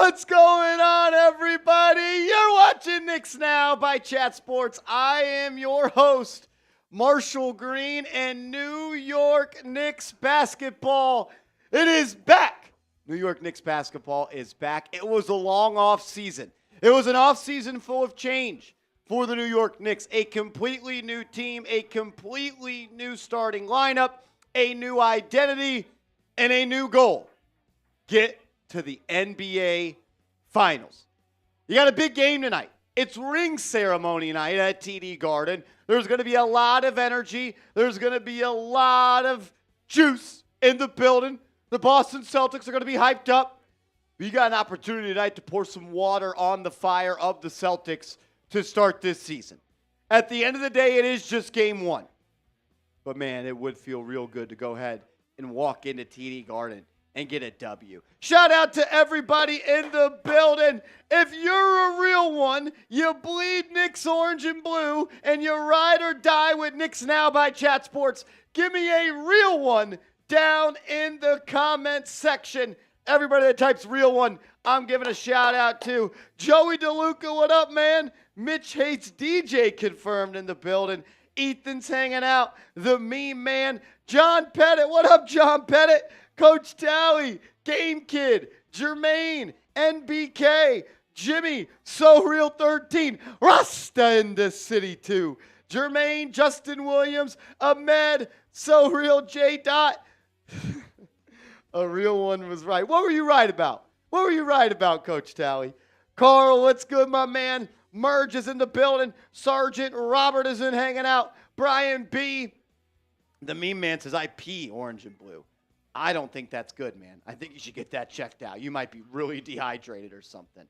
What's going on, everybody? You're watching Knicks Now by Chat Sports. I am your host, Marshall Green, and New York Knicks basketball. It is back. New York Knicks basketball is back. It was a long off season. It was an off season full of change for the New York Knicks. A completely new team, a completely new starting lineup, a new identity, and a new goal. Get to the NBA Finals. You got a big game tonight. It's ring ceremony night at TD Garden. There's going to be a lot of energy. There's going to be a lot of juice in the building. The Boston Celtics are going to be hyped up. You got an opportunity tonight to pour some water on the fire of the Celtics to start this season. At the end of the day, it is just game one. But, man, it would feel real good to go ahead and walk into TD Garden and get a W. Shout out to everybody in the building. If you're a real one, you bleed Knicks orange and blue, and you ride or die with Knicks Now by Chat Sports, give me a real one down in the comments section. Everybody that types real one, I'm giving a shout out to Joey DeLuca. What up, man? Mitch Hates DJ confirmed in the building. Ethan's hanging out. The meme man, John Pettit. What up, John Pettit? Coach Tally, Game Kid, Jermaine, NBK, Jimmy, So Real 13, Rasta in the city too. Jermaine, Justin Williams, Ahmed, So Real J. Dot. A real one was right. What were you right about? What were you right about, Coach Tally? Karl, what's good, my man? Merge is in the building. Sergeant Robert is in hanging out. Brian B. The meme man says, I pee orange and blue. I don't think that's good, man. I think you should get that checked out. You might be really dehydrated or something.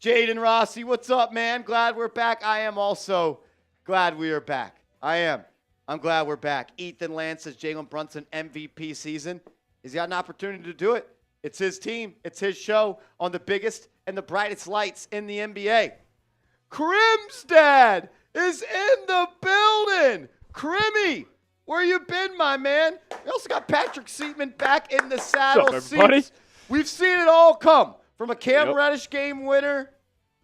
Jaden Rossi, what's up, man? Glad we're back. I am also glad we are back. I am. I'm glad we're back. Ethan Lance says Jalen Brunson MVP season. He's got an opportunity to do it. It's his team. It's his show on the biggest and the brightest lights in the NBA. Crimstad is in the building. Crimmy, where you been, my man? We also got Patrick Seatman back in the saddle. What's up, everybody? We've seen it all come from a Cam Reddish game winner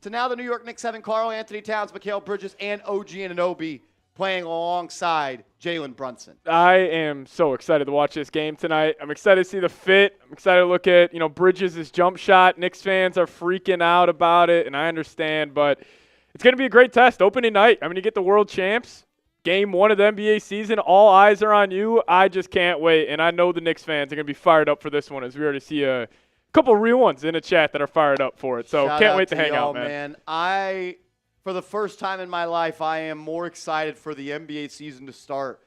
to now the New York Knicks having Karl Anthony Towns, Mikal Bridges, and OG Anunoby playing alongside Jalen Brunson. I am so excited to watch this game tonight. I'm excited to see the fit. I'm excited to look at, Bridges' jump shot. Knicks fans are freaking out about it, and I understand, but it's going to be a great test. Opening night. I'm going to get the world champs. Game one of the NBA season, all eyes are on you. I just can't wait, and I know the Knicks fans are going to be fired up for this one as we already see a couple real ones in the chat that are fired up for it. So can't wait to hang out, man. For the first time in my life, I am more excited for the NBA season to start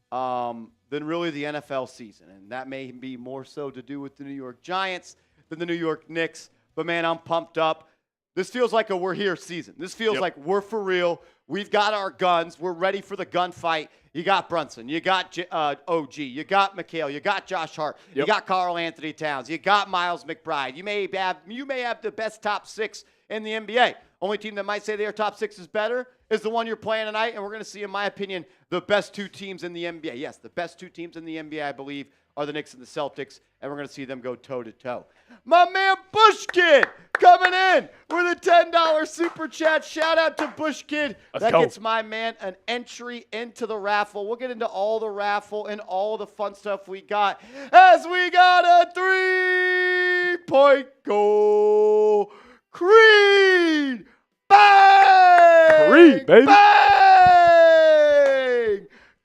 than really the NFL season, and that may be more so to do with the New York Giants than the New York Knicks. But, man, I'm pumped up. This feels like a we're here season. This feels like we're for real. We've got our guns. We're ready for the gunfight. You got Brunson. You got OG. You got Mikal. You got Josh Hart. You got Karl Anthony Towns. You got Miles McBride. You may have the best top six in the NBA. Only team that might say their top six is better is the one you're playing tonight, and we're going to see, in my opinion, the best two teams in the NBA. Yes, the best two teams in the NBA, I believe, are the Knicks and the Celtics, and we're going to see them go toe-to-toe. My man Bush Kid coming in with a $10 super chat. Shout out to Bush Kid. That gets my man an entry into the raffle. We'll get into all the raffle and all the fun stuff we got as we got a 3-point goal. Creed! Bang! Creed, baby. Bang!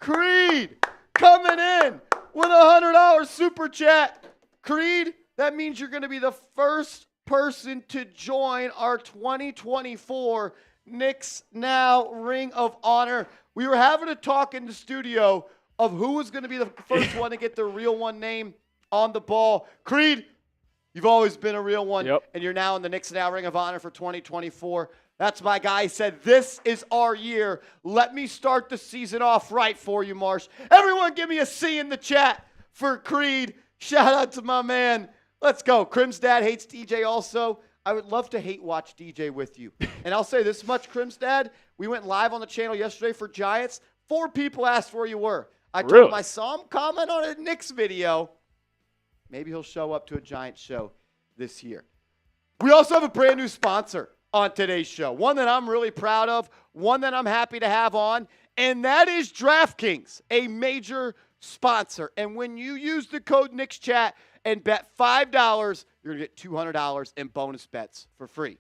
Creed coming in with a $100 super chat. Creed, that means you're going to be the first person to join our 2024 Knicks Now Ring of Honor. We were having a talk in the studio of who was going to be the first one to get the real one name on the ball. Creed, you've always been a real one, and you're now in the Knicks Now Ring of Honor for 2024. That's my guy. He said, this is our year. Let me start the season off right for you, Marsh. Everyone give me a C in the chat for Creed. Shout out to my man. Let's go. Crim's dad hates DJ also. I would love to hate watch DJ with you. And I'll say this much, Crim's dad. We went live on the channel yesterday for Giants. 4 people asked where you were. I told him I saw him comment on a Knicks video. Maybe he'll show up to a Giants show this year. We also have a brand new sponsor on today's show, one that I'm really proud of, one that I'm happy to have on, and that is DraftKings, a major sponsor. And when you use the code NIXCHAT and bet $5, you're going to get $200 in bonus bets for free.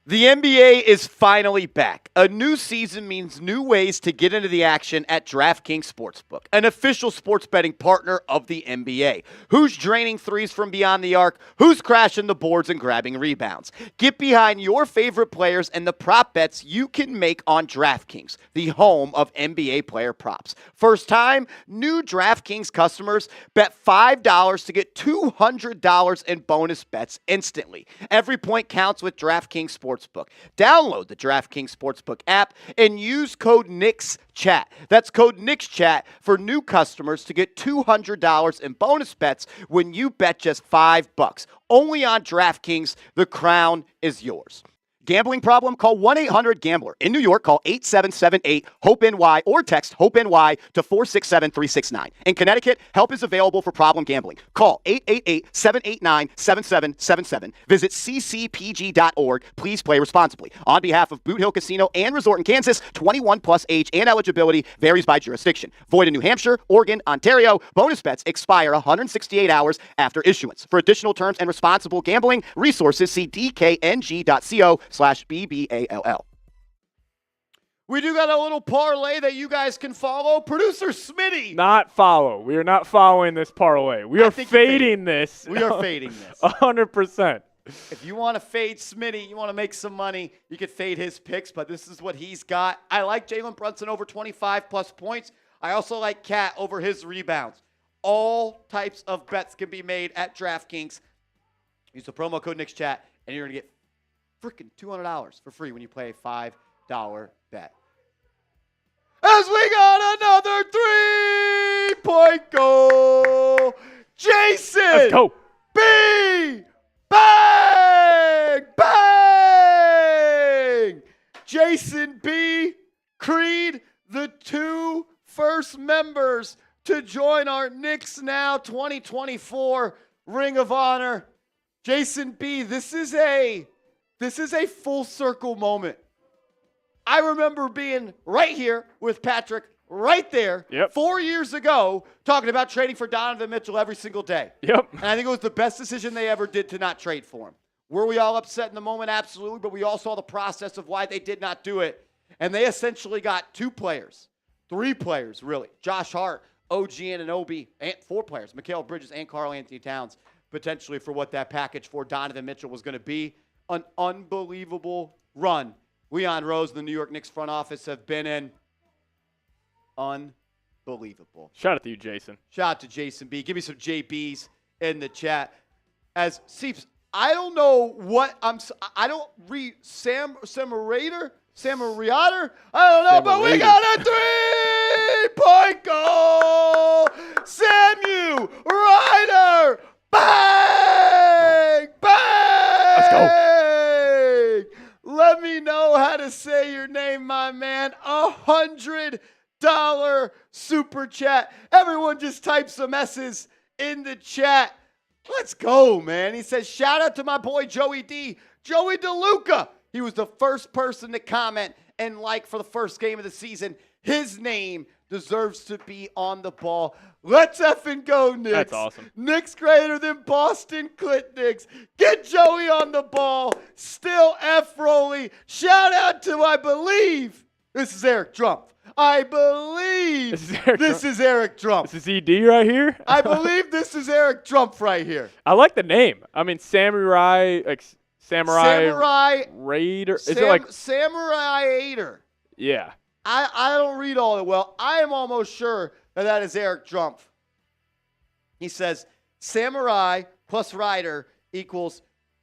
The NBA is finally back. A new season means new ways to get into the action at DraftKings Sportsbook, an official sports betting partner of the NBA. Who's draining threes from beyond the arc? Who's crashing the boards and grabbing rebounds? Get behind your favorite players and the prop bets you can make on DraftKings, the home of NBA player props. First time, new DraftKings customers bet $5 to get $200 in bonus bets instantly. Every point counts with DraftKings Sportsbook. Download the DraftKings Sportsbook app and use code NIXCHAT. That's code NIXCHAT for new customers to get $200 in bonus bets when you bet just $5. Only on DraftKings, the crown is yours. Gambling problem? Call 1-800-GAMBLER. In New York, call 8778-HOPE-NY or text HOPE-NY to 467-369. In Connecticut, help is available for problem gambling. Call 888-789-7777. Visit ccpg.org. Please play responsibly. On behalf of Boot Hill Casino and Resort in Kansas, 21 plus age and eligibility varies by jurisdiction. Void in New Hampshire, Oregon, Ontario. Bonus bets expire 168 hours after issuance. For additional terms and responsible gambling resources, see dkng.co/BBALL. We do got a little parlay that you guys can follow. Producer Smitty. Not follow. We are not following this parlay. We are fading this. We are fading this. 100%. If you want to fade Smitty, you want to make some money, you could fade his picks, but this is what he's got. I like Jalen Brunson over 25-plus points. I also like Cat over his rebounds. All types of bets can be made at DraftKings. Use the promo code NIXCHAT, and you're going to get freaking $200 for free when you play a $5 bet. As we got another three-point goal, Jayson. Let's go. B. Bang! Bang! Jayson B. Creed, the two first members to join our Knicks Now 2024 Ring of Honor. Jayson B., this is a full circle moment. I remember being right here with Patrick right there 4 years ago talking about trading for Donovan Mitchell every single day. Yep. And I think it was the best decision they ever did to not trade for him. Were we all upset in the moment? Absolutely. But we all saw the process of why they did not do it. And they essentially got three players, really. Josh Hart, OG Anunoby, and 4 players, Mikal Bridges and Karl Anthony Towns, potentially for what that package for Donovan Mitchell was going to be. An unbelievable run Leon Rose and the New York Knicks front office have been in. Unbelievable. Shout out to you, Jason. Shout out to Jayson B. Give me some JBs in the chat. As Seeps, I don't know what I don't read Samarator? I don't know, but we got a 3-point goal. Samu Ryder. Bang! Bang! Let's go. Let me know how to say your name, my man. $100 super chat. Everyone just type some S's in the chat. Let's go, man. He says, shout out to my boy Joey D. Joey DeLuca. He was the first person to comment and like for the first game of the season. His name deserves to be on the ball. Let's effing go, Knicks. That's awesome. Knicks greater than Boston Clit Knicks. Get Joey on the ball. Still F Rolly. Shout out to, I believe, this is Eric Drumpf. I believe this is Eric Drumpf. This is ED right here? I believe this is Eric Drumpf right here. I like the name. I mean, Samurai Raider. Is it like Samurai Aider? Yeah. I don't read all that well. I am almost sure that is Eric Drumpf. He says Samurai plus Rider equals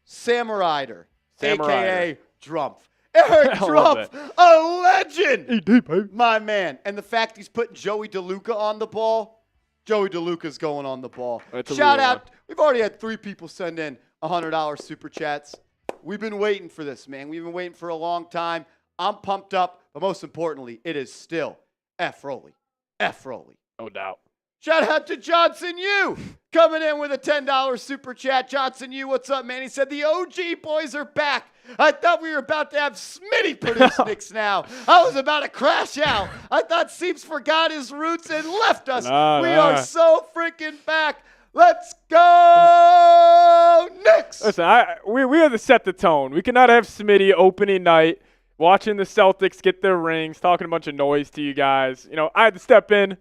Samurider, a.k.a. Drumpf. Eric Drumpf, a legend. ED, baby. My man. And the fact he's putting Joey DeLuca on the ball, Joey DeLuca's going on the ball. Shout out. We've already had 3 people send in $100 super chats. We've been waiting for this, man. We've been waiting for a long time. I'm pumped up, but most importantly, it is still F Rolly. F Rolly. No doubt. Shout out to Johnson U coming in with a $10 super chat. Johnson U, what's up, man? He said the OG boys are back. I thought we were about to have Smitty produce Knicks Now. I was about to crash out. I thought Seeps forgot his roots and left us. We are so freaking back. Let's go Knicks! Listen, we have to set the tone. We cannot have Smitty opening night, watching the Celtics get their rings, talking a bunch of noise to you guys. You know, I had to step in,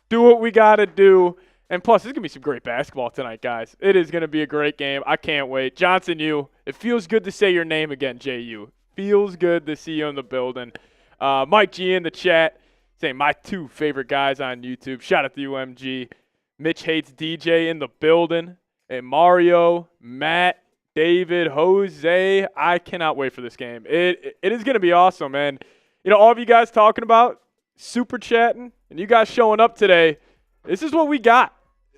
do what we got to do. And plus, there's going to be some great basketball tonight, guys. It is going to be a great game. I can't wait. Johnson U, it feels good to say your name again, JU. Feels good to see you in the building. Mike G in the chat saying my two favorite guys on YouTube. Shout out to UMG. Mitch Hates DJ in the building. And Mario, Matt, David, Jose. I cannot wait for this game. It is going to be awesome, man. You know, all of you guys talking about super chatting and you guys showing up today. This is what we got.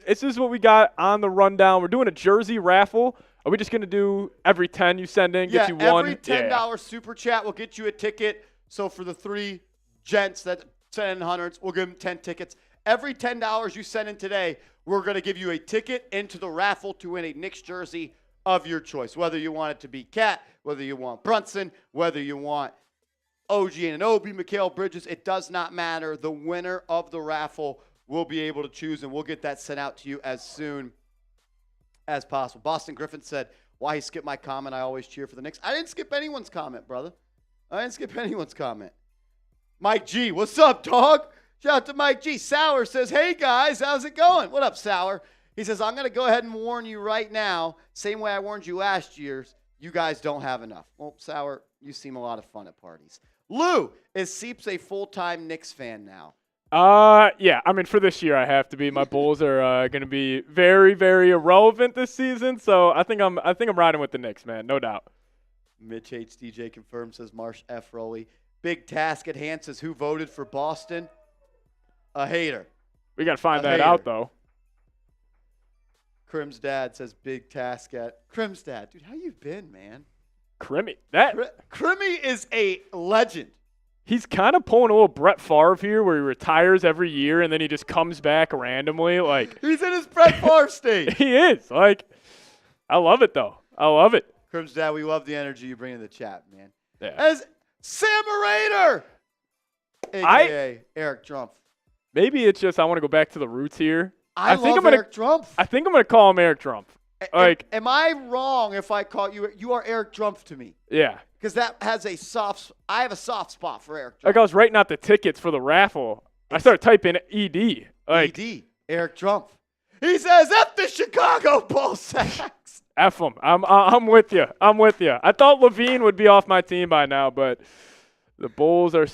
This is what we got on the rundown. We're doing a jersey raffle. Are we just going to do every 10 you send in, get you one? Every $10 super chat will get you a ticket. So for the three gents that send in hundreds, we'll give them 10 tickets. Every $10 you send in today, we're going to give you a ticket into the raffle to win a Knicks jersey of your choice. Whether you want it to be Cat, whether you want Brunson, whether you want OG Anunoby, Mikal Bridges, it does not matter. The winner of the raffle will be able to choose, and we'll get that sent out to you as soon as possible. Boston Griffin said, why he skipped my comment, I always cheer for the Knicks. I didn't skip anyone's comment, brother. I didn't skip anyone's comment. Mike G, what's up, dog? Shout out to Mike G. Sour says, hey, guys, how's it going? What up, Sour? He says, I'm going to go ahead and warn you right now, same way I warned you last year, you guys don't have enough. Well, Sour, you seem a lot of fun at parties. Lou, is Seeps a full-time Knicks fan now? Yeah. I mean, for this year, I have to be. My Bulls are going to be very, very irrelevant this season. So I think I'm riding with the Knicks, man. No doubt. Mitch H. DJ confirmed, says Marsh F. Rowley. Big task at hand says, who voted for Boston? A hater. We got to find that out, though. Crim's dad says, big task at Crim's dad. Dude, how you been, man? Crimmy. Crimmy is a legend. He's kind of pulling a little Brett Favre here where he retires every year and then he just comes back randomly. Like he's in his Brett Favre state. He is. Like, I love it, though. I love it. Crim's dad, we love the energy you bring in the chat, man. Yeah. As Sam Raider, a.k.a. Eric Drumpf. Maybe it's just I want to go back to the roots here. I love Eric Drumpf. I think I'm going to call him Eric Drumpf. Like, am I wrong if I call you? You are Eric Drumpf to me. Yeah. Because that has I have a soft spot for Eric Drumpf. Like I was writing out the tickets for the raffle. I started typing ED. Like, ED, Eric Drumpf. He says, F the Chicago Bull Sacks. F them. I'm with you. I'm with you. I thought Levine would be off my team by now, but the Bulls are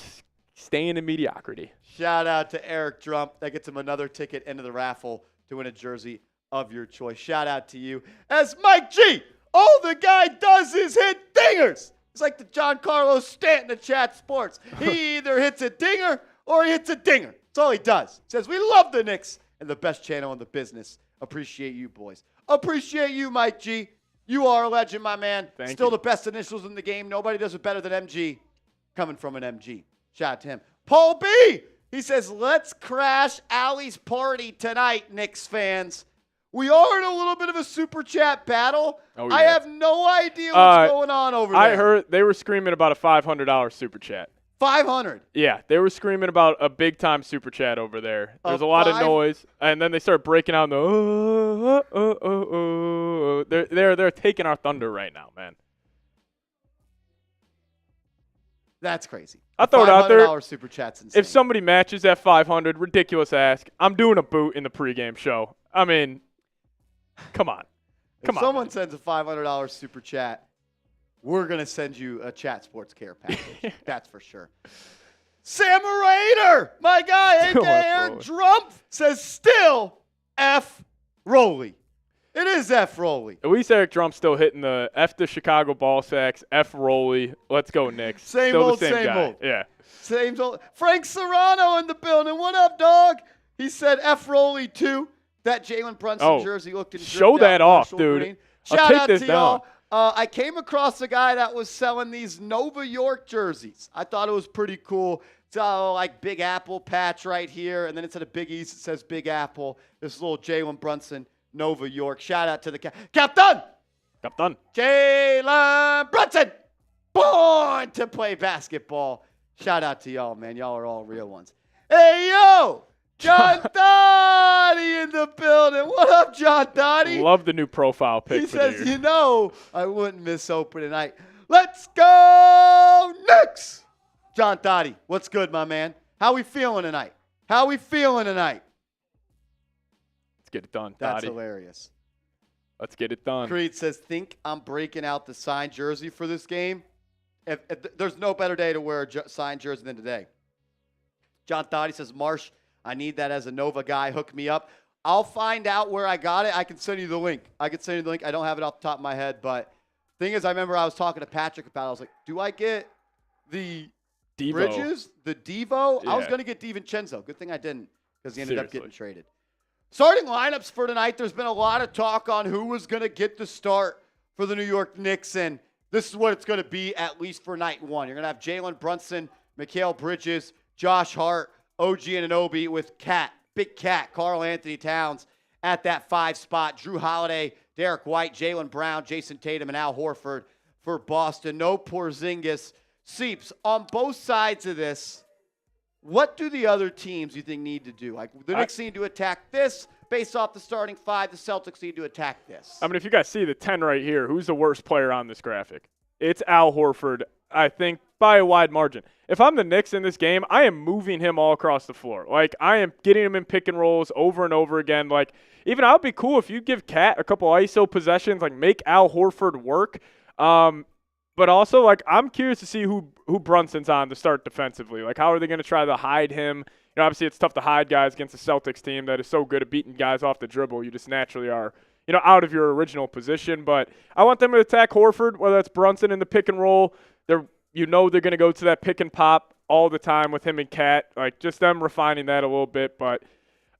staying in mediocrity. Shout out to Eric Drumpf. That gets him another ticket into the raffle to win a jersey of your choice. Shout out to you. As Mike G, all the guy does is hit dingers. It's like the John Carlos Stanton of Chat Sports. He either hits a dinger or he hits a dinger. That's all he does. He says, we love the Knicks and the best channel in the business. Appreciate you, boys. Appreciate you, Mike G. You are a legend, my man. Still the best initials in the game. Nobody does it better than MG. Coming from an MG. Shout out to him. Paul B. He says, let's crash Allie's party tonight, Knicks fans. We are in a little bit of a super chat battle. Oh, yeah. I have no idea what's going on over there. I heard they were screaming about a $500 super chat. 500. Yeah, they were screaming about a big time super chat over there. There's a lot of noise, and then they start breaking out the They're taking our thunder right now, man. That's crazy. I throw it out there. $500 super chat's insane. If somebody matches that 500, ridiculous ask. I'm doing a boot in the pregame show. I mean, come on. If someone sends a $500 super chat, we're going to send you a Chat Sports Care package. That's for sure. Sam Raider, my guy, a.k.a. Eric Drumpf, says still F. Rowley. It is F. Rowley. At least Eric Drumpf's still hitting the F the Chicago Ball Sacks, F. Rowley. Let's go, Knicks. Same still old, the same guy. old. Yeah. Same old. Frank Serrano in the building. What up, dog? He said F. Rowley, too. That Jalen Brunson jersey looked in. Show that off, dude. Green. I'll Shout take out this to down. y'all. I came across a guy that was selling these Nova York jerseys. I thought it was pretty cool. It's all like Big Apple patch right here. And then instead of Big East, it says Big Apple. This little Jalen Brunson, Nova York. Shout out to the captain. Captain. Jalen Brunson. Born to play basketball. Shout out to y'all, man. Y'all are all real ones. Hey, yo. John Dottie in the building. What up, John Dottie? Love the new profile pic. He for says, the year. I wouldn't miss opening night. Let's go Knicks. John Dottie, what's good, my man? How we feeling tonight? Let's get it done, That's Dottie. hilarious. Let's get it done. Creed says, think I'm breaking out the signed jersey for this game. If there's no better day to wear a signed jersey than today. John Dottie says, Marsh, I need that as a Nova guy. Hook me up. I'll find out where I got it. I can send you the link. I don't have it off the top of my head, but thing is, I remember I was talking to Patrick about it. I was like, do I get the Devo. Bridges, the Devo? Yeah. I was going to get DiVincenzo. Good thing I didn't because he ended up getting traded. Starting lineups for tonight, there's been a lot of talk on who was going to get the start for the New York Knicks, and this is what it's going to be at least for night one. You're going to have Jalen Brunson, Mikal Bridges, Josh Hart, OG Anunoby with Big Cat, Karl Anthony Towns at that 5 spot. Jrue Holiday, Derrick White, Jaylen Brown, Jayson Tatum, and Al Horford for Boston. No Porzingis. Seeps, on both sides of this, what do the other teams you think need to do? Like the Knicks need to attack this based off the starting 5. The Celtics need to attack this. I mean, if you guys see the 10 right here, who's the worst player on this graphic? It's Al Horford, I think, by a wide margin. If I'm the Knicks in this game, I am moving him all across the floor. Like, I am getting him in pick and rolls over and over again. Like, even I would be cool if you give Cat a couple ISO possessions, like make Al Horford work. But also, like, I'm curious to see who Brunson's on to start defensively. Like, how are they going to try to hide him? You know, obviously, it's tough to hide guys against a Celtics team that is so good at beating guys off the dribble. You just naturally are, out of your original position. But I want them to attack Horford, whether that's Brunson in the pick and roll. They're going to go to that pick and pop all the time with him and Cat. Like, just them refining that a little bit. But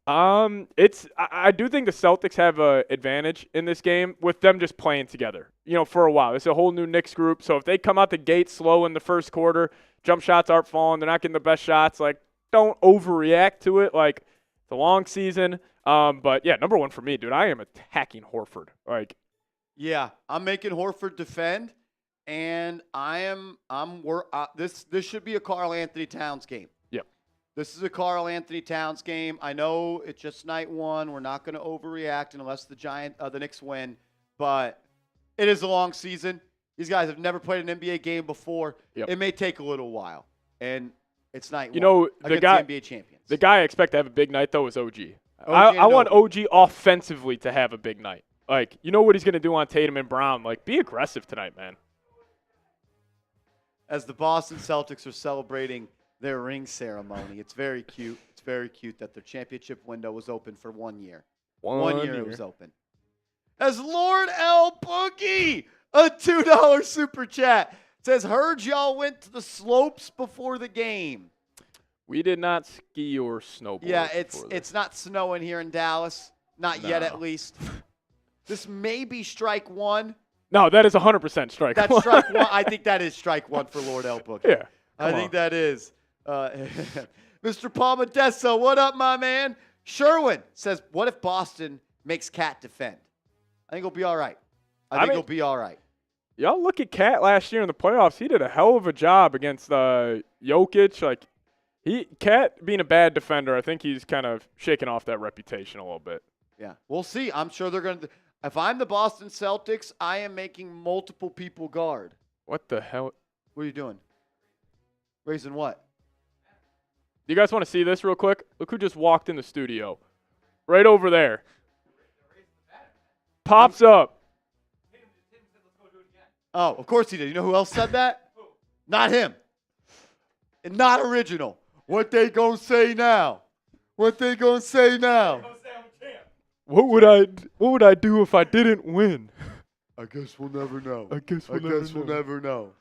I do think the Celtics have an advantage in this game with them just playing together, for a while. It's a whole new Knicks group. So if they come out the gate slow in the first quarter, jump shots aren't falling, they're not getting the best shots, like, don't overreact to it. Like, it's a long season. But yeah, number one for me, dude, I am attacking Horford. Like, yeah, I'm making Horford defend, and this should be a Karl Anthony Towns game. This is a Karl Anthony Towns game. I know it's just night one. We're not going to overreact unless the Knicks win. But it is a long season. These guys have never played an NBA game before. Yep. It may take a little while. And it's night one the NBA champions. The guy I expect to have a big night, though, is OG. I want OG offensively to have a big night. Like, you know what he's going to do on Tatum and Brown. Like, be aggressive tonight, man. As the Boston Celtics are celebrating their ring ceremony. It's very cute. It's very cute that their championship window was open for 1 year. One year it was open. As Lord L. Boogie, a $2 super chat, says, heard y'all went to the slopes before the game. We did not ski or snowboard. Yeah, it's not snowing here in Dallas. Not yet, at least. This may be strike one. No, that is 100% strike That's one. strike one. I think that is strike one for Lord L. Boogie. Yeah. I think that is. Mr. Palmadesso, what up, my man? Sherwin says, what if Boston makes Cat defend? I think he'll be all right. I think he'll be all right. Y'all look at Cat last year in the playoffs. He did a hell of a job against Jokic. Like, Cat being a bad defender, I think he's kind of shaking off that reputation a little bit. Yeah, we'll see. I'm sure they're going to. If I'm the Boston Celtics, I am making multiple people guard. What the hell? What are you doing? Raising what? Do you guys want to see this real quick? Look who just walked in the studio. Right over there. Pops up. Oh, of course he did. You know who else said that? Not him. And not original. What they gonna say now? What they gonna say now? What would I do if I didn't win? I guess we'll never know. I guess we'll never know.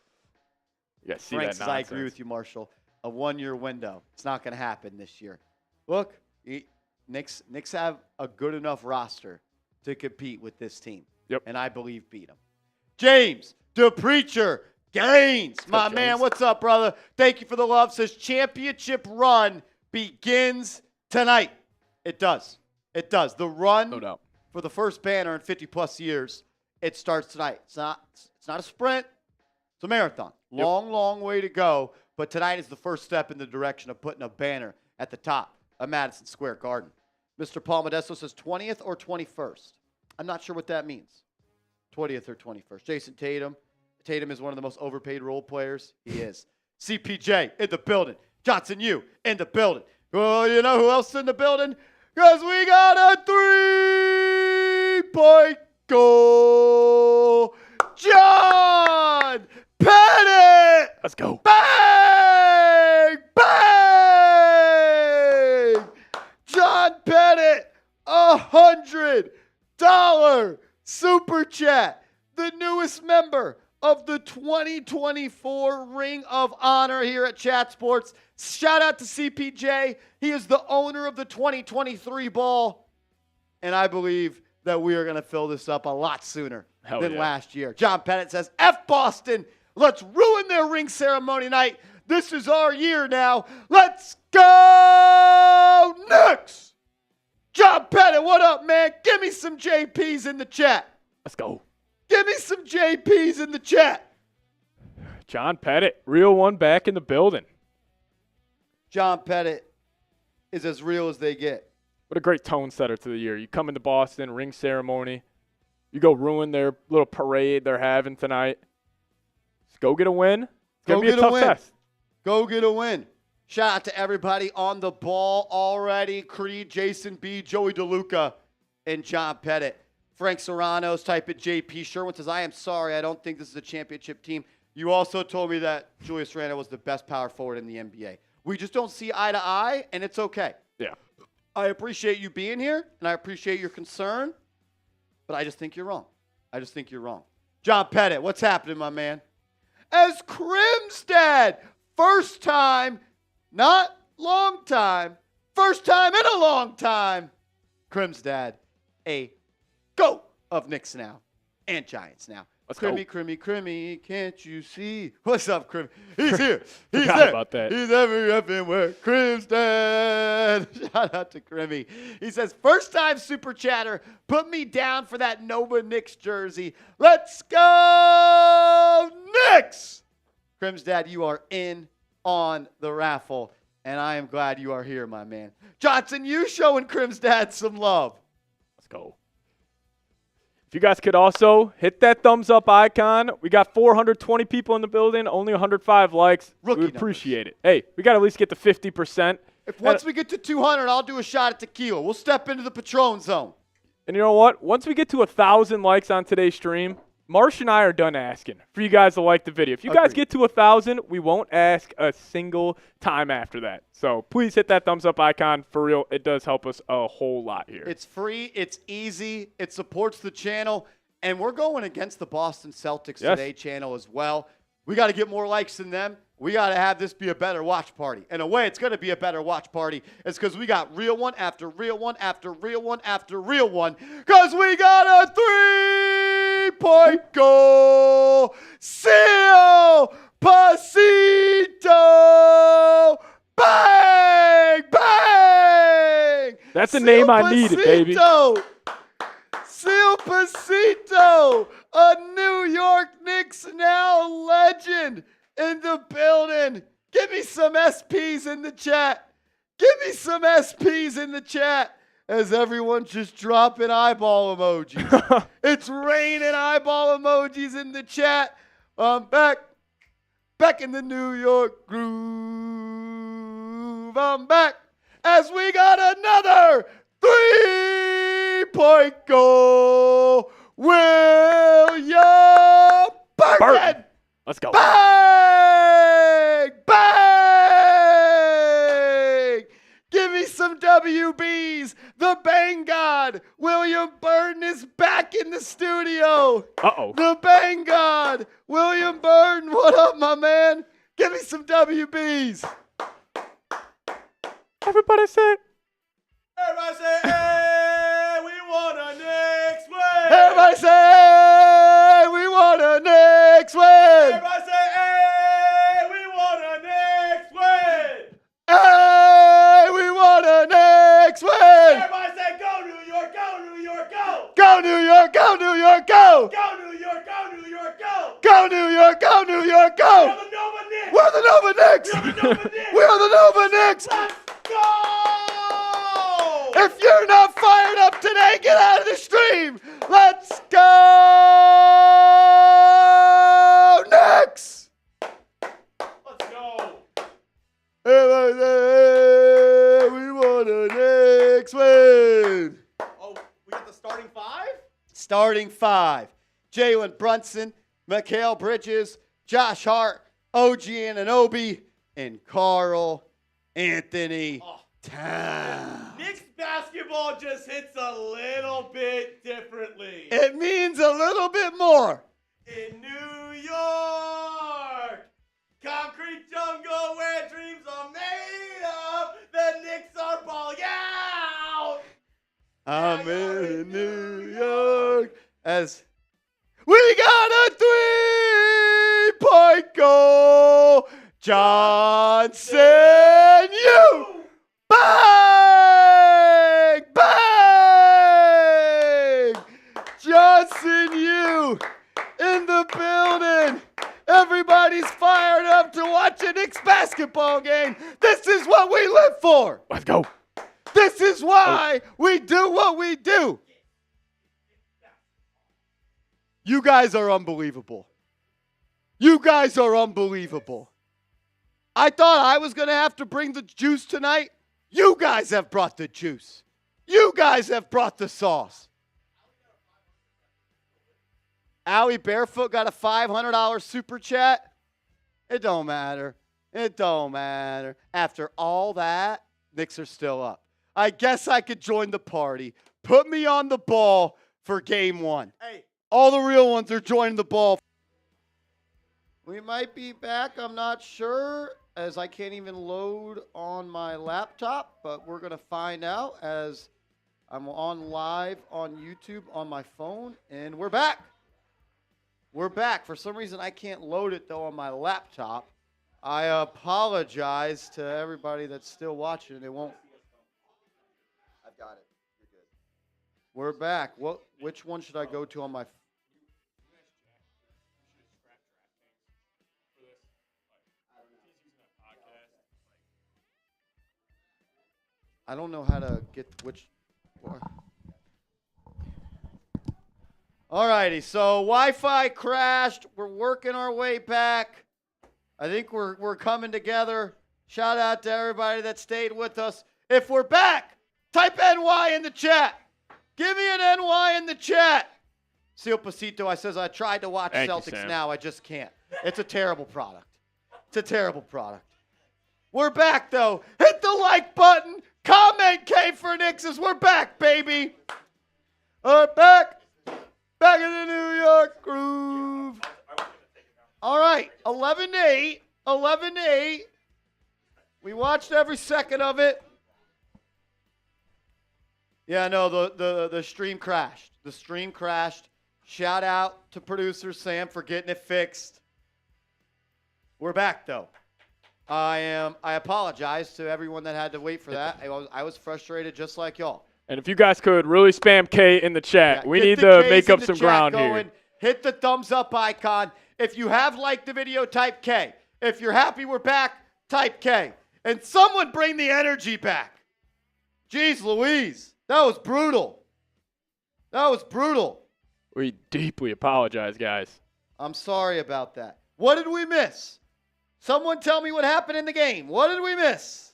Yeah, see Frank that says, nonsense. I agree with you, Marshall. A 1 year window. It's not going to happen this year. Look, Knicks have a good enough roster to compete with this team. Yep. And I believe beat them. James, the preacher, Gaines. My Gaines. man, what's up, brother? Thank you for the love. Says championship run begins tonight. It does. It does. The run No doubt. for the first banner in 50-plus years, it starts tonight. It's not a sprint. It's a marathon. Long, long way to go. But tonight is the first step in the direction of putting a banner at the top of Madison Square Garden. Mr. Paul Modesto says 20th or 21st. I'm not sure what that means. 20th or 21st. Jayson Tatum. Tatum is one of the most overpaid role players. He is. CPJ in the building. Johnson U in the building. Well, you know who else is in the building? Because we got a 3-point goal. John Pettit. Let's go. Bang! Bang! John Pettit, $100 super chat. The newest member of the 2024 Ring of Honor here at Chat Sports. Shout out to CPJ. He is the owner of the 2023 ball. And I believe that we are going to fill this up a lot sooner than last year. John Pettit says, F Boston. Let's ruin their ring ceremony night. This is our year now. Let's go Knicks. John Pettit, what up, man? Give me some JPs in the chat. Let's go. Give me some JPs in the chat. John Pettit, real one back in the building. John Pettit is as real as they get. What a great tone setter to the year. You come into Boston, ring ceremony. You go ruin their little parade they're having tonight. Just go get a win. It's going to be a tough test. Go get a win. Shout out to everybody on the ball already. Creed, Jason B., Joey DeLuca, and John Pettit. Frank Serrano's type at JP. Sherwin says, I am sorry. I don't think this is a championship team. You also told me that Julius Randle was the best power forward in the NBA. We just don't see eye to eye, and it's okay. Yeah. I appreciate you being here, and I appreciate your concern, but I just think you're wrong. I just think you're wrong. John Pettit, what's happening, my man? As Crim's dad, first time, not long time, first time in a long time, Crim's dad, a GOAT of Knicks Now and Giants Now. Let's Crimmy, can't you see? What's up, Crim? He's here. He's Forgot there. about that. He's everywhere. Crim's dad. Shout out to Crimmy. He says, first time super chatter. Put me down for that Nova Knicks jersey. Let's go Knicks. Crim's dad, you are in on the raffle, and I am glad you are here, my man. Johnson, you showing Crim's dad some love. Let's go. If you guys could also hit that thumbs up icon. We got 420 people in the building, only 105 likes. Rookie we appreciate it. Hey, we got to at least get to 50%. If once we get to 200, I'll do a shot at tequila. We'll step into the Patron zone. And you know what? Once we get to 1,000 likes on today's stream, Marsh and I are done asking for you guys to like the video. If you guys get to 1,000, we won't ask a single time after that. So please hit that thumbs up icon. For real, it does help us a whole lot here. It's free. It's easy. It supports the channel. And we're going against the Boston Celtics today channel as well. We got to get more likes than them. We got to have this be a better watch party. In a way, it's going to be a better watch party. It's because we got real one after real one after real one after real one. Because we got a 3-point goal. Seal Pasito. Bang, bang. That's the name I needed, baby. Seal Pasito, a New York Knicks Now legend in the building. Give me some SPs in the chat. Give me some SPs in the chat as everyone's just dropping eyeball emojis. It's raining eyeball emojis in the chat. I'm back in the New York groove. I'm back as we got another 3-point goal. William Burton. Let's go. Bang! Bang! Give me some WBs. The Bang God, William Burton, is back in the studio. Uh-oh. The Bang God, William Burton. What up, my man? Give me some WBs. Everybody say. Everybody say, hey, we want a Knicks win. Everybody say, we want a Knicks win. Everybody say, Go New York, go New York, go! Go New York, go New York, go! Go New York, go New York, We're go! the Nova Knicks! We're the Nova Knicks! We're the Nova Knicks! We're the Nova Knicks! Let's go! If you're not fired up today, get out of the stream! Let's go Knicks! Let's go! We want a Knicks win! Oh, we got the starting five? Starting five. Jalen Brunson, Mikal Bridges, Josh Hart, OG Anunoby, and Karl Anthony Towns. Knicks basketball just hits a little bit differently. It means a little bit more. In New York, concrete jungle where dreams are made of, the Knicks are balling out. I'm in New York as we got a 3-point goal. Johnson, you bang, bang. Johnson, you in the building. Everybody's fired up to watch a Knicks basketball game. This is what we live for. Let's go. This is why we do what we do. You guys are unbelievable. You guys are unbelievable. I thought I was going to have to bring the juice tonight. You guys have brought the juice. You guys have brought the sauce. Allie Barefoot got a $500 super chat. It don't matter. It don't matter. After all that, Knicks are still up. I guess I could join the party. Put me on the ball for game one. Hey, All the real ones are joining the ball. We might be back. I'm not sure, as I can't even load on my laptop, but we're going to find out as I'm on live on YouTube on my phone, and we're back. We're back. For some reason, I can't load it, though, on my laptop. I apologize to everybody that's still watching. It won't. I've got it. You're good. We're back. Which one should I go to on my phone? I don't know how to get which. All righty, so Wi-Fi crashed. We're working our way back. I think we're coming together. Shout out to everybody that stayed with us. If we're back, type NY in the chat. Give me an NY in the chat. Seal Pasito, I says I tried to watch Thank you, Celtics Sam. Now. I just can't. It's a terrible product. It's a terrible product. We're back, though. Hit the like button. Comment K for Knicks as we're back, baby. Back. Back in the New York groove. All right, 11-8. 11-8. We watched every second of it. Yeah, no, the stream crashed. The stream crashed. Shout out to producer Sam for getting it fixed. We're back, though. I apologize to everyone that had to wait for that. I was frustrated just like y'all. And if you guys could really spam K in the chat, Yeah, we get need the to Ks make in up the some chat ground going. here. Hit the thumbs up icon. If you have liked the video, type K. If you're happy we're back, type K. And someone bring the energy back. Jeez Louise, that was brutal. That was brutal. We deeply apologize, guys. I'm sorry about that. What did we miss? Someone tell me what happened in the game. What did we miss?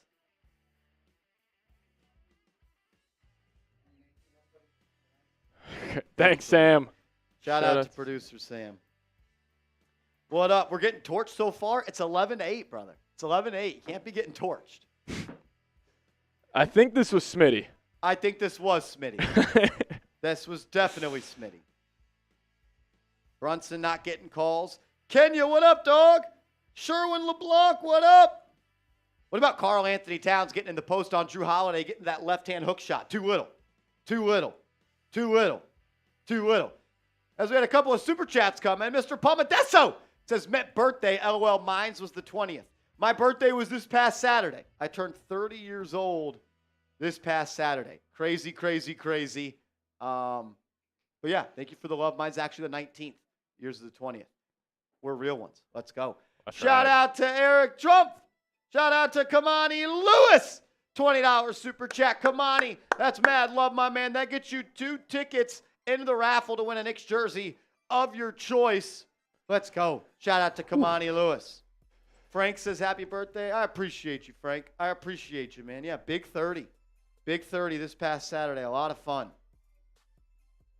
Thanks, Sam. Shout Shout out out to producer Sam. What up? We're getting torched so far. It's 11-8, brother. It's 11-8. You can't be getting torched. I think this was Smitty. I think this was Smitty. This was definitely Smitty. Brunson not getting calls. Kenya, what up, dog? Sherwin LeBlanc, what up? What about Karl Anthony Towns getting in the post on Jrue Holiday, getting that left-hand hook shot? Too little. Too little. Too little. Too little. As we had a couple of super chats come in, Mr. Palmadesso says, Met birthday, LOL, mine's was the 20th. My birthday was this past Saturday. I turned 30 years old this past Saturday. Crazy, crazy, crazy. But yeah, thank you for the love. Mine's actually the 19th. Yours is the 20th. We're real ones. Let's go. Shout out to Eric Trump. Shout out to Kamani Lewis. $20 super chat. Kamani, that's mad love, my man. That gets you 2 tickets into the raffle to win a Knicks jersey of your choice. Let's go. Shout out to Kamani Lewis. Frank says happy birthday. I appreciate you, Frank. I appreciate you, man. Yeah, big 30. Big 30 this past Saturday. A lot of fun.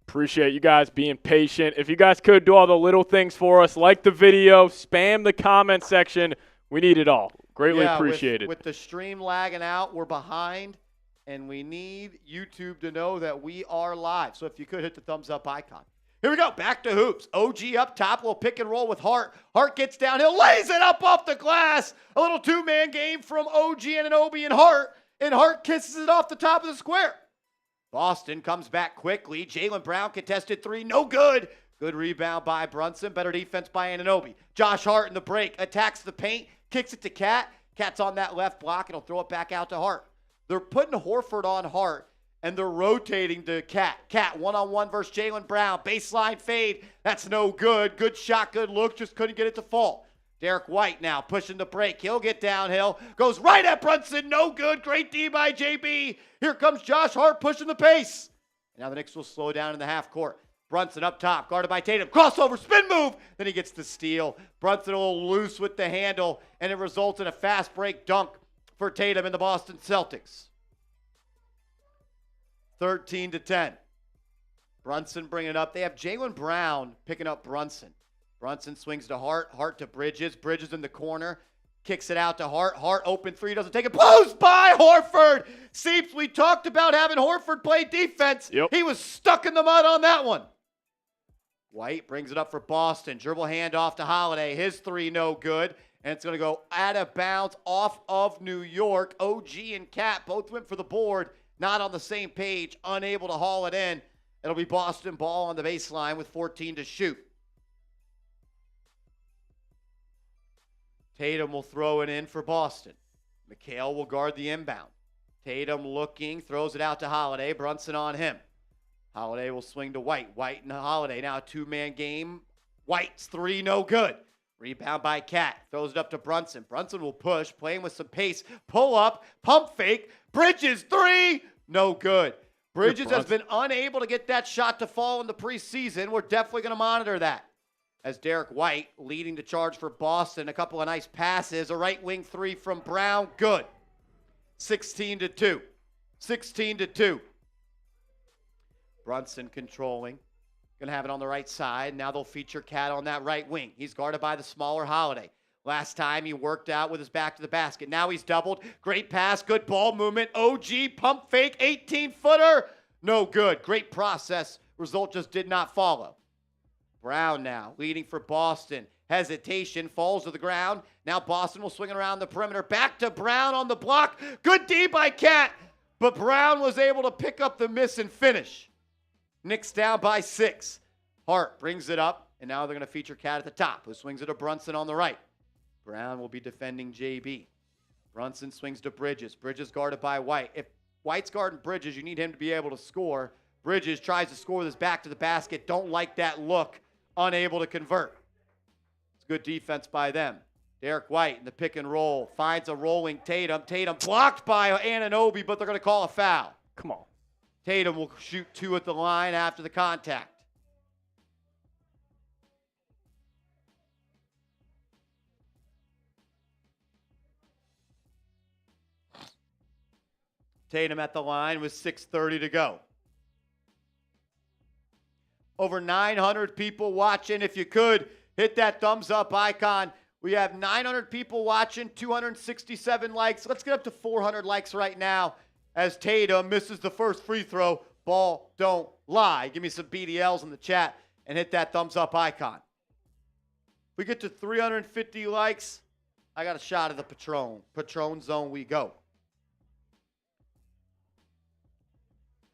Appreciate you guys being patient. If you guys could do all the little things for us, like the video, spam the comment section. We need it all. Greatly appreciated. With the stream lagging out, we're behind, and we need YouTube to know that we are live. So if you could hit the thumbs up icon. Here we go. Back to hoops. OG up top. A little pick and roll with Hart. Hart gets downhill, lays it up off the glass. A little two-man game from OG Anunoby and Hart kisses it off the top of the square. Boston comes back quickly. Jaylen Brown contested 3. No good. Good rebound by Brunson. Better defense by Anunoby. Josh Hart in the break. Attacks the paint. Kicks it to Cat. Cat's on that left block, and he'll throw it back out to Hart. They're putting Horford on Hart, and they're rotating to Cat. Cat one-on-one versus Jaylen Brown. Baseline fade. That's no good. Good shot, good look. Just couldn't get it to fall. Derrick White now pushing the break. He'll get downhill. Goes right at Brunson. No good. Great D by JB. Here comes Josh Hart pushing the pace. Now the Knicks will slow down in the half court. Brunson up top, guarded by Tatum. Crossover, spin move. Then he gets the steal. Brunson a little loose with the handle, and it results in a fast break dunk for Tatum and the Boston Celtics. 13-10. Brunson bringing it up. They have Jaylen Brown picking up Brunson. Brunson swings to Hart. Hart to Bridges. Bridges in the corner. Kicks it out to Hart. Hart open 3. Doesn't take it. Blows by Horford. Seeps, we talked about having Horford play defense. Yep. He was stuck in the mud on that one. White brings it up for Boston. Dribble handoff to Holiday. His 3 no good. And it's going to go out of bounds off of New York. OG and Cat both went for the board. Not on the same page. Unable to haul it in. It'll be Boston ball on the baseline with 14 to shoot. Tatum will throw it in for Boston. Mikal will guard the inbound. Tatum looking, throws it out to Holiday. Brunson on him. Holiday will swing to White. White and Holiday. Now a 2-man game. White's 3, no good. Rebound by Cat. Throws it up to Brunson. Brunson will push, playing with some pace. Pull up, pump fake. Bridges 3, no good. Bridges has been unable to get that shot to fall in the preseason. We're definitely going to monitor that. As Derrick White leading the charge for Boston. A couple of nice passes. A right wing 3 from Brown. Good. 16-2. 16-2. Brunson controlling. Going to have it on the right side. Now they'll feature Cat on that right wing. He's guarded by the smaller Holiday. Last time he worked out with his back to the basket. Now he's doubled. Great pass. Good ball movement. OG pump fake. 18-footer. No good. Great process. Result just did not follow. Brown now leading for Boston. Hesitation, falls to the ground. Now Boston will swing it around the perimeter. Back to Brown on the block. Good D by Cat, but Brown was able to pick up the miss and finish. Knicks down by 6. Hart brings it up, and now they're going to feature Cat at the top, who swings it to Brunson on the right. Brown will be defending JB. Brunson swings to Bridges. Bridges guarded by White. If White's guarding Bridges, you need him to be able to score. Bridges tries to score with his back to the basket. Don't like that look. Unable to convert. It's good defense by them. Derrick White in the pick and roll. Finds a rolling Tatum. Tatum blocked by Anunoby, but they're going to call a foul. Come on. Tatum will shoot 2 at the line after the contact. Tatum at the line with 6:30 to go. Over 900 people watching. If you could, hit that thumbs up icon. We have 900 people watching, 267 likes. Let's get up to 400 likes right now as Tatum misses the first free throw. Ball don't lie. Give me some BDLs in the chat and hit that thumbs up icon. If we get to 350 likes, I got a shot of the Patron. Patron zone we go.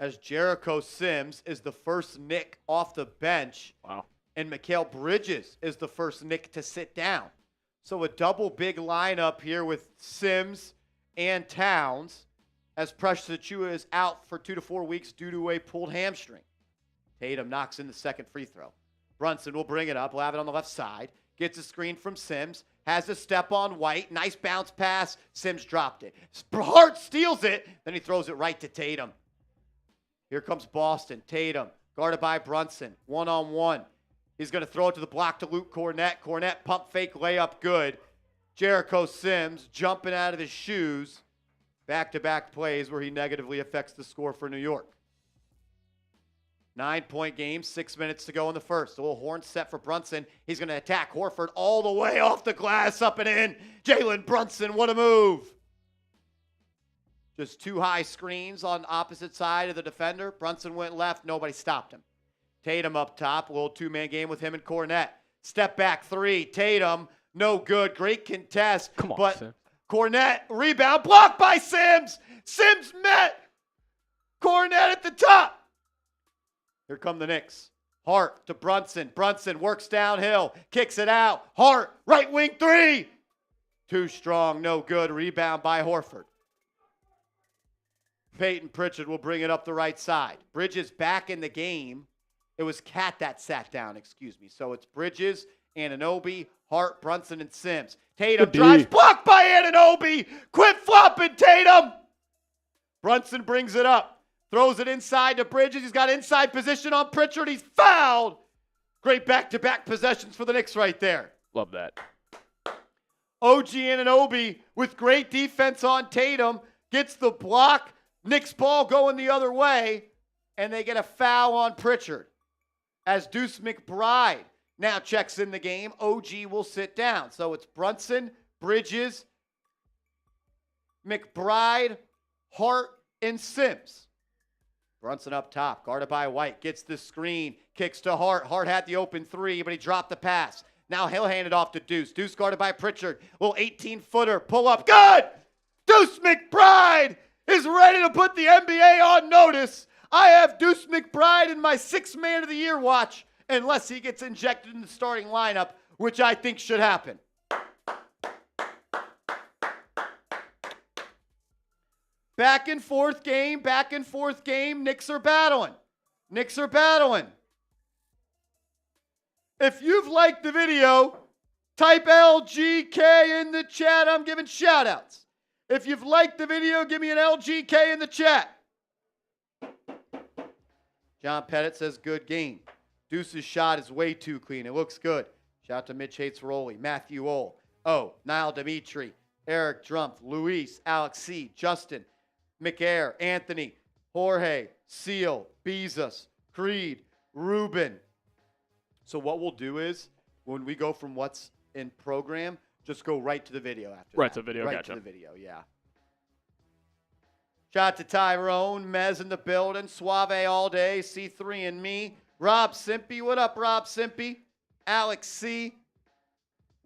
As Jericho Sims is the first Knick off the bench. Wow. And Mikal Bridges is the first Knick to sit down. So a double big lineup here with Sims and Towns, as Precious Achiuwa is out for 2 to 4 weeks due to a pulled hamstring. Tatum knocks in the second free throw. Brunson will bring it up. We'll have it on the left side. Gets a screen from Sims. Has a step on White. Nice bounce pass. Sims dropped it. Hart steals it. Then he throws it right to Tatum. Here comes Boston. Tatum guarded by Brunson. One-on-one. He's going to throw it to the block to Luke Cornett. Cornett pump fake layup good. Jericho Sims jumping out of his shoes. Back-to-back plays where he negatively affects the score for New York. 9-point game, 6 minutes to go in the first. A little horn set for Brunson. He's going to attack Horford all the way off the glass, up and in. Jalen Brunson, what a move. Just two high screens on opposite side of the defender. Brunson went left. Nobody stopped him. Tatum up top. A little two-man game with him and Cornett. Step back three. Tatum, no good. Great contest. Come on, but Sims. Cornett, rebound, blocked by Sims. Sims met Cornett at the top. Here come the Knicks. Hart to Brunson. Brunson works downhill, kicks it out. Hart, right wing three. Too strong, no good. Rebound by Horford. Peyton Pritchard will bring it up the right side. Bridges back in the game. It was Cat that sat down, excuse me. So it's Bridges, Anunoby, Hart, Brunson, and Sims. Tatum drives, blocked by Anunoby. Quit flopping, Tatum. Brunson brings it up. Throws it inside to Bridges. He's got inside position on Pritchard. He's fouled. Great back-to-back possessions for the Knicks right there. Love that. OG Anunoby with great defense on Tatum. Gets the block. Knicks ball going the other way. And they get a foul on Pritchard. As Deuce McBride now checks in the game, OG will sit down. So it's Brunson, Bridges, McBride, Hart, and Sims. Brunson up top, guarded by White, gets the screen, kicks to Hart. Hart had the open three, but he dropped the pass. Now he'll hand it off to Deuce. Deuce guarded by Pritchard. Little 18-footer, pull up, good! Deuce McBride is ready to put the NBA on notice. I have Deuce McBride in my sixth man of the year watch, unless he gets injected in the starting lineup, which I think should happen. Back and forth game. Knicks are battling. If you've liked the video, type LGK in the chat. I'm giving shout outs. If you've liked the video, give me an LGK in the chat. John Pettit says good game. Deuce's shot is way too clean. It looks good. Shout out to Mitch Hates Rolly, Matthew Ole, Niall Dimitri, Eric Drumpf, Luis, Alex C, Justin, McAir, Anthony, Jorge, Seal, Bezos, Creed, Ruben. So what we'll do is, when we go from what's in program, just go right to the video after that. Right to the video, Right gotcha. to the video, yeah. Shout out to Tyrone, Mez in the building, Suave all day, C3 and me. Rob Simpy, what up, Rob Simpy? Alex C.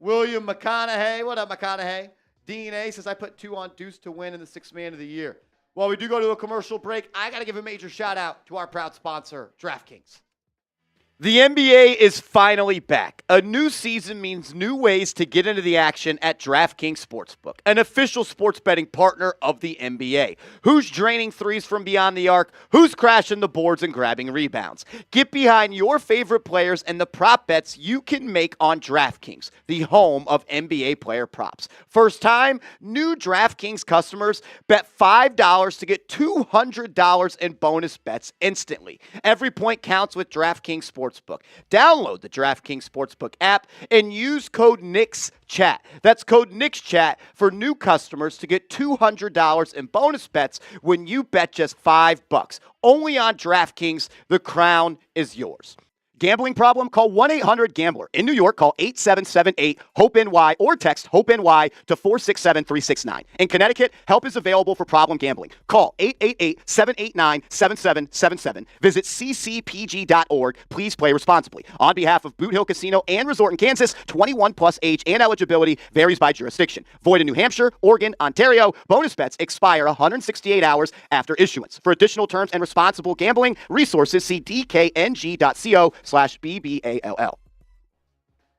William McConaughey, what up, McConaughey? Dean A says, I put 2 on Deuce to win in the sixth man of the year. While we do go to a commercial break, I got to give a major shout out to our proud sponsor, DraftKings. The NBA is finally back. A new season means new ways to get into the action at DraftKings Sportsbook, an official sports betting partner of the NBA. Who's draining threes from beyond the arc? Who's crashing the boards and grabbing rebounds? Get behind your favorite players and the prop bets you can make on DraftKings, the home of NBA player props. First time, new DraftKings customers bet $5 to get $200 in bonus bets instantly. Every point counts with DraftKings Sportsbook. Download the DraftKings Sportsbook app and use code NIXCHAT. That's code NIXCHAT for new customers to get $200 in bonus bets when you bet just $5. Only on DraftKings, the crown is yours. Gambling problem? Call 1-800-GAMBLER. In New York, call 8778-HOPE-NY or text HOPE-NY to 467-369. In Connecticut, help is available for problem gambling. Call 888-789-7777. Visit ccpg.org. Please play responsibly. On behalf of Boot Hill Casino and Resort in Kansas, 21 plus age and eligibility varies by jurisdiction. Void in New Hampshire, Oregon, Ontario. Bonus bets expire 168 hours after issuance. For additional terms and responsible gambling resources, see dkng.co/BBALL.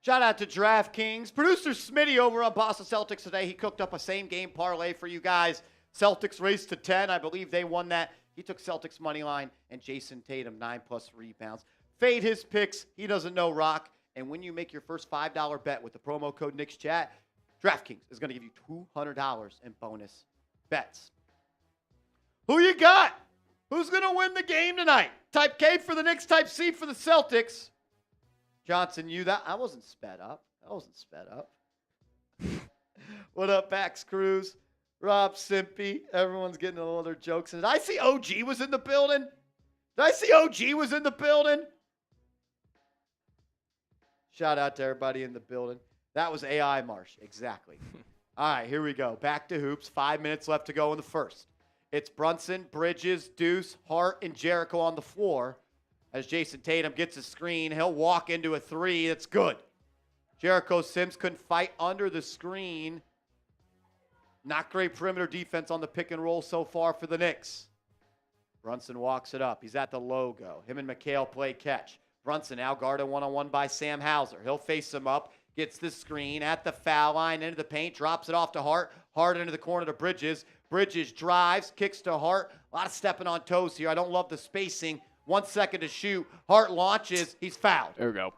Shout out to DraftKings. Producer Smitty over on Boston Celtics today. He cooked up a same-game parlay for you guys. Celtics raced to 10. I believe they won that He took Celtics money line and Jayson Tatum 9+ rebounds. Fade his picks. He doesn't know rock. And when you make your first $5 bet with the promo code NICKSCHAT, DraftKings is going to give you $200 in bonus bets. Who you got? Who's going to win the game tonight? Type K for the Knicks, type C for the Celtics. Johnson, I wasn't sped up. What up, Bax Cruz? Rob Simpy. Everyone's getting all their jokes. Did I see OG was in the building? Shout out to everybody in the building. That was AI Marsh. Exactly. All right, here we go. Back to hoops. 5 minutes left to go in the first. It's Brunson, Bridges, Deuce, Hart, and Jericho on the floor. As Jayson Tatum gets a screen, he'll walk into a three. That's good. Jericho Sims couldn't fight under the screen. Not great perimeter defense on the pick and roll so far for the Knicks. Brunson walks it up. He's at the logo. Him and Mikal play catch. Brunson now guarded one-on-one by Sam Hauser. He'll face him up. Gets the screen at the foul line, into the paint, drops it off to Hart. Hart into the corner to Bridges. Bridges drives, kicks to Hart. A lot of stepping on toes here. I don't love the spacing. 1 second to shoot. Hart launches. He's fouled. There we go.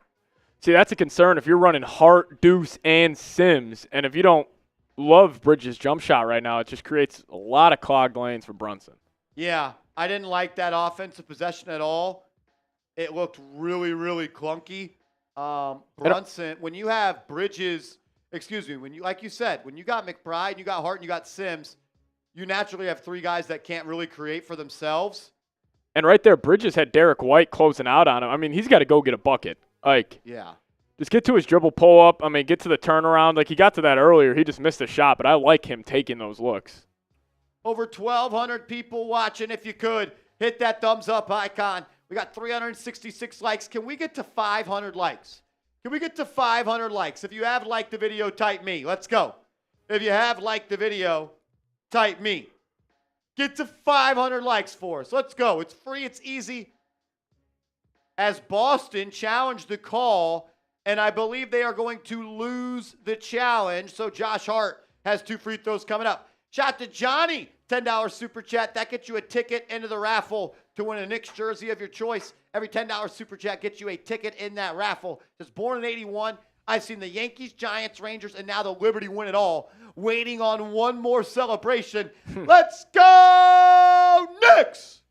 See, that's a concern if you're running Hart, Deuce, and Sims. And if you don't love Bridges' jump shot right now, it just creates a lot of clogged lanes for Brunson. Yeah, I didn't like that offensive possession at all. It looked really, really clunky. Brunson, when you have Bridges, like you said, when you got McBride, you got Hart, and you got Sims, you naturally have three guys that can't really create for themselves. And right there, Bridges had Derrick White closing out on him. I mean, he's got to go get a bucket. Yeah. Just get to his dribble pull-up. I mean, get to the turnaround. Like, he got to that earlier. He just missed a shot, but I like him taking those looks. Over 1,200 people watching. If you could, hit that thumbs up icon. We got 366 likes. Can we get to 500 likes? If you have liked the video, type me. Let's go. If you have liked the video, type me. Get to 500 likes for us. Let's go. It's free. It's easy. As Boston challenged the call, and I believe they are going to lose the challenge. So Josh Hart has 2 free throws coming up. Shout to Johnny, $10 super chat. That gets you a ticket into the raffle to win a Knicks jersey of your choice. Every $10 super chat gets you a ticket in that raffle. Just born in 81. I've seen the Yankees, Giants, Rangers, and now the Liberty win it all. Waiting on one more celebration. Let's go, Knicks!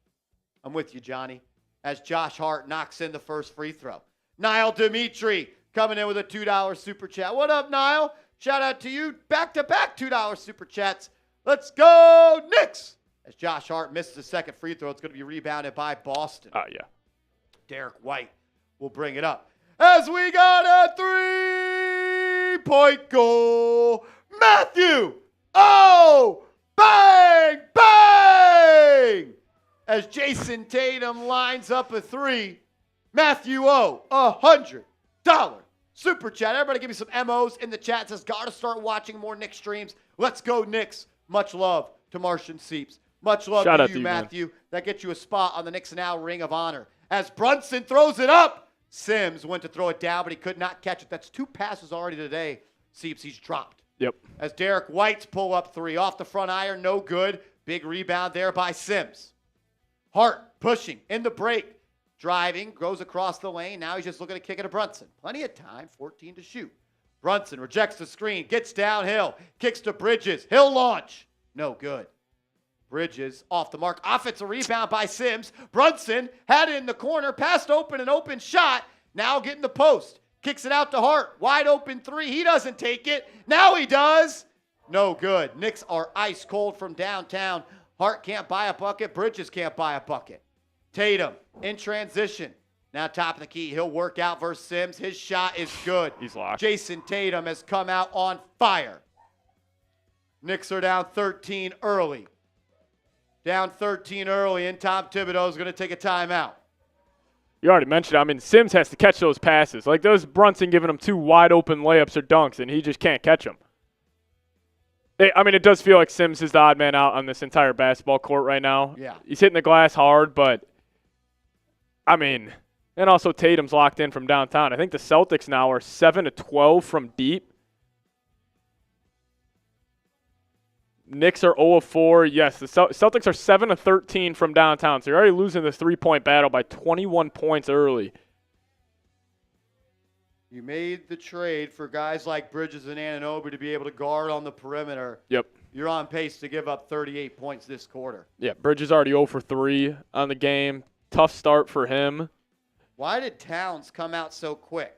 I'm with you, Johnny. As Josh Hart knocks in the first free throw. Niall Dimitri coming in with a $2 super chat. What up, Niall? Shout out to you. Back-to-back $2 super chats. Let's go, Knicks! As Josh Hart misses the second free throw, it's going to be rebounded by Boston. Oh, yeah. Derrick White will bring it up. As we got a 3-point goal. Matthew! Oh! Bang! Bang! As Jayson Tatum lines up a 3. Matthew O, $100 super chat. Everybody give me some MOs in the chat. It says, gotta start watching more Knicks streams. Let's go, Knicks. Much love to Martian Seeps. Much love to you, Matthew. Man. That gets you a spot on the Knicks Now Ring of Honor. As Brunson throws it up, Sims went to throw it down, but he could not catch it. That's 2 passes already today. Seeps, he's dropped. Yep. As Derrick White's pull-up 3 off the front iron, no good. Big rebound there by Sims. Hart pushing in the break. Driving, goes across the lane. Now he's just looking to kick it to Brunson. Plenty of time, 14 to shoot. Brunson rejects the screen, gets downhill, kicks to Bridges. He'll launch. No good. Bridges off the mark. Offensive rebound by Sims. Brunson had it in the corner, passed open, an open shot. Now getting the post. Kicks it out to Hart. Wide open 3. He doesn't take it. Now he does. No good. Knicks are ice cold from downtown. Hart can't buy a bucket. Bridges can't buy a bucket. Tatum in transition. Now top of the key. He'll work out versus Sims. His shot is good. He's locked. Jayson Tatum has come out on fire. Knicks are down 13 early. Down 13 early, and Tom Thibodeau is going to take a timeout. You already mentioned it. I mean, Sims has to catch those passes. Like, those Brunson giving him 2 wide open layups or dunks, and he just can't catch them. It does feel like Sims is the odd man out on this entire basketball court right now. Yeah. He's hitting the glass hard, but, and also Tatum's locked in from downtown. I think the Celtics now are 7 of 12 from deep. Knicks are 0 of 4. Yes, the Celtics are 7 of 13 from downtown, so you're already losing the 3-point battle by 21 points early. You made the trade for guys like Bridges and Anunoby to be able to guard on the perimeter. Yep. You're on pace to give up 38 points this quarter. Yeah, Bridges already 0 for 3 on the game. Tough start for him. Why did Towns come out so quick?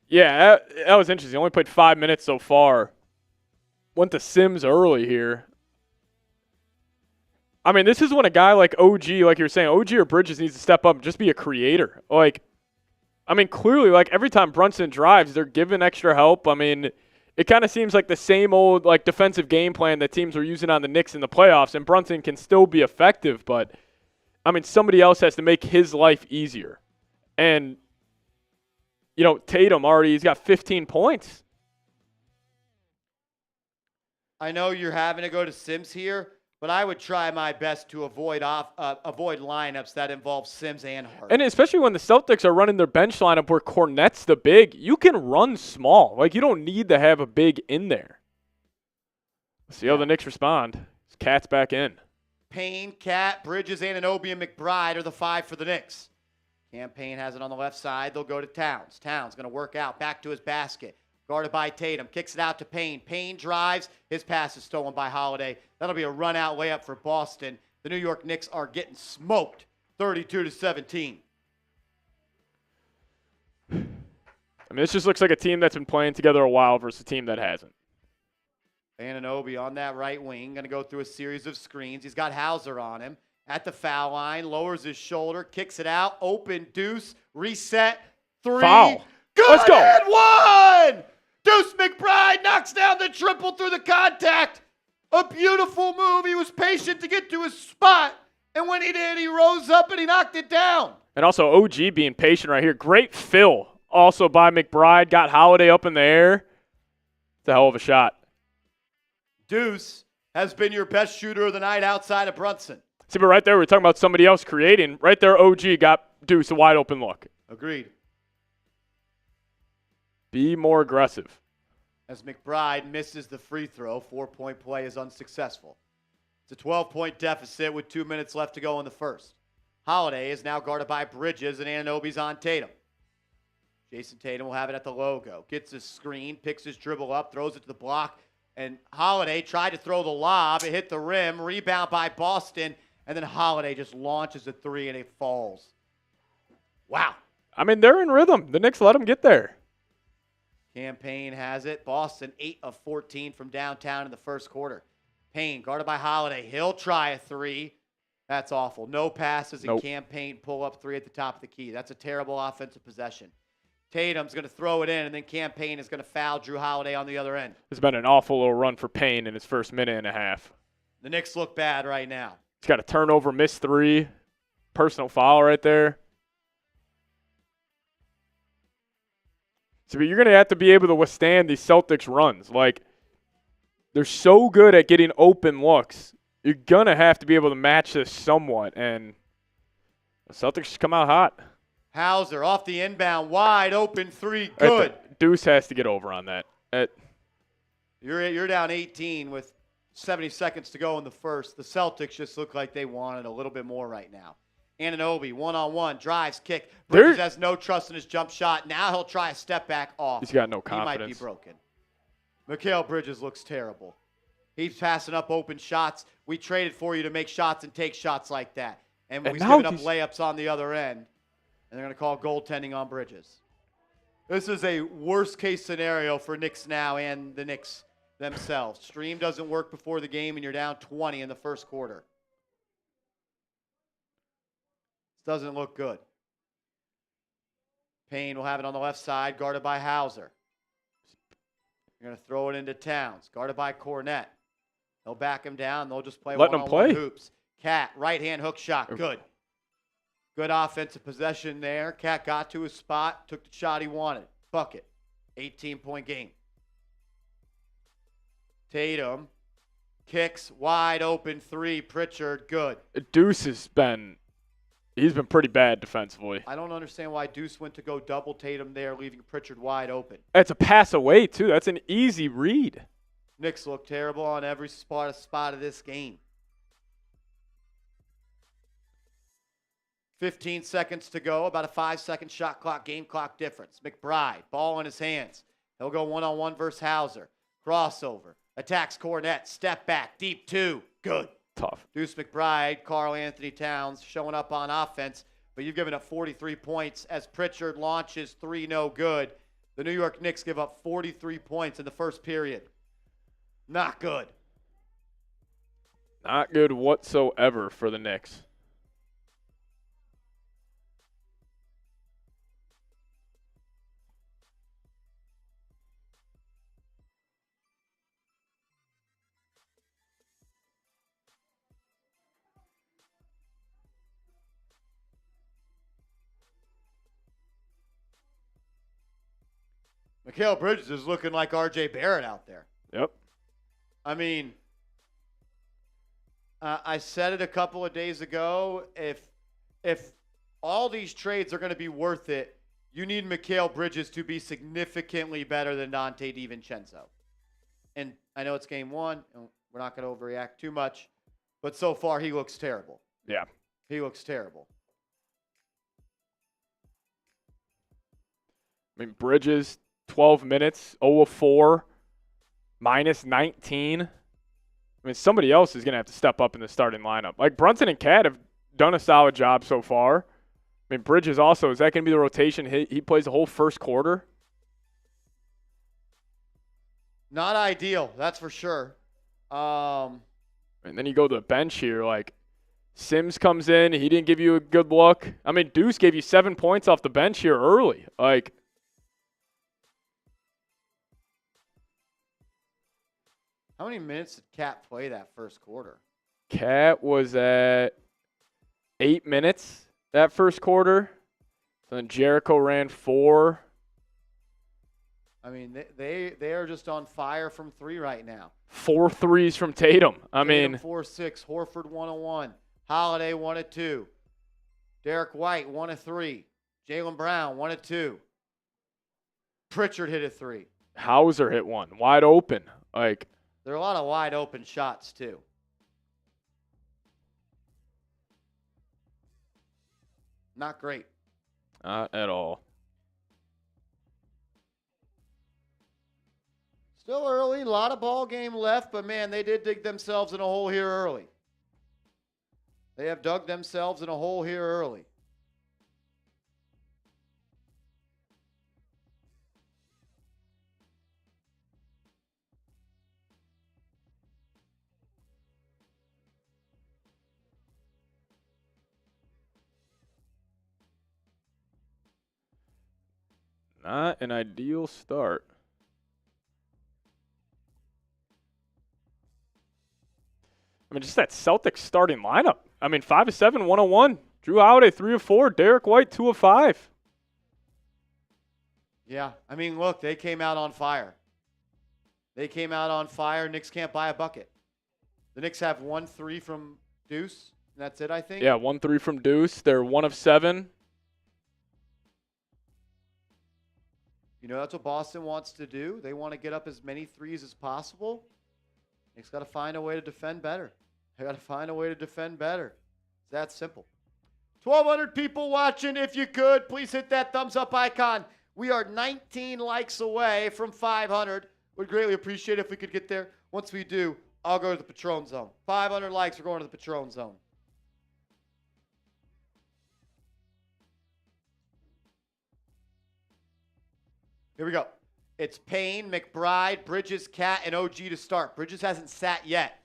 Yeah, that was interesting. He only played 5 minutes so far. Went to Sims early here. I mean, this is when a guy like OG, like you were saying, OG or Bridges needs to step up and just be a creator. Like, I mean, clearly, like, every time Brunson drives, they're giving extra help. I mean, it kind of seems like the same old, like, defensive game plan that teams were using on the Knicks in the playoffs, and Brunson can still be effective, but, I mean, somebody else has to make his life easier. And, you know, Tatum already, he's got 15 points. I know you're having to go to Sims here, but I would try my best to avoid lineups that involve Sims and Hart. And especially when the Celtics are running their bench lineup where Cornette's the big, you can run small. Like, you don't need to have a big in there. Let's see how the Knicks respond. Cat's back in. Payne, Cat, Bridges, Anunoby, and McBride are the 5 for the Knicks. Campaign has it on the left side. They'll go to Towns. Towns going to work out back to his basket. Guarded by Tatum. Kicks it out to Payne. Payne drives. His pass is stolen by Holiday. That'll be a run-out layup for Boston. The New York Knicks are getting smoked, 32-17. I mean, this just looks like a team that's been playing together a while versus a team that hasn't. Anunoby on that right wing. Going to go through a series of screens. He's got Hauser on him. At the foul line. Lowers his shoulder. Kicks it out. Open. Deuce. Reset. 3. Foul. Good. Let's go. And 1. Deuce McBride knocks down the triple through the contact. A beautiful move. He was patient to get to his spot. And when he did, he rose up and he knocked it down. And also OG being patient right here. Great fill also by McBride. Got Holiday up in the air. It's a hell of a shot. Deuce has been your best shooter of the night outside of Brunson. See, but right there, we're talking about somebody else creating. Right there, OG got Deuce a wide open look. Agreed. Be more aggressive. As McBride misses the free throw, 4-point play is unsuccessful. It's a 12-point deficit with 2 minutes left to go in the first. Holiday is now guarded by Bridges, and Anunoby's on Tatum. Jayson Tatum will have it at the logo. Gets his screen, picks his dribble up, throws it to the block, and Holiday tried to throw the lob. It hit the rim, rebound by Boston, and then Holiday just launches a 3 and it falls. Wow. I mean, they're in rhythm. The Knicks let them get there. Campaign has it. Boston 8 of 14 from downtown in the first quarter. Payne guarded by Holiday. He'll try a 3. That's awful. No passes and Campaign pull up 3 at the top of the key. That's a terrible offensive possession. Tatum's going to throw it in, and then Campaign is going to foul Jrue Holiday on the other end. It's been an awful little run for Payne in his first minute and a half. The Knicks look bad right now. He's got a turnover, missed 3. Personal foul right there. So you're going to have to be able to withstand these Celtics runs. Like, they're so good at getting open looks. You're going to have to be able to match this somewhat. And the Celtics come out hot. Hauser off the inbound, wide open 3, good. Right, Deuce has to get over on that. You're down 18 with 70 seconds to go in the first. The Celtics just look like they wanted a little bit more right now. Anunoby, one-on-one, drives, kick. Bridges has no trust in his jump shot. Now he'll try a step back off. He's got no confidence. He might be broken. Mikal Bridges looks terrible. He's passing up open shots. We traded for you to make shots and take shots like that. And we've given up layups on the other end. And they're going to call goaltending on Bridges. This is a worst-case scenario for Knicks Now and the Knicks themselves. Stream doesn't work before the game, and you're down 20 in the first quarter. This doesn't look good. Payne will have it on the left side, guarded by Hauser. They're going to throw it into Towns, guarded by Cornette. They'll back him down. They'll just play one-on-one hoops. Cat, right-hand hook shot, good. Good offensive possession there. Cat got to his spot, took the shot he wanted. Bucket. 18-point game. Tatum kicks wide open 3. Pritchard, good. Deuce he's been pretty bad defensively. I don't understand why Deuce went to go double Tatum there, leaving Pritchard wide open. It's a pass away, too. That's an easy read. Knicks look terrible on every spot of this game. 15 seconds to go, about a 5-second shot clock, game clock difference. McBride, ball in his hands. He'll go one-on-one versus Hauser. Crossover, attacks Cornette, step back, deep two, good. Tough. Deuce McBride, Karl Anthony Towns showing up on offense, but you've given up 43 points as Pritchard launches three, no good. The New York Knicks give up 43 points in the first period. Not good. Not good whatsoever for the Knicks. Mikal Bridges is looking like R.J. Barrett out there. Yep. I mean, I said it a couple of days ago. If all these trades are going to be worth it, you need Mikal Bridges to be significantly better than Dante DiVincenzo. And I know it's game one, and we're not going to overreact too much, but so far he looks terrible. Yeah. He looks terrible. I mean, Bridges, 12 minutes, 0 of 4, minus 19. I mean, somebody else is going to have to step up in the starting lineup. Like, Brunson and Cat have done a solid job so far. I mean, Bridges also, is that going to be the rotation? He plays the whole first quarter? Not ideal, that's for sure. And then you go to the bench here, like, Sims comes in. He didn't give you a good look. I mean, Deuce gave you 7 points off the bench here early. Like, how many minutes did Cat play that first quarter? Cat was at 8 minutes that first quarter. Then Jericho ran 4. I mean, they are just on fire from three right now. 4 threes from Tatum. I mean, 4-6. Horford 1-1. Holiday 1-2. Derrick White 1-3. Jaylen Brown 1-2. Pritchard hit a 3. Hauser hit one wide open. Like, there are a lot of wide open shots too. Not great. not at all. Still early, a lot of ball game left, but man, they did dig themselves in a hole here early. They have dug themselves in a hole here early. Not an ideal start. I mean, just that Celtics starting lineup. I mean, 5 of 7, 1 of 1. Jrue Holiday, 3 of 4. Derrick White, 2 of 5. Yeah, I mean, look, they came out on fire. They came out on fire. Knicks can't buy a bucket. The Knicks have 1-3 from Deuce. And that's it, I think. Yeah, 1-3 from Deuce. They're 1 of 7. You know, that's what Boston wants to do. They want to get up as many threes as possible. Knicks got to find a way to defend better. They got to find a way to defend better. It's that simple. 1,200 people watching. If you could, please hit that thumbs up icon. We are 19 likes away from 500. Would greatly appreciate it if we could get there. Once we do, I'll go to the Patron Zone. 500 likes, we're going to the Patron Zone. Here we go. It's Payne, McBride, Bridges, Cat, and OG to start. Bridges hasn't sat yet.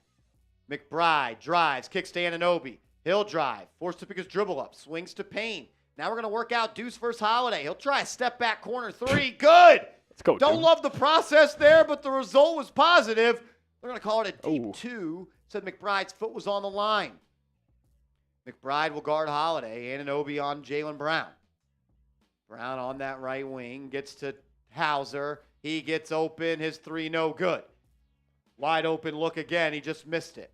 McBride drives, kicks to Anunoby. He'll drive, forced to pick his dribble up, swings to Payne. Now we're going to work out Deuce versus Holiday. He'll try a step back corner three. Good. Let's go. Don't Dude. love the process there, but the result was positive. They're going to call it a deep 2. Said McBride's foot was on the line. McBride will guard Holiday. Anunoby on Jaylen Brown. Brown on that right wing gets to Hauser. He gets open. His 3 no good. Wide open look again. He just missed it.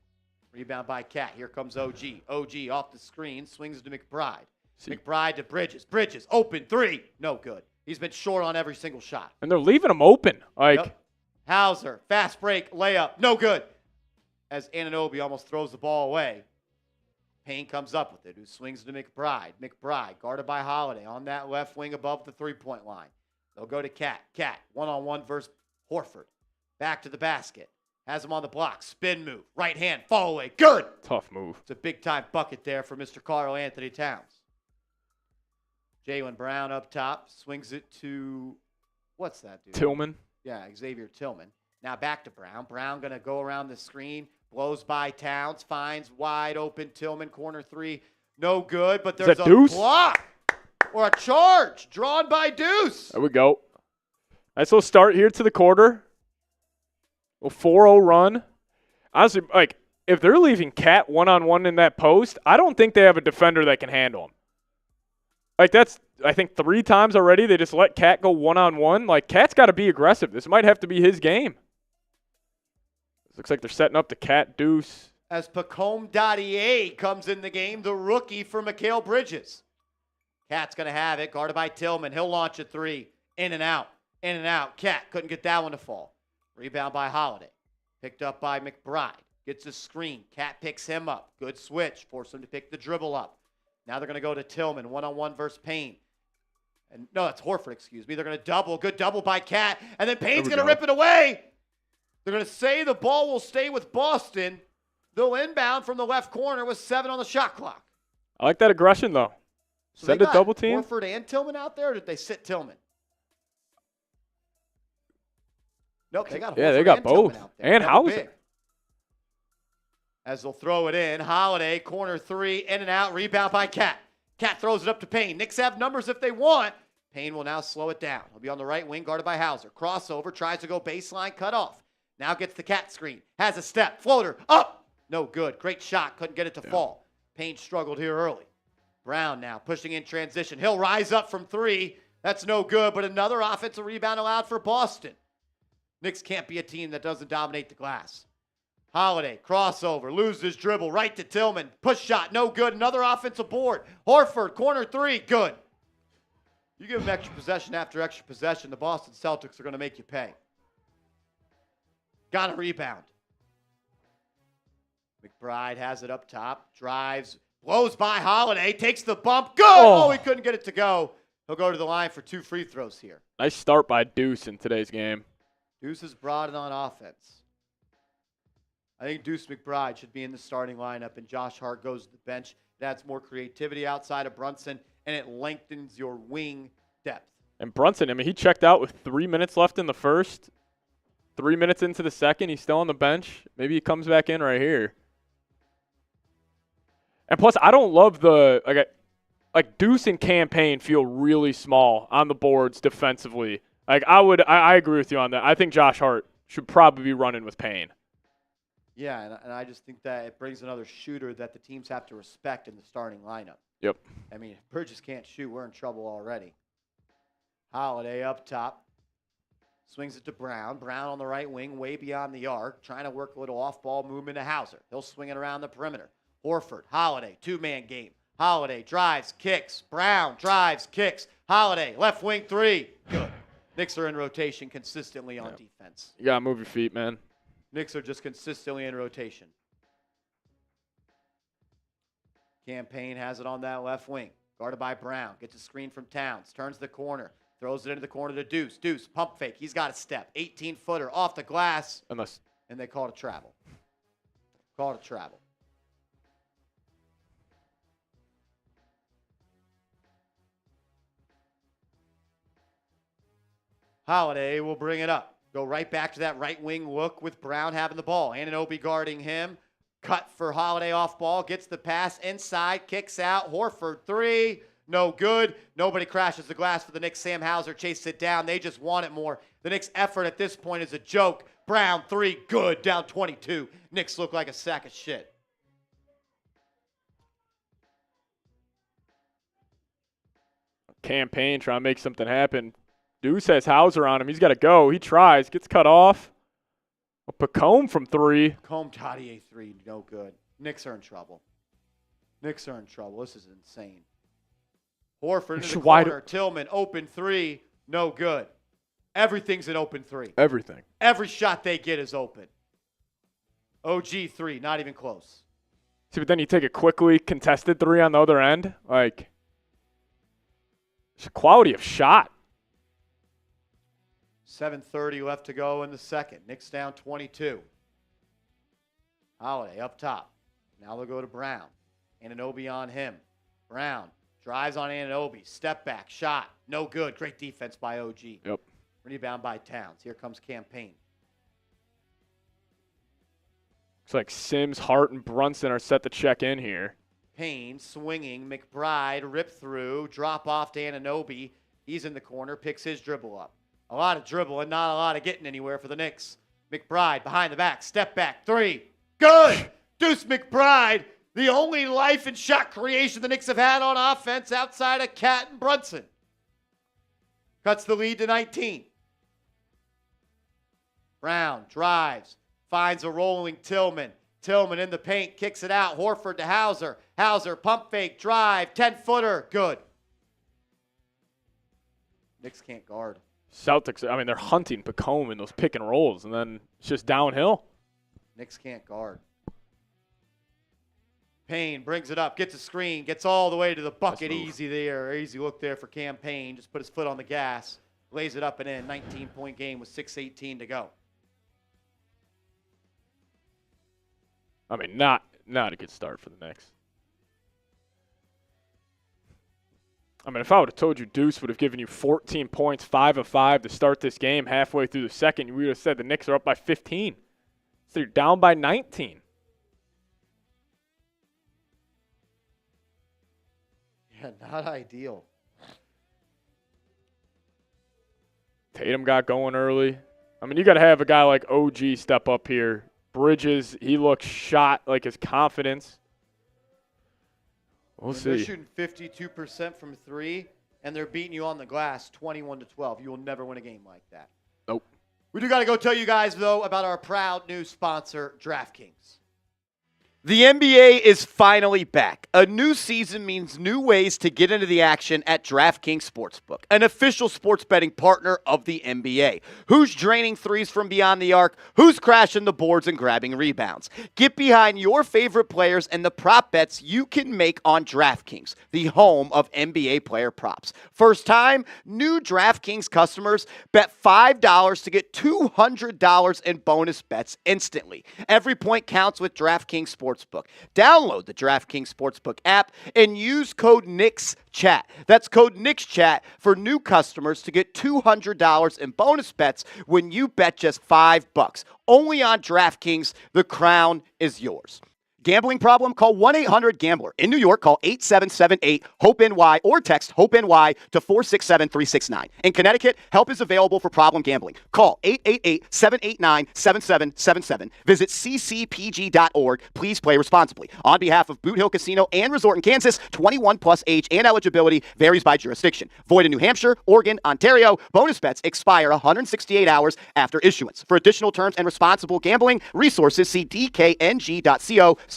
Rebound by Cat. Here comes OG. OG off the screen. Swings to McBride. McBride to Bridges. Bridges open 3. No good. He's been short on every single shot. And they're leaving him open. Like, Yep. Hauser, fast break, layup, no good. As Anunoby almost throws the ball away. Payne comes up with it, who swings to McBride. McBride, guarded by Holiday, on that left wing above the three-point line. They'll go to Cat. Cat, one-on-one versus Horford. Back to the basket. Has him on the block. Spin move. Right hand, fall away. Good. Tough move. It's a big-time bucket there for Mr. Karl Anthony Towns. Jaylen Brown up top. Swings it to, what's that dude? Tillman. Yeah, Xavier Tillman. Now back to Brown. Brown going to go around the screen. Blows by Towns. Finds wide open Tillman. Corner three. No good, but there's a Deuce? block or a charge drawn by Deuce. There we go. Nice little start here to the quarter. A 4-0 run. Honestly, like, if they're leaving Cat one-on-one in that post, I don't think they have a defender that can handle him. Like, that's, I think, 3 times already they just let Cat go one-on-one. Like, Cat's got to be aggressive. This might have to be his game. Looks like they're setting up the Cat Deuce. As Pregame comes in the game, the rookie for Mikal Bridges. Cat's going to have it, guarded by Tillman. He'll launch a three. In and out. In and out. Cat couldn't get that one to fall. Rebound by Holiday. Picked up by McBride. Gets a screen. Cat picks him up. Good switch. Force him to pick the dribble up. Now they're going to go to Tillman. One-on-one versus Payne. And no, that's Horford, excuse me. They're going to double. Good double by Cat. And then Payne's going to rip it away. They're going to say the ball will stay with Boston. They'll inbound from the left corner with 7 on the shot clock. I like that aggression, though. So Send a double team. Horford and Tillman out there, or did they sit Tillman? Nope, they got Horford they got both. Tillman out there. And Hauser. Big. As they'll throw it in. Holiday, corner three, in and out. Rebound by Cat. Cat throws it up to Payne. Knicks have numbers if they want. Payne will now slow it down. He'll be on the right wing, guarded by Hauser. Crossover, tries to go baseline, cut off. Now gets the Cat screen. Has a step. Floater. Up. No good. Great shot. Couldn't get it to fall. Payne struggled here early. Brown now pushing in transition. He'll rise up from 3. That's no good, but another offensive rebound allowed for Boston. Knicks can't be a team that doesn't dominate the glass. Holiday, crossover, loses dribble, right to Tillman. Push shot, no good. Another offensive board. Horford, corner 3, good. You give them extra possession after extra possession, the Boston Celtics are going to make you pay. Got a rebound. McBride has it up top, drives, blows by Holiday, takes the bump. Good! Oh, he couldn't get it to go. He'll go to the line for 2 free throws here. Nice start by Deuce in today's game. Deuce is brought in on offense. I think Deuce McBride should be in the starting lineup, and Josh Hart goes to the bench. It adds more creativity outside of Brunson, and it lengthens your wing depth. And Brunson, I mean, he checked out with 3 minutes left in the first. 3 minutes into the second, he's still on the bench. Maybe he comes back in right here. And plus, I don't love the like Deuce and Campaign feel really small on the boards defensively. Like I agree with you on that. I think Josh Hart should probably be running with Payne. Yeah, and I just think that it brings another shooter that the teams have to respect in the starting lineup. Yep. I mean, if Bridges can't shoot, we're in trouble already. Holiday up top. Swings it to Brown. Brown on the right wing, way beyond the arc. Trying to work a little off-ball movement to Hauser. He'll swing it around the perimeter. Horford, Holiday, 2-man game. Holiday drives, kicks. Brown drives, kicks. Holiday, left wing 3. Good. Knicks are in rotation consistently on defense. You got to move your feet, man. Knicks are just consistently in rotation. Campaign has it on that left wing. Guarded by Brown. Gets a screen from Towns. Turns the corner. Throws it into the corner to Deuce. Deuce, pump fake. He's got a step. 18-footer off the glass. And they call it a travel. Call it a travel. Holiday will bring it up. Go right back to that right wing look with Brown having the ball. Anunoby guarding him. Cut for Holiday off ball. Gets the pass inside. Kicks out. Horford 3. No good. Nobody crashes the glass for the Knicks. Sam Hauser chases it down. They just want it more. The Knicks' effort at this point is a joke. Brown 3. Good. Down 22. Knicks look like a sack of shit. Campaign trying to make something happen. Deuce has Hauser on him. He's got to go. He tries. Gets cut off. Pregame from 3. Pregame Tadier 3. No good. Knicks are in trouble. Knicks are in trouble. This is insane. Horford in the corner. Tillman open 3. No good. Everything's an open three. Everything. Every shot they get is open. OG 3, not even close. See, but then you take a quickly contested 3 on the other end. Like, it's a quality of shot. 7:30 left to go in the second. Knicks down 22. Holiday up top. Now they'll go to Brown. Anunoby on him. Brown drives on Anunoby. Step back. Shot. No good. Great defense by OG. Yep. Rebound by Towns. Here comes Campaign. Looks like Sims, Hart, and Brunson are set to check in here. Payne swinging. McBride rip through. Drop off to Anunoby. He's in the corner. Picks his dribble up. A lot of dribbling. Not a lot of getting anywhere for the Knicks. McBride behind the back. Step back. 3. Good. Deuce McBride. The only life and shot creation the Knicks have had on offense outside of Cat and Brunson. Cuts the lead to 19. Brown drives. Finds a rolling Tillman. Tillman in the paint. Kicks it out. Horford to Hauser. Hauser pump fake. Drive. 10-footer. Good. Knicks can't guard. Celtics, I mean, they're hunting Pregame in those pick and rolls, and then it's just downhill. Knicks can't guard. Payne brings it up, gets a screen, gets all the way to the bucket. Easy there. Easy look there for Campaign. Just put his foot on the gas. Lays it up and in. 19-point game with 6:18 to go. I mean, not a good start for the Knicks. I mean, if I would have told you Deuce would have given you 14 points, 5 of 5 to start this game halfway through the second, we would have said the Knicks are up by 15. So you're down by 19. Yeah, not ideal. Tatum got going early. I mean, you got to have a guy like OG step up here. Bridges, he looks shot, like his confidence. We'll see. They're shooting 52% from 3, and they're beating you on the glass 21-12. You will never win a game like that. Nope. We do got to go tell you guys, though, about our proud new sponsor, DraftKings. The NBA is finally back. A new season means new ways to get into the action at DraftKings Sportsbook, an official sports betting partner of the NBA. Who's draining threes from beyond the arc? Who's crashing the boards and grabbing rebounds? Get behind your favorite players and the prop bets you can make on DraftKings, the home of NBA player props. First time, new DraftKings customers bet $5 to get $200 in bonus bets instantly. Every point counts with DraftKings Sportsbook. Download the DraftKings Sportsbook app and use code NIXCHAT. That's code NIXCHAT for new customers to get $200 in bonus bets when you bet just $5. Only on DraftKings, the crown is yours. Gambling problem? Call 1-800-GAMBLER. In New York, call 8778-HOPE-NY or text HOPE-NY to 467-369. In Connecticut, help is available for problem gambling. Call 888-789-7777. Visit ccpg.org. Please play responsibly. On behalf of Boot Hill Casino and Resort in Kansas, 21 plus age and eligibility varies by jurisdiction. Void in New Hampshire, Oregon, Ontario. Bonus bets expire 168 hours after issuance. For additional terms and responsible gambling resources, see dkng.co/BBALL.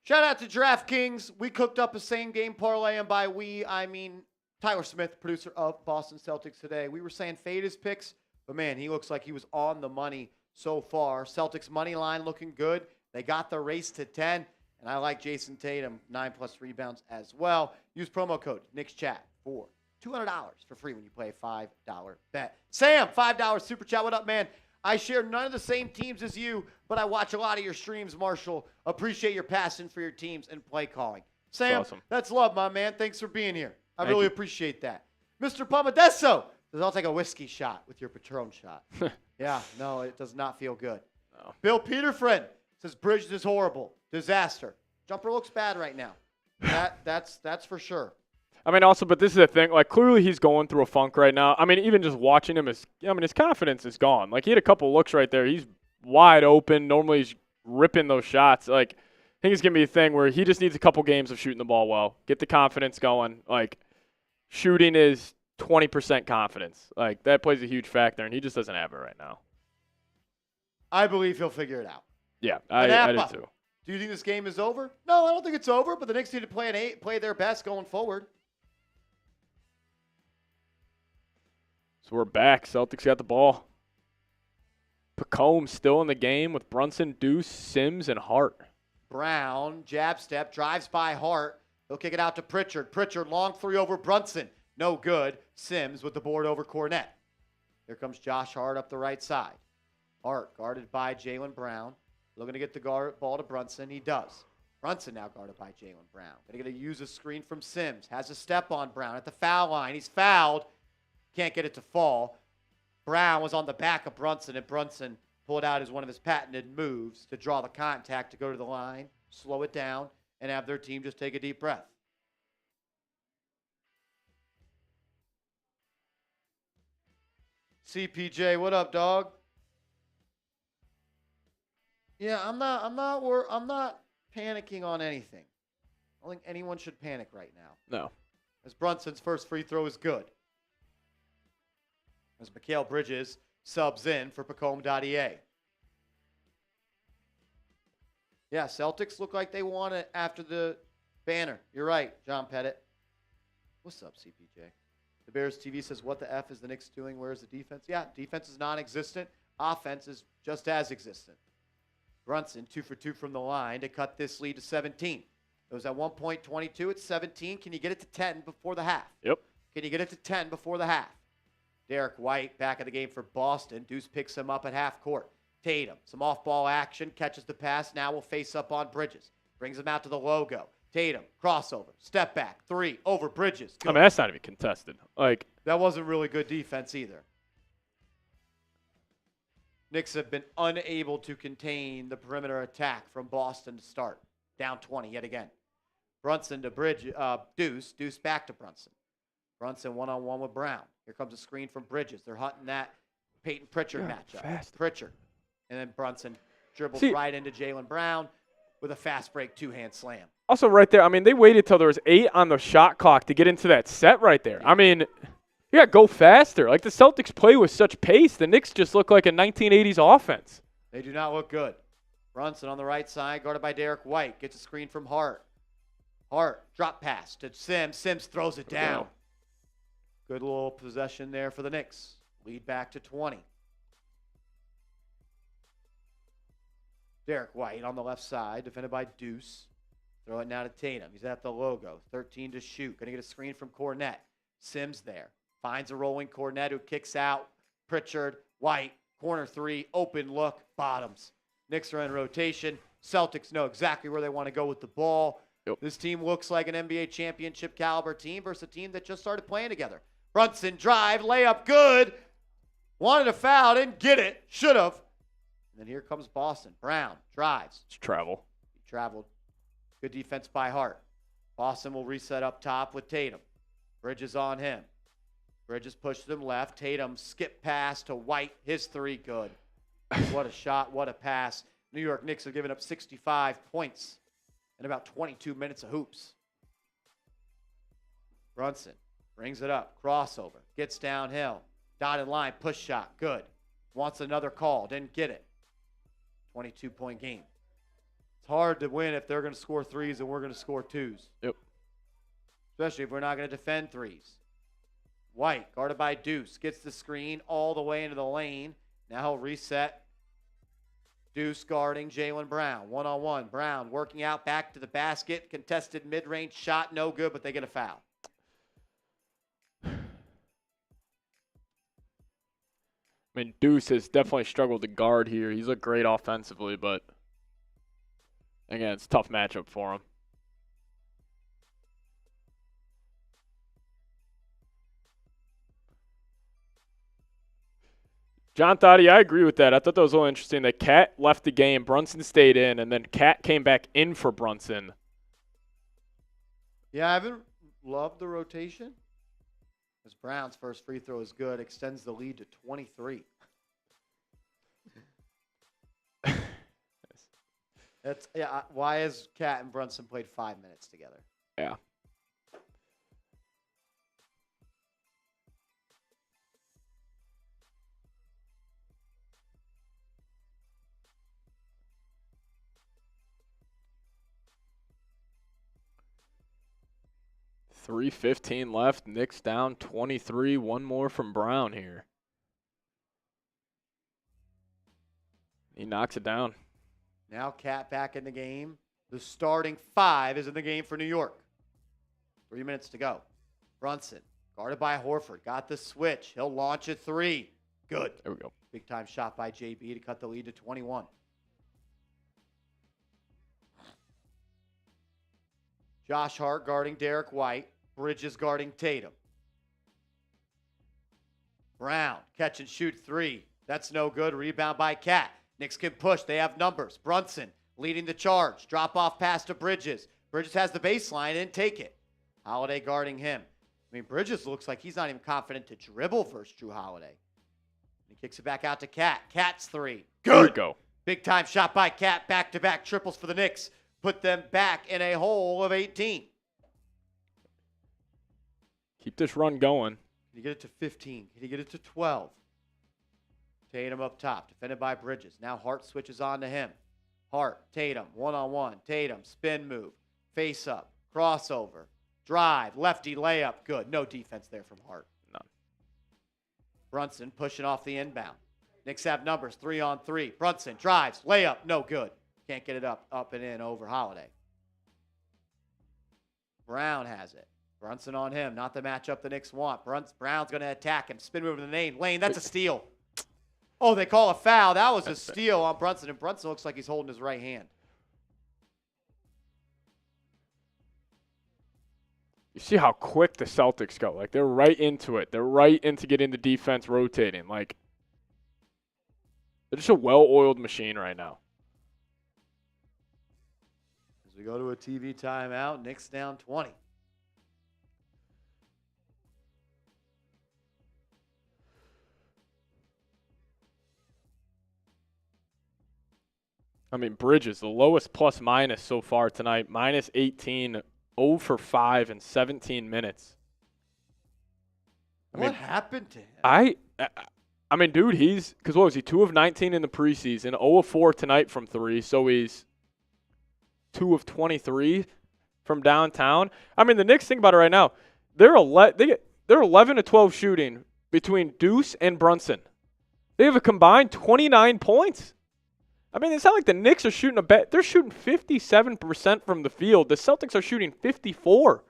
Shout out to DraftKings. We cooked up a same-game parlay, and by we, I mean Tyler Smith, producer of Boston Celtics Today. We were saying fade his picks, but, man, he looks like he was on the money so far. Celtics money line looking good. They got the race to 10, and I like Jayson Tatum, 9+ rebounds as well. Use promo code NIXCHAT for $200 for free when you play a $5 bet. Sam, $5 super chat. What up, man? I share none of the same teams as you, but I watch a lot of your streams, Marshall. Appreciate your passion for your teams and play calling. Sam, awesome. That's love, my man. Thanks for being here. I really appreciate that. Mr. Pomadesso says, I'll take a whiskey shot with your Patron shot. Yeah, no, it does not feel good. No. Bill Peterfriend says, Bridges is horrible. Disaster. Jumper looks bad right now. That's for sure. I mean, also, but this is the thing. Like, clearly he's going through a funk right now. I mean, even just watching him, his confidence is gone. Like, he had a couple looks right there. He's wide open. Normally he's ripping those shots. Like, I think it's going to be a thing where he just needs a couple games of shooting the ball well, get the confidence going. Like, shooting is 20% confidence. Like, that plays a huge factor, and he just doesn't have it right now. I believe he'll figure it out. Yeah, I do too. Do you think this game is over? No, I don't think it's over, but the Knicks need to play their best going forward. So we're back. Celtics got the ball. Pregame still in the game with Brunson, Deuce, Sims, and Hart. Brown, jab step, drives by Hart. He'll kick it out to Pritchard. Pritchard, long three over Brunson. No good. Sims with the board over Cornette. Here comes Josh Hart up the right side. Hart guarded by Jaylen Brown. Looking to get the ball to Brunson. He does. Brunson now guarded by Jaylen Brown. Going to use a screen from Sims. Has a step on Brown at the foul line. He's fouled. Can't get it to fall. Brown was on the back of Brunson, and Brunson pulled out as one of his patented moves to draw the contact to go to the line, slow it down, and have their team just take a deep breath. CPJ, what up, dog? Yeah, I'm not panicking on anything. I don't think anyone should panic right now. No. As Brunson's first free throw is good. As Mikal Bridges subs in for Pregame.ea. Yeah, Celtics look like they won it after the banner. You're right, John Pettit. What's up, CPJ? The Bears TV says, what the F is the Knicks doing? Where's the defense? Yeah, defense is non-existent. Offense is just as existent. Brunson, 2 for 2 from the line to cut this lead to 17. It was at one point 22. It's 17. Can you get it to 10 before the half? Yep. Can you get it to 10 before the half? Derrick White back in the game for Boston. Deuce picks him up at half court. Tatum, some off-ball action, catches the pass. Now will face up on Bridges. Brings him out to the logo. Tatum, crossover, step back, 3, over Bridges. Good. I mean, that's not even contested. That wasn't really good defense either. Knicks have been unable to contain the perimeter attack from Boston to start. Down 20 yet again. Brunson to Deuce back to Brunson. Brunson one-on-one with Brown. Here comes a screen from Bridges. They're hunting that Payton-Pritchard matchup. Fast. Pritchard. And then Brunson dribbles right into Jaylen Brown with a fast break two-hand slam. Also right there, I mean, they waited till there was 8 on the shot clock to get into that set right there. I mean, you got to go faster. Like, the Celtics play with such pace. The Knicks just look like a 1980s offense. They do not look good. Brunson on the right side, guarded by Derrick White. Gets a screen from Hart. Hart, drop pass to Sims. Sims throws it down. Good little possession there for the Knicks. Lead back to 20. Derrick White on the left side, defended by Deuce. Throw it now to Tatum. He's at the logo. 13 to shoot. Going to get a screen from Cornette. Sims there. Finds a rolling Cornette who kicks out. Pritchard, White, corner 3, open look, bottoms. Knicks are in rotation. Celtics know exactly where they want to go with the ball. Yep. This team looks like an NBA championship caliber team versus a team that just started playing together. Brunson drive, layup, good. Wanted a foul, didn't get it. Should have. And then here comes Boston. Brown drives. It's travel. He traveled. Good defense by Hart. Boston will reset up top with Tatum. Bridges on him. Bridges pushes him left. Tatum skip pass to White. His 3 good. What a shot. What a pass. New York Knicks have given up 65 points in about 22 minutes of hoops. Brunson brings it up. Crossover. Gets downhill. Dotted line. Push shot. Good. Wants another call. Didn't get it. 22-point game. It's hard to win if they're going to score 3s and we're going to score 2s. Yep. Especially if we're not going to defend 3s. White, guarded by Deuce, gets the screen all the way into the lane. Now he'll reset. Deuce guarding Jaylen Brown. One-on-one. Brown working out back to the basket. Contested mid-range shot. No good, but they get a foul. I mean, Deuce has definitely struggled to guard here. He's looked great offensively, but again, it's a tough matchup for him. John Thotty, I agree with that. I thought that was a little interesting that Cat left the game, Brunson stayed in, and then Cat came back in for Brunson. Yeah, I haven't loved the rotation. As Brown's first free throw is good, extends the lead to 23. Why has Cat and Brunson played 5 minutes together? Yeah. 3:15 left. Knicks down 23. One more from Brown here. He knocks it down. Now Cat back in the game. The starting 5 is in the game for New York. 3 minutes to go. Brunson, guarded by Horford, got the switch. He'll launch a 3. Good. There we go. Big time shot by JB to cut the lead to 21. Josh Hart guarding Derrick White. Bridges guarding Tatum. Brown, catch and shoot 3. That's no good. Rebound by Cat. Knicks can push. They have numbers. Brunson leading the charge. Drop off pass to Bridges. Bridges has the baseline and take it. Holiday guarding him. I mean, Bridges looks like he's not even confident to dribble versus Jrue Holiday. He kicks it back out to Cat. Cat's 3. Good. Go. Big time shot by Cat. Back-to-back triples for the Knicks. Put them back in a hole of 18. Keep this run going. Can you get it to 15? Can you get it to 12? Tatum up top, defended by Bridges. Now Hart switches on to him. Hart, Tatum, one-on-one. Tatum, spin move, face up, crossover, drive, lefty layup. Good. No defense there from Hart. None. Brunson pushing off the inbound. Knicks have numbers, 3-on-3. Brunson drives, layup, no good. Can't get it up and in over Holiday. Brown has it. Brunson on him, not the matchup the Knicks want. Brown's going to attack him. Spin move to the lane. That's a steal. Oh, they call a foul. That was a steal on Brunson, and Brunson looks like he's holding his right hand. You see how quick the Celtics go. Like, they're right into it. They're right into getting the defense rotating. Like, they're just a well-oiled machine right now. As we go to a TV timeout, Knicks down 20. I mean, Bridges, the lowest plus minus so far tonight, minus 18, 0 for 5 in 17 minutes. What happened to him? I mean, dude, because what was he, 2 of 19 in the preseason, 0 of 4 tonight from 3, so he's 2 of 23 from downtown. I mean, the Knicks, think about it right now, they're 11 to 12 shooting between Deuce and Brunson. They have a combined 29 points. I mean, it's not like the Knicks are shooting they're shooting 57% from the field. The Celtics are shooting 54%.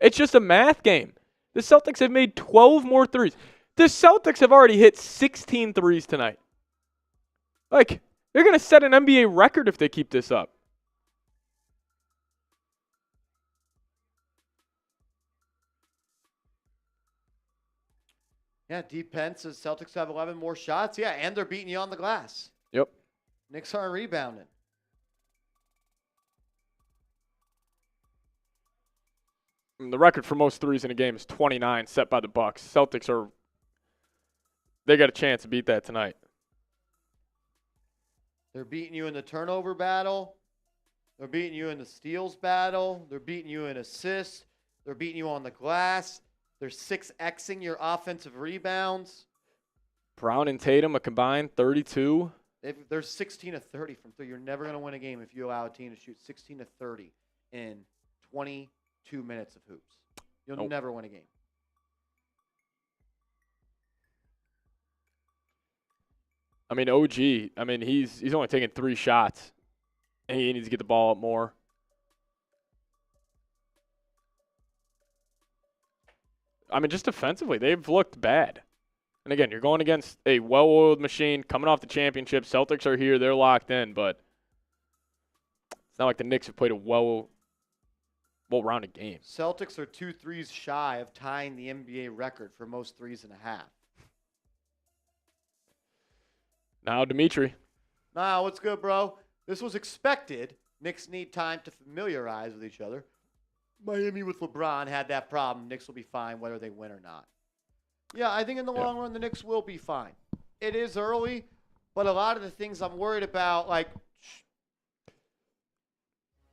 It's just a math game. The Celtics have made 12 more threes. The Celtics have already hit 16 threes tonight. Like, they're going to set an NBA record if they keep this up. Yeah, defense says Celtics have 11 more shots. Yeah, and they're beating you on the glass. Yep. Knicks aren't rebounding. The record for most threes in a game is 29, set by the Bucks. Celtics they got a chance to beat that tonight. They're beating you in the turnover battle. They're beating you in the steals battle. They're beating you in assists. They're beating you on the glass. They're 6Xing your offensive rebounds. Brown and Tatum a combined 32. They're 16 to 30 from 3. You're never going to win a game if you allow a team to shoot 16 to 30 in 22 minutes of hoops. You'll never win a game. I mean, OG, he's only taking 3 shots, and he needs to get the ball up more. I mean, just defensively, they've looked bad. And again, you're going against a well-oiled machine coming off the championship. Celtics are here. They're locked in, but it's not like the Knicks have played a well-rounded game. Celtics are 2 threes shy of tying the NBA record for most 3.5. Now, Dimitri. Nah, what's good, bro? This was expected. Knicks need time to familiarize with each other. Miami with LeBron had that problem. Knicks will be fine whether they win or not. Yeah, I think in the long run, the Knicks will be fine. It is early, but a lot of the things I'm worried about, like,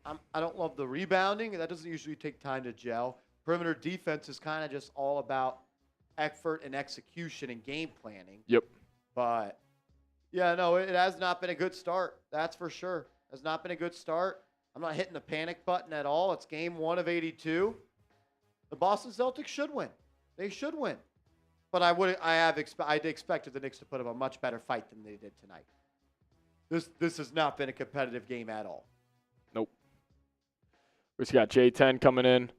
I don't love the rebounding. That doesn't usually take time to gel. Perimeter defense is kind of just all about effort and execution and game planning. Yep. But, yeah, no, it has not been a good start. That's for sure. It has not been a good start. I'm not hitting the panic button at all. It's game 1 of 82. The Boston Celtics should win. They should win. But I'd expected the Knicks to put up a much better fight than they did tonight. This has not been a competitive game at all. Nope. We just got J10 coming in.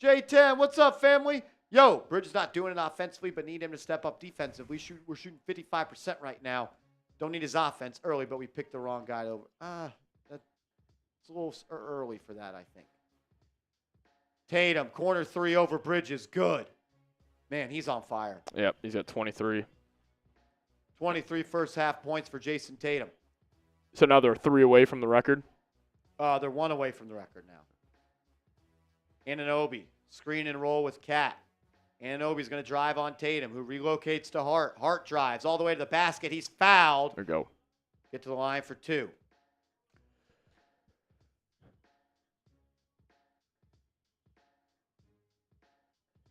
J10, what's up, family? Yo, Bridges not doing it offensively, but need him to step up defensive. We're shooting 55% right now. Don't need his offense early, but we picked the wrong guy over. It's a little early for that, I think. Tatum, corner three over Bridges. Good. Man, he's on fire. Yep, he's at 23. 23 first half points for Jayson Tatum. So now they're 3 away from the record. They're 1 away from the record now. Anunoby, screen and roll with Cat. Anunoby's going to drive on Tatum, who relocates to Hart. Hart drives all the way to the basket. He's fouled. There we go. Get to the line for 2.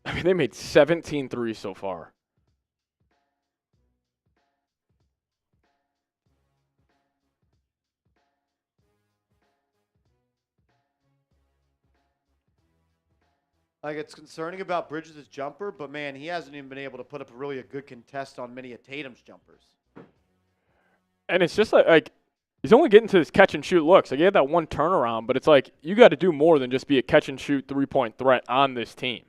I mean, they made 17 threes so far. Like, it's concerning about Bridges' jumper, but, man, he hasn't even been able to put up really a good contest on many of Tatum's jumpers. And it's just like he's only getting to his catch-and-shoot looks. Like, he had that one turnaround, but it's like you got to do more than just be a catch-and-shoot three-point threat on this team.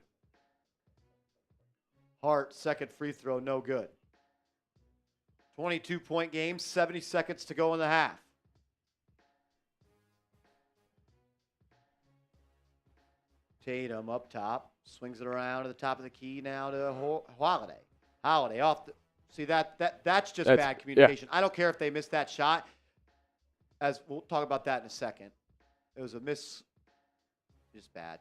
Hart, second free throw, no good. 22-point game, 70 seconds to go in the half. Tatum up top, swings it around to the top of the key now to Holiday. Holiday off the – see, that's just bad communication. Yeah. I don't care if they missed that shot. As we'll talk about that in a second. It was a miss – just bad.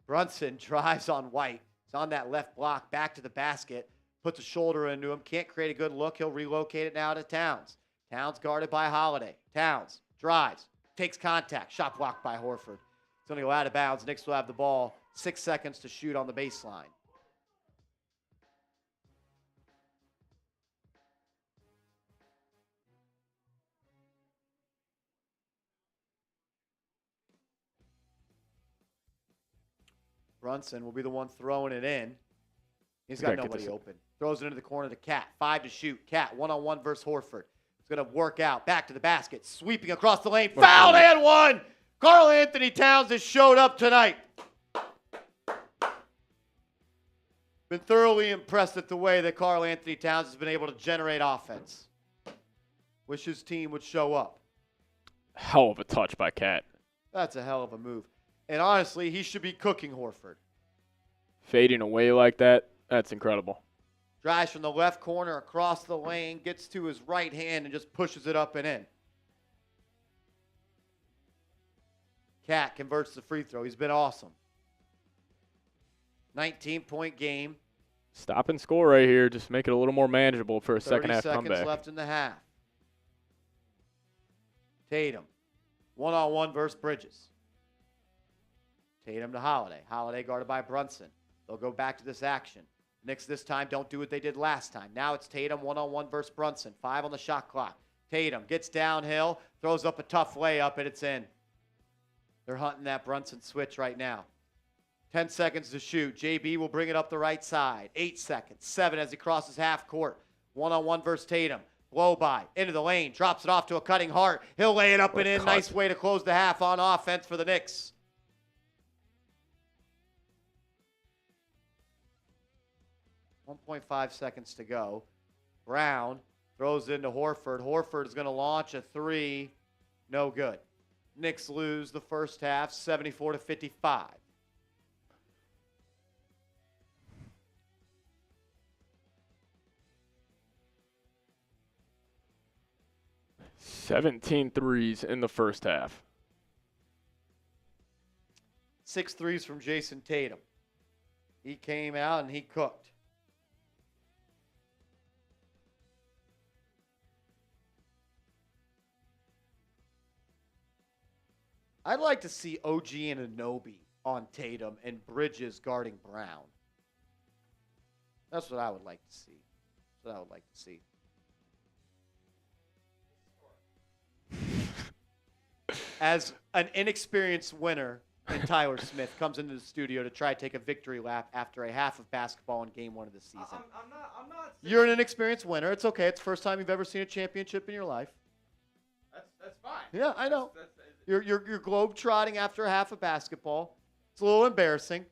Brunson drives on White. He's on that left block, back to the basket, puts a shoulder into him, can't create a good look. He'll relocate it now to Towns. Towns guarded by Holiday. Towns drives, takes contact, shot blocked by Horford. It's going to go out of bounds. Knicks will have the ball. 6 seconds to shoot on the baseline. Brunson will be the one throwing it in. He's got nobody open. Throws it into the corner to Cat. 5 to shoot. Cat one-on-one versus Horford. It's going to work out. Back to the basket. Sweeping across the lane. Fouled and one! Karl Anthony Towns has showed up tonight. Been thoroughly impressed at the way that Karl Anthony Towns has been able to generate offense. Wish his team would show up. Hell of a touch by Cat. That's a hell of a move. And honestly, he should be cooking Horford. Fading away like that, that's incredible. Drives from the left corner across the lane, gets to his right hand and just pushes it up and in. Cat converts the free throw. He's been awesome. 19-point game. Stop and score right here. Just make it a little more manageable for a second half comeback. 30 seconds left in the half. Tatum, one-on-one versus Bridges. Tatum to Holiday. Holiday guarded by Brunson. They'll go back to this action. Knicks this time don't do what they did last time. Now it's Tatum one-on-one versus Brunson. 5 on the shot clock. Tatum gets downhill, throws up a tough layup, and it's in. They're hunting that Brunson switch right now. 10 seconds to shoot. JB will bring it up the right side. 8 seconds. 7 as he crosses half court. One-on-one versus Tatum. Blow by. Into the lane. Drops it off to a cutting Hart. He'll lay it up and in. Nice way to close the half on offense for the Knicks. .5 seconds to go. Brown throws into Horford. Horford is going to launch a 3. No good. Knicks lose the first half, 74-55. Seventeen threes in the first half. 6 threes from Jayson Tatum. He came out and he cooked. I'd like to see OG and Anunoby on Tatum and Bridges guarding Brown. That's what I would like to see. That's what I would like to see. As an inexperienced winner, and Tyler Smith comes into the studio to try to take a victory lap after a half of basketball in Game 1 of the season. I'm not. You're an inexperienced winner. It's okay. It's the first time you've ever seen a championship in your life. That's fine. Yeah, I know. You're globe-trotting after a half of basketball. It's a little embarrassing.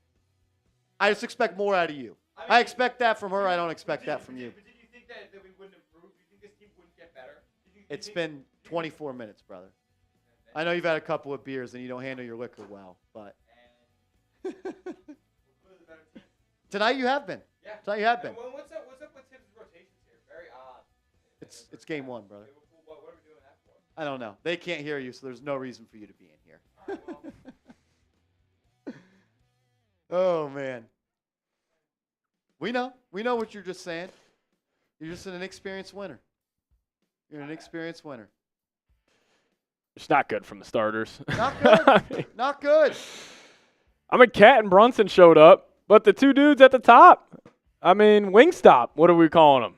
I just expect more out of you. I expect that from her. I don't expect that from you. But did you think that we wouldn't improve? Do you think this team wouldn't get better? It's been 24 minutes, brother. I know you've had a couple of beers and you don't handle your liquor well, but tonight you have been. Yeah. Tonight you have been. What's up with Tibbs' rotations here? Very odd. It's Game 1, brother. What are we doing that for? I don't know. They can't hear you, so there's no reason for you to be in here. All right, well. Oh, man. We know what you're just saying. You're just an inexperienced winner. You're an inexperienced winner. It's not good from the starters. Not good. Not good. I mean, Cat and Brunson showed up, but the two dudes at the top, I mean, Wingstop, what are we calling them?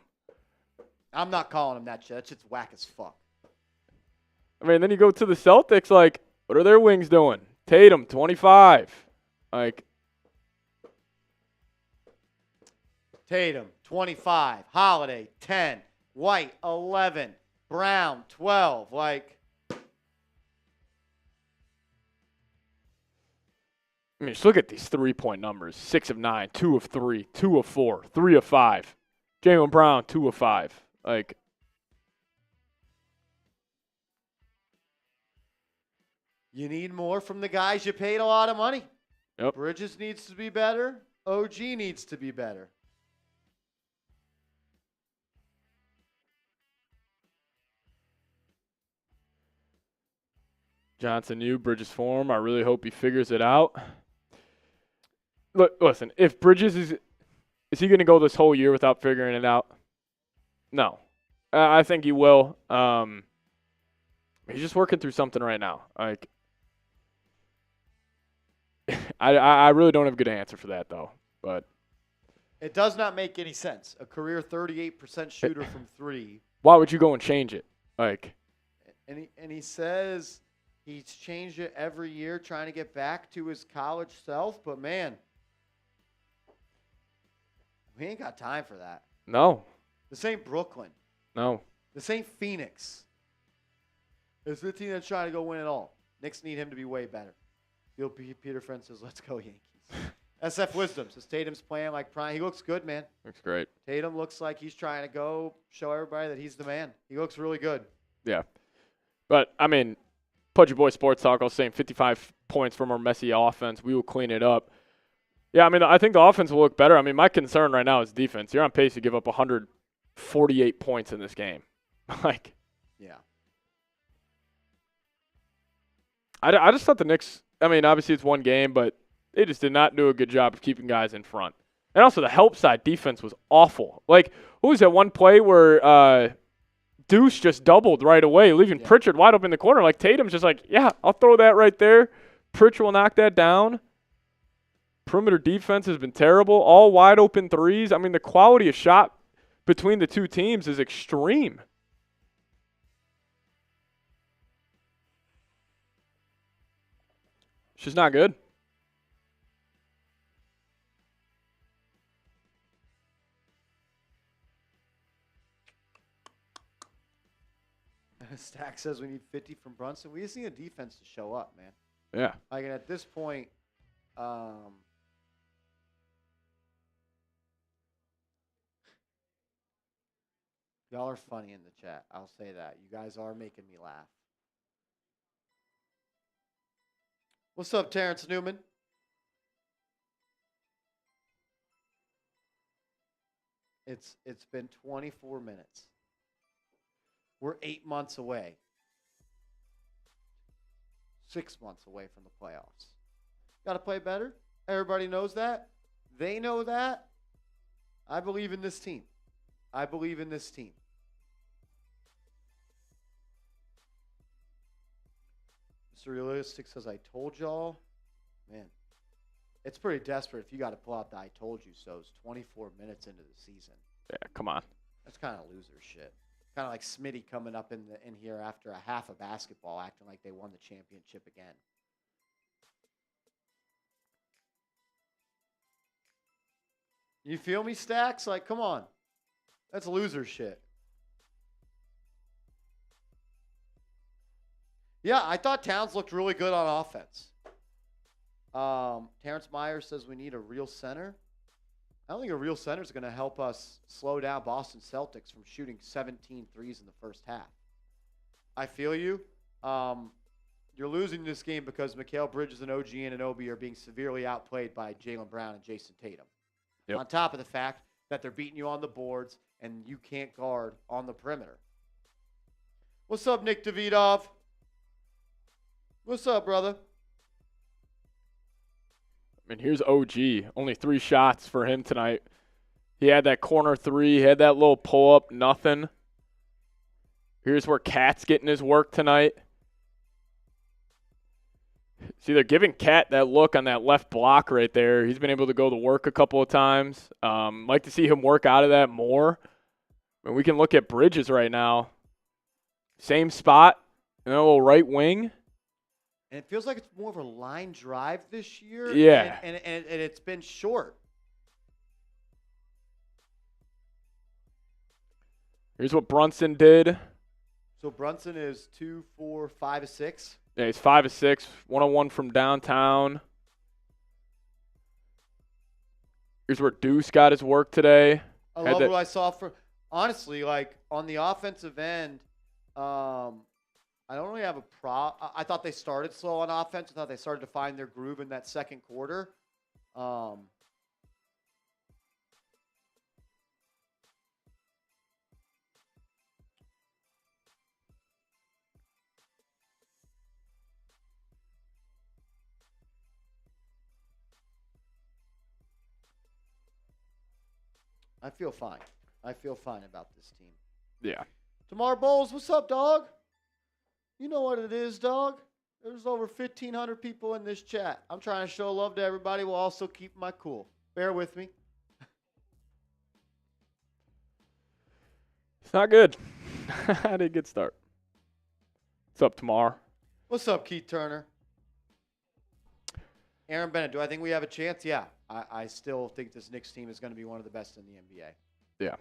I'm not calling him that shit. That shit's whack as fuck. I mean, then you go to the Celtics, like, what are their wings doing? Tatum, 25. Like, Tatum, 25. Holiday, 10. White, 11. Brown, 12. Like, I mean, just look at these 3-point numbers. 6 of 9, 2 of 3, 2 of 4, 3 of 5. Jaylen Brown, 2 of 5. Like, you need more from the guys you paid a lot of money. Yep. Bridges needs to be better. OG needs to be better. Johnson knew Bridges' form. I really hope he figures it out. Look, listen, if Bridges is he going to go this whole year without figuring it out? No. I think he will. He's just working through something right now. Like, I really don't have a good answer for that, though. But it does not make any sense. A career 38% shooter from 3. Why would you go and change it? Like, and he says he's changed it every year trying to get back to his college self, but man, we ain't got time for that. no. This ain't Brooklyn. No. This ain't Phoenix. It's the team that's trying to go win it all. Knicks need him to be way better. Peter Friend says, let's go Yankees. SF Wisdom says Tatum's playing like prime. He looks good, man. Looks great. Tatum looks like he's trying to go show everybody that he's the man. He looks really good. Yeah. But, I mean, Pudgy Boy Sports Talk, I was saying 55 points from our messy offense. We will clean it up. Yeah, I mean, I think the offense will look better. I mean, my concern right now is defense. You're on pace to give up 148 points in this game. Like, yeah. I just thought the Knicks, I mean, obviously it's one game, but they just did not do a good job of keeping guys in front. And also the help side defense was awful. Like, who was that one play where Deuce just doubled right away, leaving Pritchard wide open in the corner? Like, Tatum's just like, yeah, I'll throw that right there. Pritchard will knock that down. Perimeter defense has been terrible. All wide open threes. I mean, the quality of shot between the two teams is extreme. It's just not good. Stack says we need 50 from Brunson. We just need a defense to show up, man. Yeah. Like, at this point, y'all are funny in the chat. I'll say that. You guys are making me laugh. What's up, Terrence Newman? It's been 24 minutes. We're 8 months away. 6 months away from the playoffs. Got to play better. Everybody knows that. They know that. I believe in this team. I believe in this team. Mr. Realistic says, I told y'all. Man, it's pretty desperate if you got to pull out the I told you so's 24 minutes into the season. Yeah, come on. That's kind of loser shit. Kind of like Smitty coming up in here after a half of basketball acting like they won the championship again. You feel me, Stacks? Like, come on. That's loser shit. Yeah, I thought Towns looked really good on offense. Terrence Myers says we need a real center. I don't think a real center is going to help us slow down Boston Celtics from shooting 17 threes in the first half. I feel you. You're losing this game because Mikal Bridges and OG Anunoby are being severely outplayed by Jaylen Brown and Jayson Tatum. Yep. On top of the fact that they're beating you on the boards and you can't guard on the perimeter. What's up, Nick Davidov? What's up, brother? I mean, here's OG. Only 3 shots for him tonight. He had that corner 3. He had that little pull-up, nothing. Here's where Cat's getting his work tonight. See, they're giving Cat that look on that left block right there. He's been able to go to work a couple of times. Like to see him work out of that more. I mean, we can look at Bridges right now. Same spot, a little right wing. And it feels like it's more of a line drive this year. Yeah. And it's been short. Here's what Brunson did. So Brunson is 2, 4, 5 of 6. Yeah, he's 5 of 6, 1-on-1 from downtown. Here's where Deuce got his work today. I love what I saw for honestly, like on the offensive end. I don't really have a problem. I thought they started slow on offense. I thought they started to find their groove in that second quarter. I feel fine. I feel fine about this team. Yeah. Tamar Bowles, what's up, dog? You know what it is, dog. There's over 1,500 people in this chat. I'm trying to show love to everybody while also keeping my cool. Bear with me. It's not good. Had a good start. What's up, Tamar? What's up, Keith Turner? Aaron Bennett, do I think we have a chance? Yeah. I still think this Knicks team is going to be one of the best in the NBA. Yeah.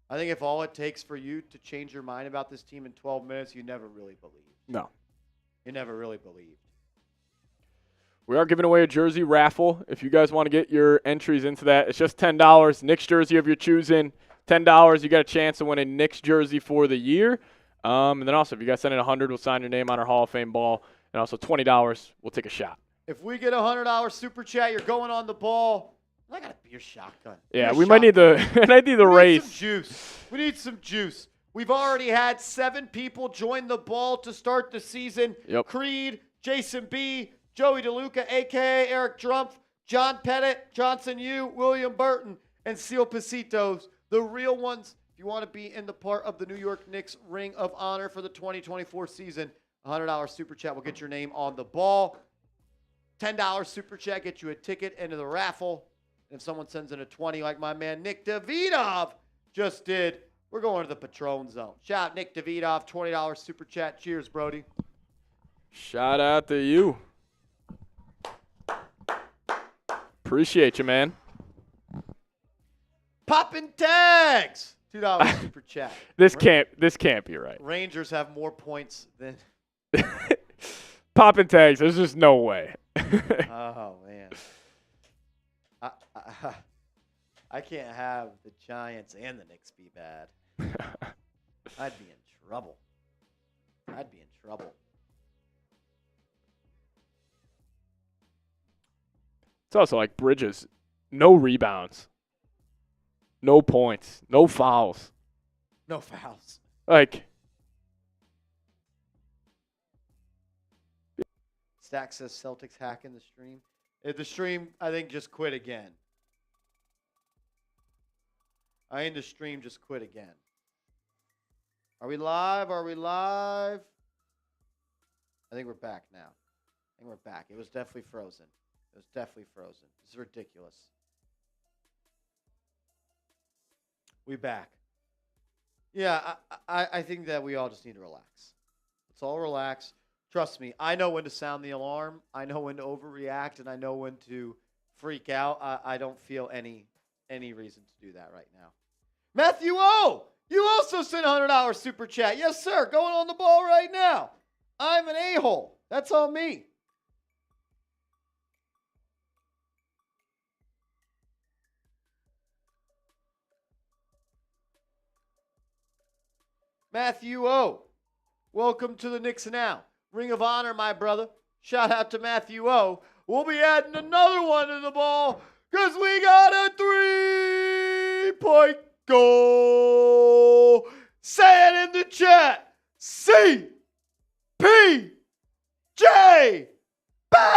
I think if all it takes for you to change your mind about this team in 12 minutes, you never really believed. No. You never really believed. We are giving away a jersey raffle. If you guys want to get your entries into that, it's just $10. Knicks jersey of your choosing. $10, you got a chance to win a Knicks jersey for the year. And then also, if you guys send in $100, we'll sign your name on our Hall of Fame ball. And also $20, we'll take a shot. If we get a $100 super chat, you're going on the ball. I got a beer shotgun. Yeah, we might need the race. Some juice. We need some juice. We've already had 7 people join the ball to start the season. Yep. Creed, Jason B, Joey DeLuca, a.k.a. Eric Drumpf, John Pettit, Johnson Yu, William Burton, and Seal Pasitos. The real ones, if you want to be in the part of the New York Knicks Ring of Honor for the 2024 season, $100 super chat will get your name on the ball. $10 super chat gets you a ticket into the raffle. And if someone sends in a 20 like my man Nick Davidov just did, we're going to the Patron Zone. Shout out Nick Davidov, $20 super chat. Cheers, Brody. Shout out to you. Appreciate you, man. Poppin' tags. $2 super chat. This can't be right. Rangers have more points than Poppin' tags. There's just no way. Oh, man. I can't have the Giants and the Knicks be bad. I'd be in trouble. It's also like Bridges. No rebounds. No points. No fouls. No fouls. Like. Stack says Celtics hacking the stream. The stream, I think, just quit again. I think the stream just quit again. Are we live? I think we're back now. It was definitely frozen. This is ridiculous. We back. Yeah, I think that we all just need to relax. Let's all relax. Trust me, I know when to sound the alarm. I know when to overreact, and I know when to freak out. I don't feel any any reason to do that right now. Matthew O, you also sent a $100 super chat. Yes, sir. Going on the ball right now. I'm an a-hole. That's on me. Matthew O, welcome to the Knicks Now. Ring of honor, my brother. Shout out to Matthew O. We'll be adding another one to the ball because we got a 3-point goal. Say it in the chat. CPJ. Bang!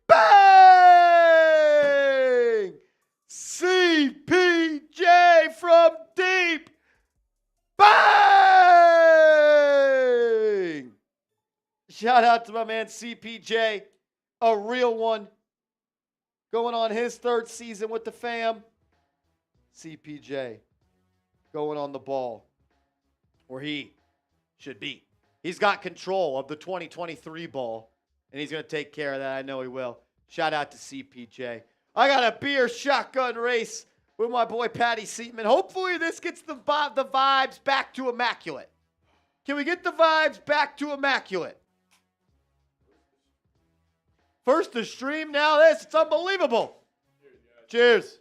Bang! CPJ from deep. Bang! Shout out to my man CPJ, a real one, going on his third season with the fam. CPJ going on the ball where he should be. He's got control of the 2023 ball, and he's going to take care of that. I know he will. Shout out to CPJ. I got a beer shotgun race with my boy Patty Seatman. Hopefully this gets the vibes back to immaculate. Can we get the vibes back to immaculate? First the stream, now this. It's unbelievable. Cheers.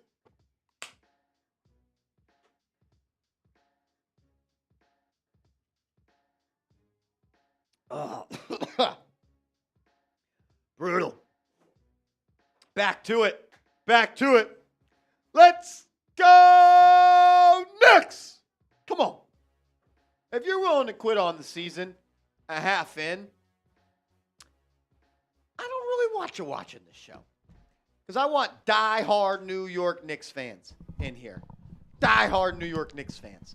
Oh. Brutal. Back to it. Back to it. Let's go Knicks. Come on. If you're willing to quit on the season a half in, I don't really want you watching this show. Because I want die-hard New York Knicks fans in here. Die-hard New York Knicks fans.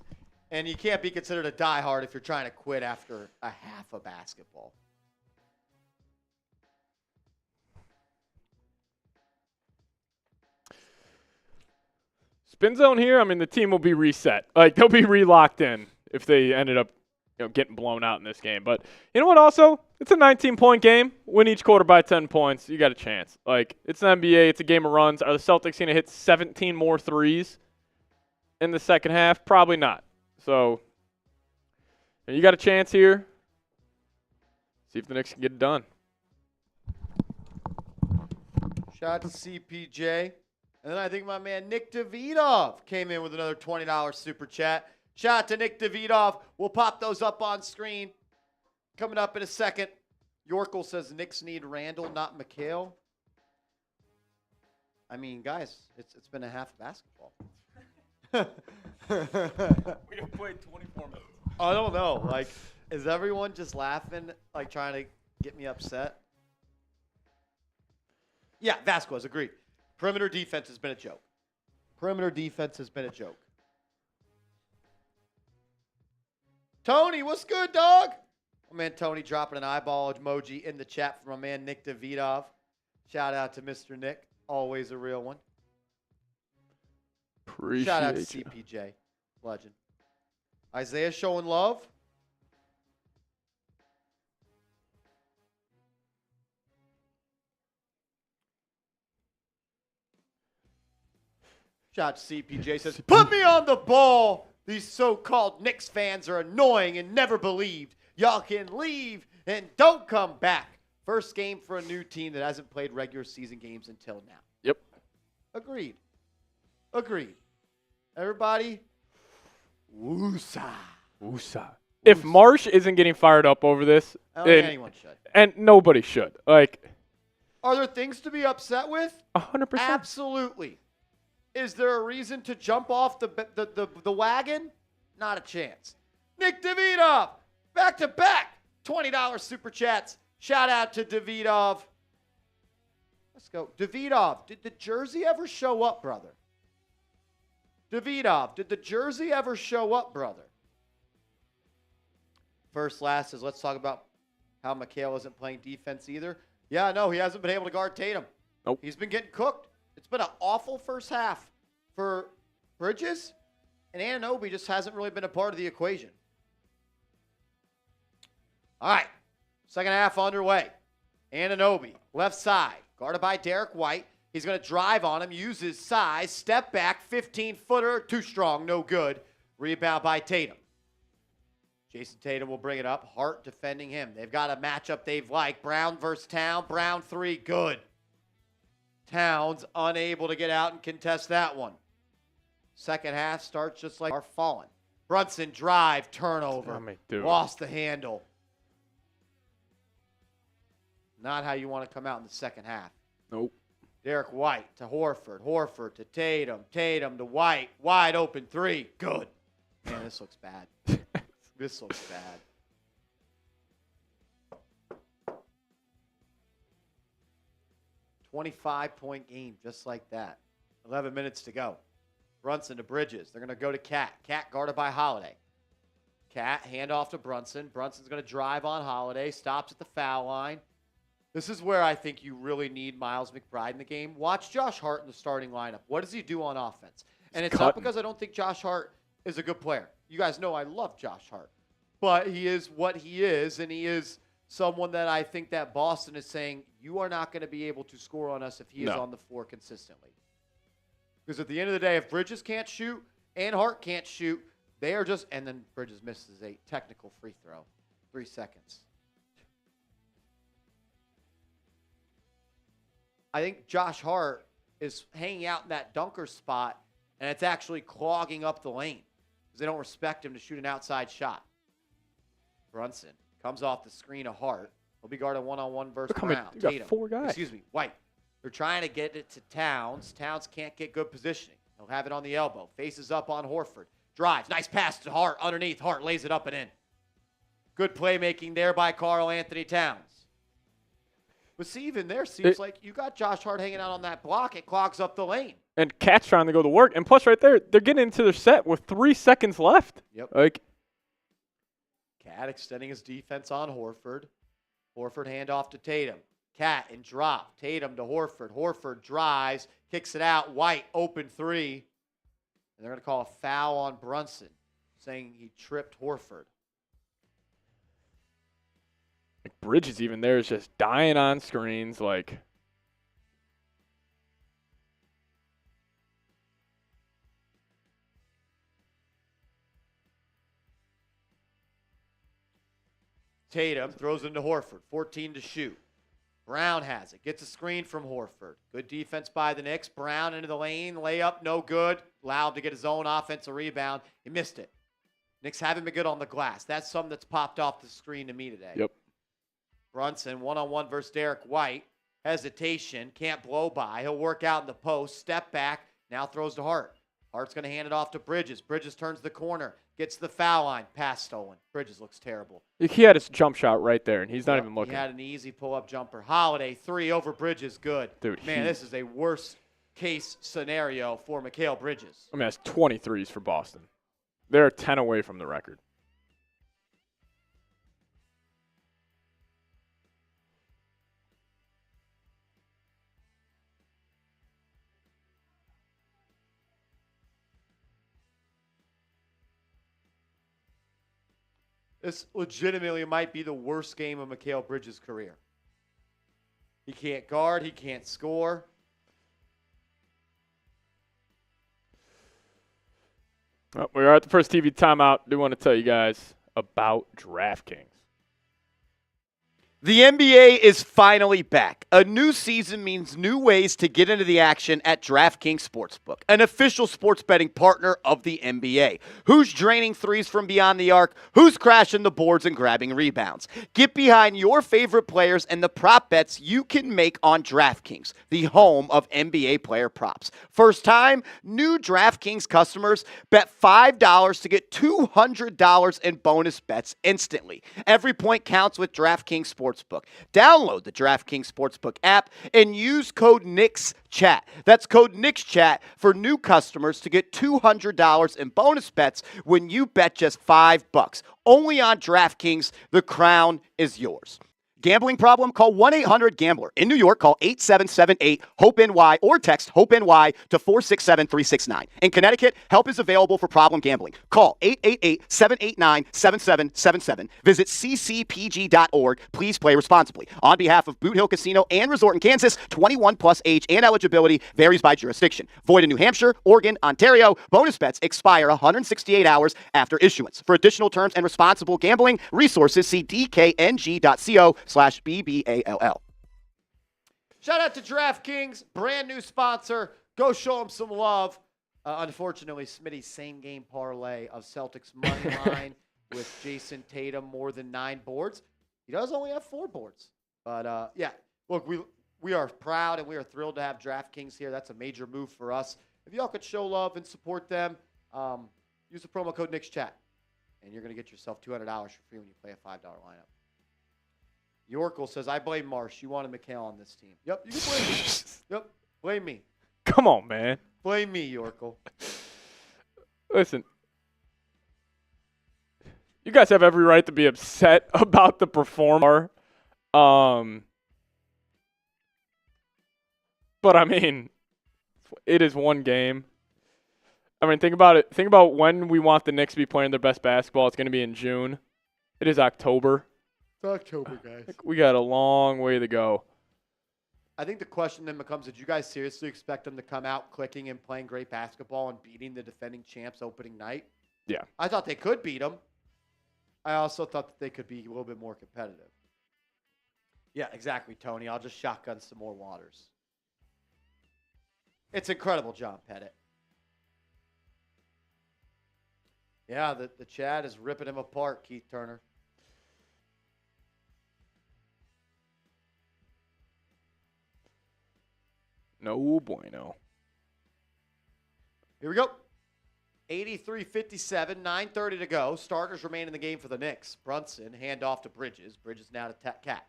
And you can't be considered a die-hard if you're trying to quit after a half of basketball. Spin zone here, I mean, the team will be reset. Like, they'll be re-locked in if they ended up getting blown out in this game. But you know what also? It's a 19-point game. Win each quarter by 10 points. You got a chance. Like, it's an NBA. It's a game of runs. Are the Celtics going to hit 17 more threes in the second half? Probably not. So, you got a chance here. See if the Knicks can get it done. Shout out to CPJ. And then I think my man Nick Davidov came in with another $20 super chat. Shout out to Nick Davidov. We'll pop those up on screen. Coming up in a second. Yorkel says Knicks need Randall, not Mikal. I mean, guys, it's been a half of basketball. We have played 24 minutes. I don't know. Like, is everyone just laughing, like trying to get me upset? Yeah, Vasquez, agreed. Perimeter defense has been a joke. Perimeter defense has been a joke. Tony, what's good, dog? My man Tony dropping an eyeball emoji in the chat for my man Nick Davidov. Shout out to Mr. Nick. Always a real one. Appreciate Shout out to you. CPJ. Legend. Isaiah showing love. Shout out to CPJ. Says, put me on the ball. These so-called Knicks fans are annoying and never believed. Y'all can leave and don't come back. First game for a new team that hasn't played regular season games until now. Yep. Agreed. Agreed. Everybody, woosah. Woosah. If Marsh isn't getting fired up over this, I don't think anyone should. and nobody should. Like, Are there things to be upset with? 100%. Absolutely. Is there a reason to jump off the wagon? Not a chance. Nick Davidov, back-to-back $20 super chats. Shout out to Davidov. Let's go. Davidov, did the jersey ever show up, brother? Davidov, did the jersey ever show up, brother? First, last is let's talk about how Mikal isn't playing defense either. Yeah, no, he hasn't been able to guard Tatum. Nope. He's been getting cooked. It's been an awful first half for Bridges, and Anunoby just hasn't really been a part of the equation. All right, second half underway. Anunoby, left side, guarded by Derrick White. He's going to drive on him, use his size, step back, 15-footer, too strong, no good. Rebound by Tatum. Jayson Tatum will bring it up. Hart defending him. They've got a matchup they've liked. Brown versus Town. Brown 3, good. Towns unable to get out and contest that one. Second half starts just like our fallen. Brunson drive, turnover. Lost the handle. Not how you want to come out in the second half. Nope. Derrick White to Horford. Horford to Tatum. Tatum to White. Wide open 3. Good. Man, this looks bad. This looks bad. $25-point game, just like that. 11 minutes to go. Brunson to Bridges. They're going to go to Cat. Cat guarded by Holiday. Cat, hand off to Brunson. Brunson's going to drive on Holiday. Stops at the foul line. This is where I think you really need Miles McBride in the game. Watch Josh Hart in the starting lineup. What does he do on offense? And it's not because I don't think Josh Hart is a good player. You guys know I love Josh Hart. But he is what he is, and he is someone that I think that Boston is saying, you are not going to be able to score on us if he is on the floor consistently. Because at the end of the day, if Bridges can't shoot and Hart can't shoot, they are just – and then Bridges misses a technical free throw. 3 seconds. I think Josh Hart is hanging out in that dunker spot, and it's actually clogging up the lane because they don't respect him to shoot an outside shot. Brunson comes off the screen of Hart. He'll be guarded one-on-one versus Brown. Tatum. 4 guys. Excuse me, White. They're trying to get it to Towns. Towns can't get good positioning. He'll have it on the elbow. Faces up on Horford. Drives. Nice pass to Hart. Underneath. Hart lays it up and in. Good playmaking there by Karl Anthony Towns. But see, even there seems like you got Josh Hart hanging out on that block. It clogs up the lane. And Cat's trying to go to work. And plus right there, they're getting into their set with 3 seconds left. Yep. Cat extending his defense on Horford. Horford handoff to Tatum. Cat and drop. Tatum to Horford. Horford drives, kicks it out. White open 3. And they're going to call a foul on Brunson, saying he tripped Horford. Bridges even there is just dying on screens. Tatum throws into Horford. 14 to shoot. Brown has it. Gets a screen from Horford. Good defense by the Knicks. Brown into the lane. Layup, no good. Allowed to get his own offensive rebound. He missed it. Knicks haven't been good on the glass. That's something that's popped off the screen to me today. Yep. Brunson, one-on-one versus Derrick White. Hesitation, can't blow by. He'll work out in the post, step back, now throws to Hart. Hart's going to hand it off to Bridges. Bridges turns the corner, gets to the foul line. Pass stolen. Bridges looks terrible. He had his jump shot right there, and he's not even looking. He had an easy pull-up jumper. Holiday, 3 over Bridges, good. Dude, man, this is a worst-case scenario for Mikal Bridges. That's 23s for Boston. They're 10 away from the record. This legitimately might be the worst game of Mikal Bridges' career. He can't guard. He can't score. Well, we are at the first TV timeout. Do want to tell you guys about DraftKings. The NBA is finally back. A new season means new ways to get into the action at DraftKings Sportsbook, an official sports betting partner of the NBA. Who's draining threes from beyond the arc? Who's crashing the boards and grabbing rebounds? Get behind your favorite players and the prop bets you can make on DraftKings, the home of NBA player props. First time, new DraftKings customers bet $5 to get $200 in bonus bets instantly. Every point counts with DraftKings Sportsbook. Download the DraftKings Sportsbook app and use code NIXCHAT. That's code NIXCHAT for new customers to get $200 in bonus bets when you bet just $5. Only on DraftKings, the crown is yours. Gambling problem? Call 1-800-GAMBLER. In New York, call 8778-HOPE-NY or text HOPE-NY to 467-369. In Connecticut, help is available for problem gambling. Call 888-789-7777. Visit ccpg.org. Please play responsibly. On behalf of Boot Hill Casino and Resort in Kansas, 21 plus age and eligibility varies by jurisdiction. Void in New Hampshire, Oregon, Ontario. Bonus bets expire 168 hours after issuance. For additional terms and responsible gambling resources, see dkng.co/BBALL. Shout out to DraftKings, brand new sponsor. Go show them some love. Unfortunately, Smitty's same game parlay of Celtics money line with Jayson Tatum more than 9 boards. He does only have 4 boards. But, yeah, look, we are proud and we are thrilled to have DraftKings here. That's a major move for us. If y'all could show love and support them, use the promo code NICSCHAT, and you're going to get yourself $200 for free when you play a $5 lineup. Yorkle says, I blame Marsh. You wanted Mikal on this team. Yep, you can blame me. Yep, blame me. Come on, man. Blame me, Yorkle. Listen. You guys have every right to be upset about the performer. But, I mean, it is one game. I mean, think about it. Think about when we want the Knicks to be playing their best basketball. It's going to be in June. It is October. It's October, guys. We got a long way to go. I think the question then becomes, did you guys seriously expect them to come out clicking and playing great basketball and beating the defending champs opening night? Yeah. I thought they could beat them. I also thought that they could be a little bit more competitive. Yeah, exactly, Tony. I'll just shotgun some more waters. It's incredible, John Pettit. Yeah, the chat is ripping him apart, Keith Turner. No bueno. Here we go. 83-57, 9:30 to go. Starters remain in the game for the Knicks. Brunson, handoff to Bridges. Bridges now to Cat.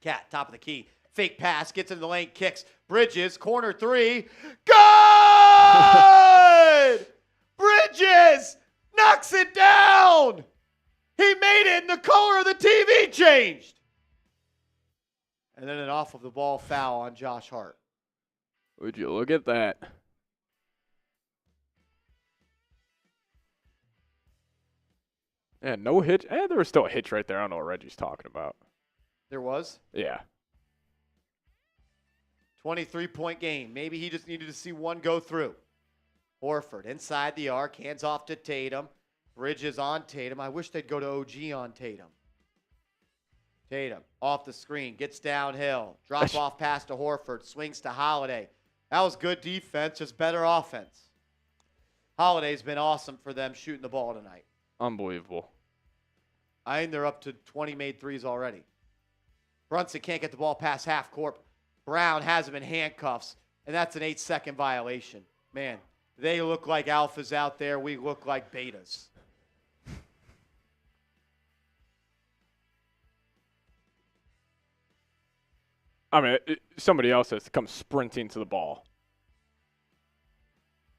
Cat, top of the key. Fake pass, gets into the lane, kicks. Bridges, corner 3. Good! Bridges knocks it down! He made it, and the color of the TV changed. And then an off of the ball foul on Josh Hart. Would you look at that? Yeah, no hitch. There was still a hitch right there. I don't know what Reggie's talking about. There was? Yeah. 23-point game. Maybe he just needed to see one go through. Horford inside the arc, hands off to Tatum. Bridges on Tatum. I wish they'd go to OG on Tatum. Tatum off the screen, gets downhill. Drop off pass to Horford, swings to Holiday. That was good defense, just better offense. Holiday's been awesome for them shooting the ball tonight. Unbelievable. I think they're up to 20 made threes already. Brunson can't get the ball past half court. Brown has him in handcuffs, and that's an 8-second violation. Man, they look like alphas out there. We look like betas. I mean, somebody else has to come sprinting to the ball.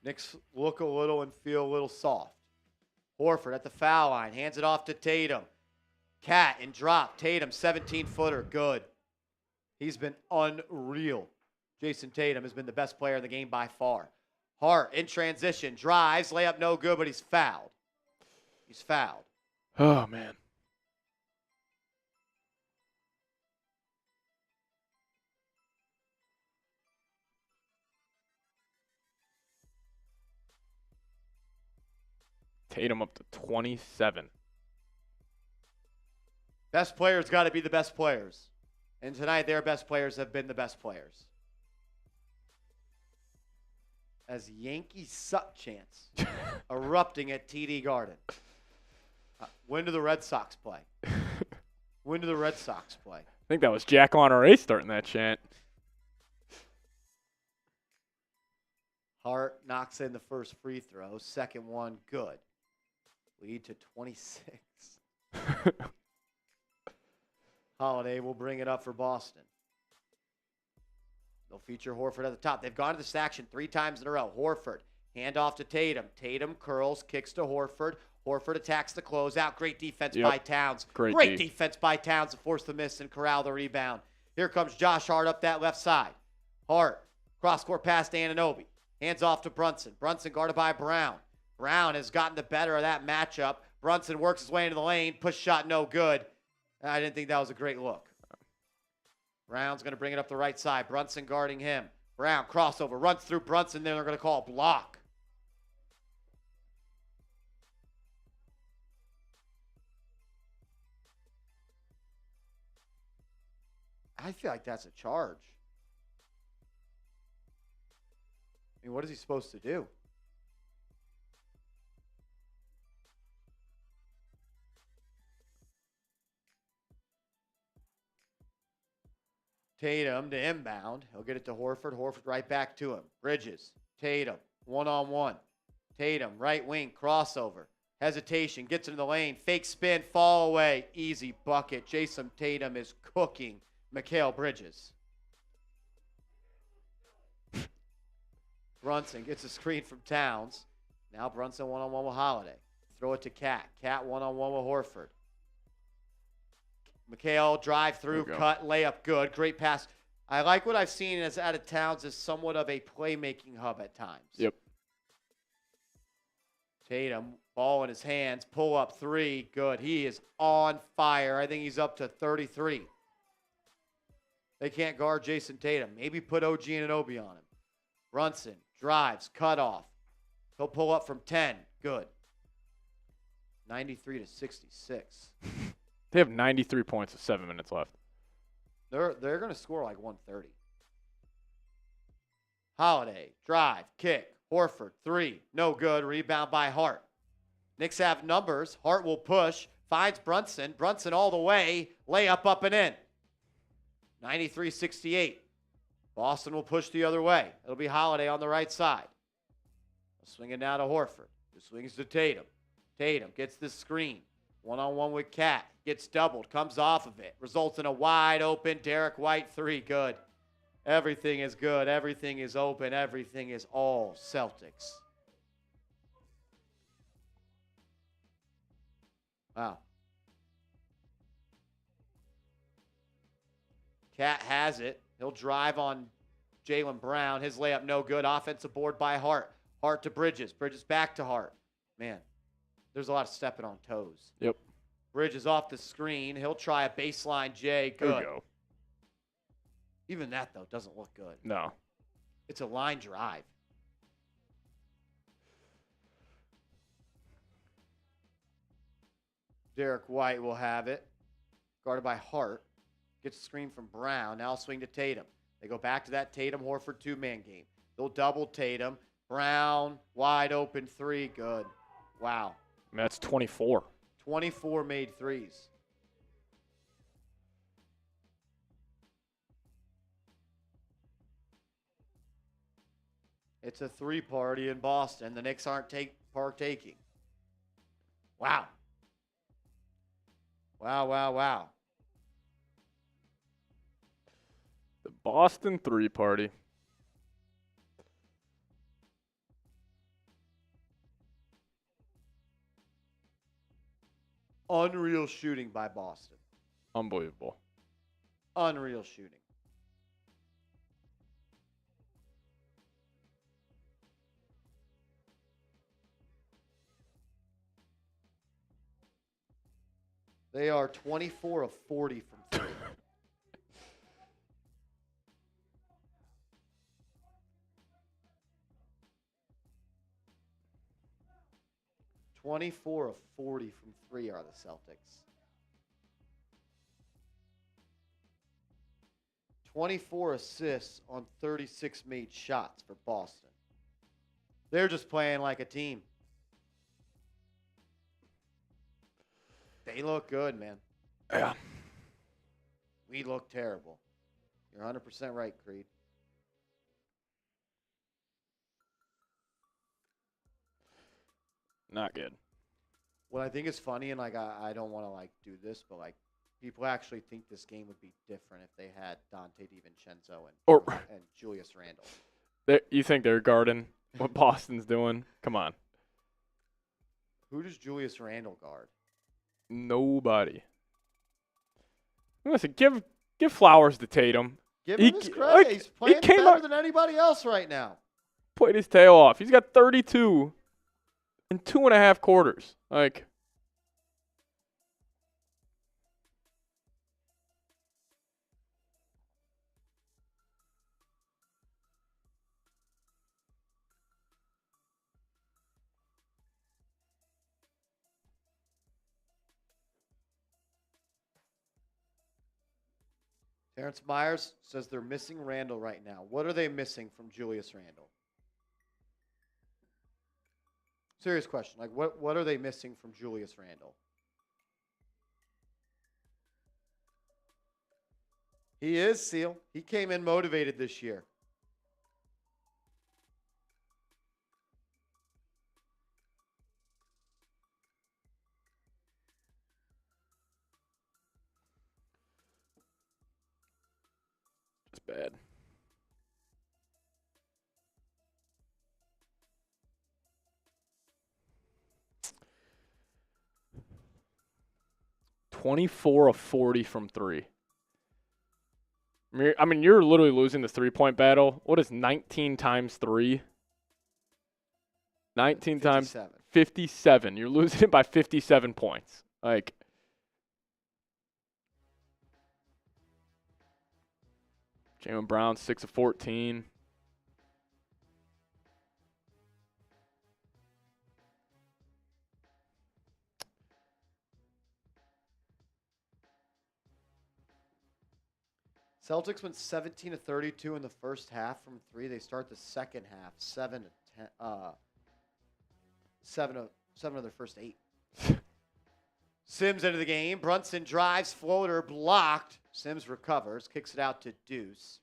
Knicks look a little and feel a little soft. Horford at the foul line, hands it off to Tatum. Cat and drop. Tatum, 17-footer, good. He's been unreal. Jayson Tatum has been the best player in the game by far. Hart in transition, drives, layup no good, but he's fouled. He's fouled. Oh, man. Tatum up to 27. Best players got to be the best players. And tonight, their best players have been the best players. As Yankee suck chants erupting at TD Garden. When do the Red Sox play? When do the Red Sox play? I think that was Jack Honore starting that chant. Hart knocks in the first free throw. Second one, good. Lead to 26. Holiday will bring it up for Boston. They'll feature Horford at the top. They've gone to this action 3 times in a row. Horford, hand off to Tatum. Tatum curls, kicks to Horford. Horford attacks the closeout. Great defense Yep. by Towns. Great Defense by Towns to force the miss and corral the rebound. Here comes Josh Hart up that left side. Hart, cross-court pass to Anunoby. Hands off to Brunson. Brunson guarded by Brown. Brown has gotten the better of that matchup. Brunson works his way into the lane. Push shot no good. I didn't think that was a great look. Brown's going to bring it up the right side. Brunson guarding him. Brown crossover. Runs through Brunson. Then they're going to call a block. I feel like that's a charge. I mean, what is he supposed to do? Tatum to inbound. He'll get it to Horford. Horford right back to him. Bridges. Tatum. One-on-one. Tatum, right wing, crossover. Hesitation. Gets into the lane. Fake spin. Fall away. Easy bucket. Jayson Tatum is cooking Mikal Bridges. Brunson gets a screen from Towns. Now Brunson one-on-one with Holiday. Throw it to Cat. Cat one-on-one with Horford. Mikal drive through, cut, layup good. Great pass. I like what I've seen as out of Towns as somewhat of a playmaking hub at times. Yep. Tatum, ball in his hands, pull up three. Good. He is on fire. I think he's up to 33. They can't guard Jayson Tatum. Maybe put OG Anunoby on him. Brunson drives, cut off. He'll pull up from 10. Good. 93 to 66. They have 93 points with 7 minutes left. They're going to score like 130. Holiday, drive, kick, Horford, three, no good. Rebound by Hart. Knicks have numbers. Hart will push, finds Brunson. Brunson all the way, layup up and in. 93-68. Boston will push the other way. It'll be Holiday on the right side. Swing it now to Horford. Who swings to Tatum. Tatum gets the screen. One-on-one with Cat. Gets doubled. Comes off of it. Results in a wide open Derrick White three. Good. Everything is good. Everything is open. Everything is all Celtics. Wow. Cat has it. He'll drive on Jaylen Brown. His layup no good. Offensive board by Hart. Hart to Bridges. Bridges back to Hart. Man, there's a lot of stepping on toes. Yep. Bridges off the screen. He'll try a baseline J. Good. There we go. Even that, though, doesn't look good. No. It's a line drive. Derrick White will have it. Guarded by Hart. Gets a screen from Brown. Now swing to Tatum. They go back to that Tatum-Horford two-man game. They'll double Tatum. Brown, wide open three. Good. Wow. That's 24. 24 made threes. It's a three-party in Boston. The Knicks aren't partaking. Wow. Wow, wow, wow. The Boston 3-party. Unreal shooting by Boston. Unbelievable. Unreal shooting. They are 24 of 40 from three. (24 of 40 from three are the Celtics. 24 assists on 36 made shots for Boston. They're just playing like a team. They look good, man. Yeah. We look terrible. You're 100% right, Creed. Not good. What I think is funny, and like I don't want to like do this, but like people actually think this game would be different if they had Dante DiVincenzo and Julius Randle. You think they're guarding what Boston's doing? Come on. Who does Julius Randle guard? Nobody. Listen, give flowers to Tatum. Give him his credit. He's playing better than anybody else right now. Played his tail off. He's got 32 in 2.5 quarters. Like, Terrence Myers says they're missing Randle right now. What are they missing from Julius Randle? Serious question. Like, what are they missing from Julius Randle? He is, Seal. He came in motivated this year. it's bad. (24 of 40 from 3). I mean, you're literally losing the 3-point battle. What is 19 times 3? 19 times 57. You're losing it by 57 points. Like, Jaylen Brown, 6 of 14. Celtics went 17 of 32 in the first half from 3. They start the second half 7 of their first 8. Sims into the game. Brunson drives, floater blocked. Sims recovers, kicks it out to Deuce.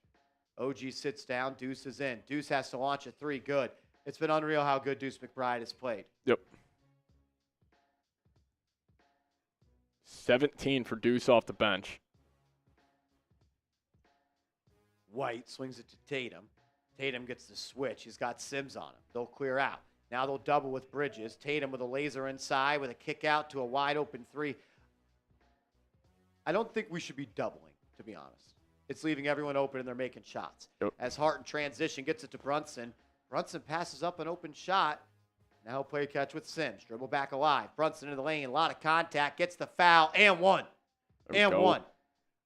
OG sits down. Deuce is in. Deuce has to launch a 3. Good. It's been unreal how good Deuce McBride has played. Yep. 17 for Deuce off the bench. White swings it to Tatum. Tatum gets the switch. He's got Sims on him. They'll clear out. Now they'll double with Bridges. Tatum with a laser inside with a kick out to a wide open 3. I don't think we should be doubling, to be honest. It's leaving everyone open and they're making shots. Yep. As Hart in transition gets it to Brunson. Brunson passes up an open shot. Now he'll play catch with Sims. Dribble back alive. Brunson in the lane. A lot of contact. Gets the foul. And one. One.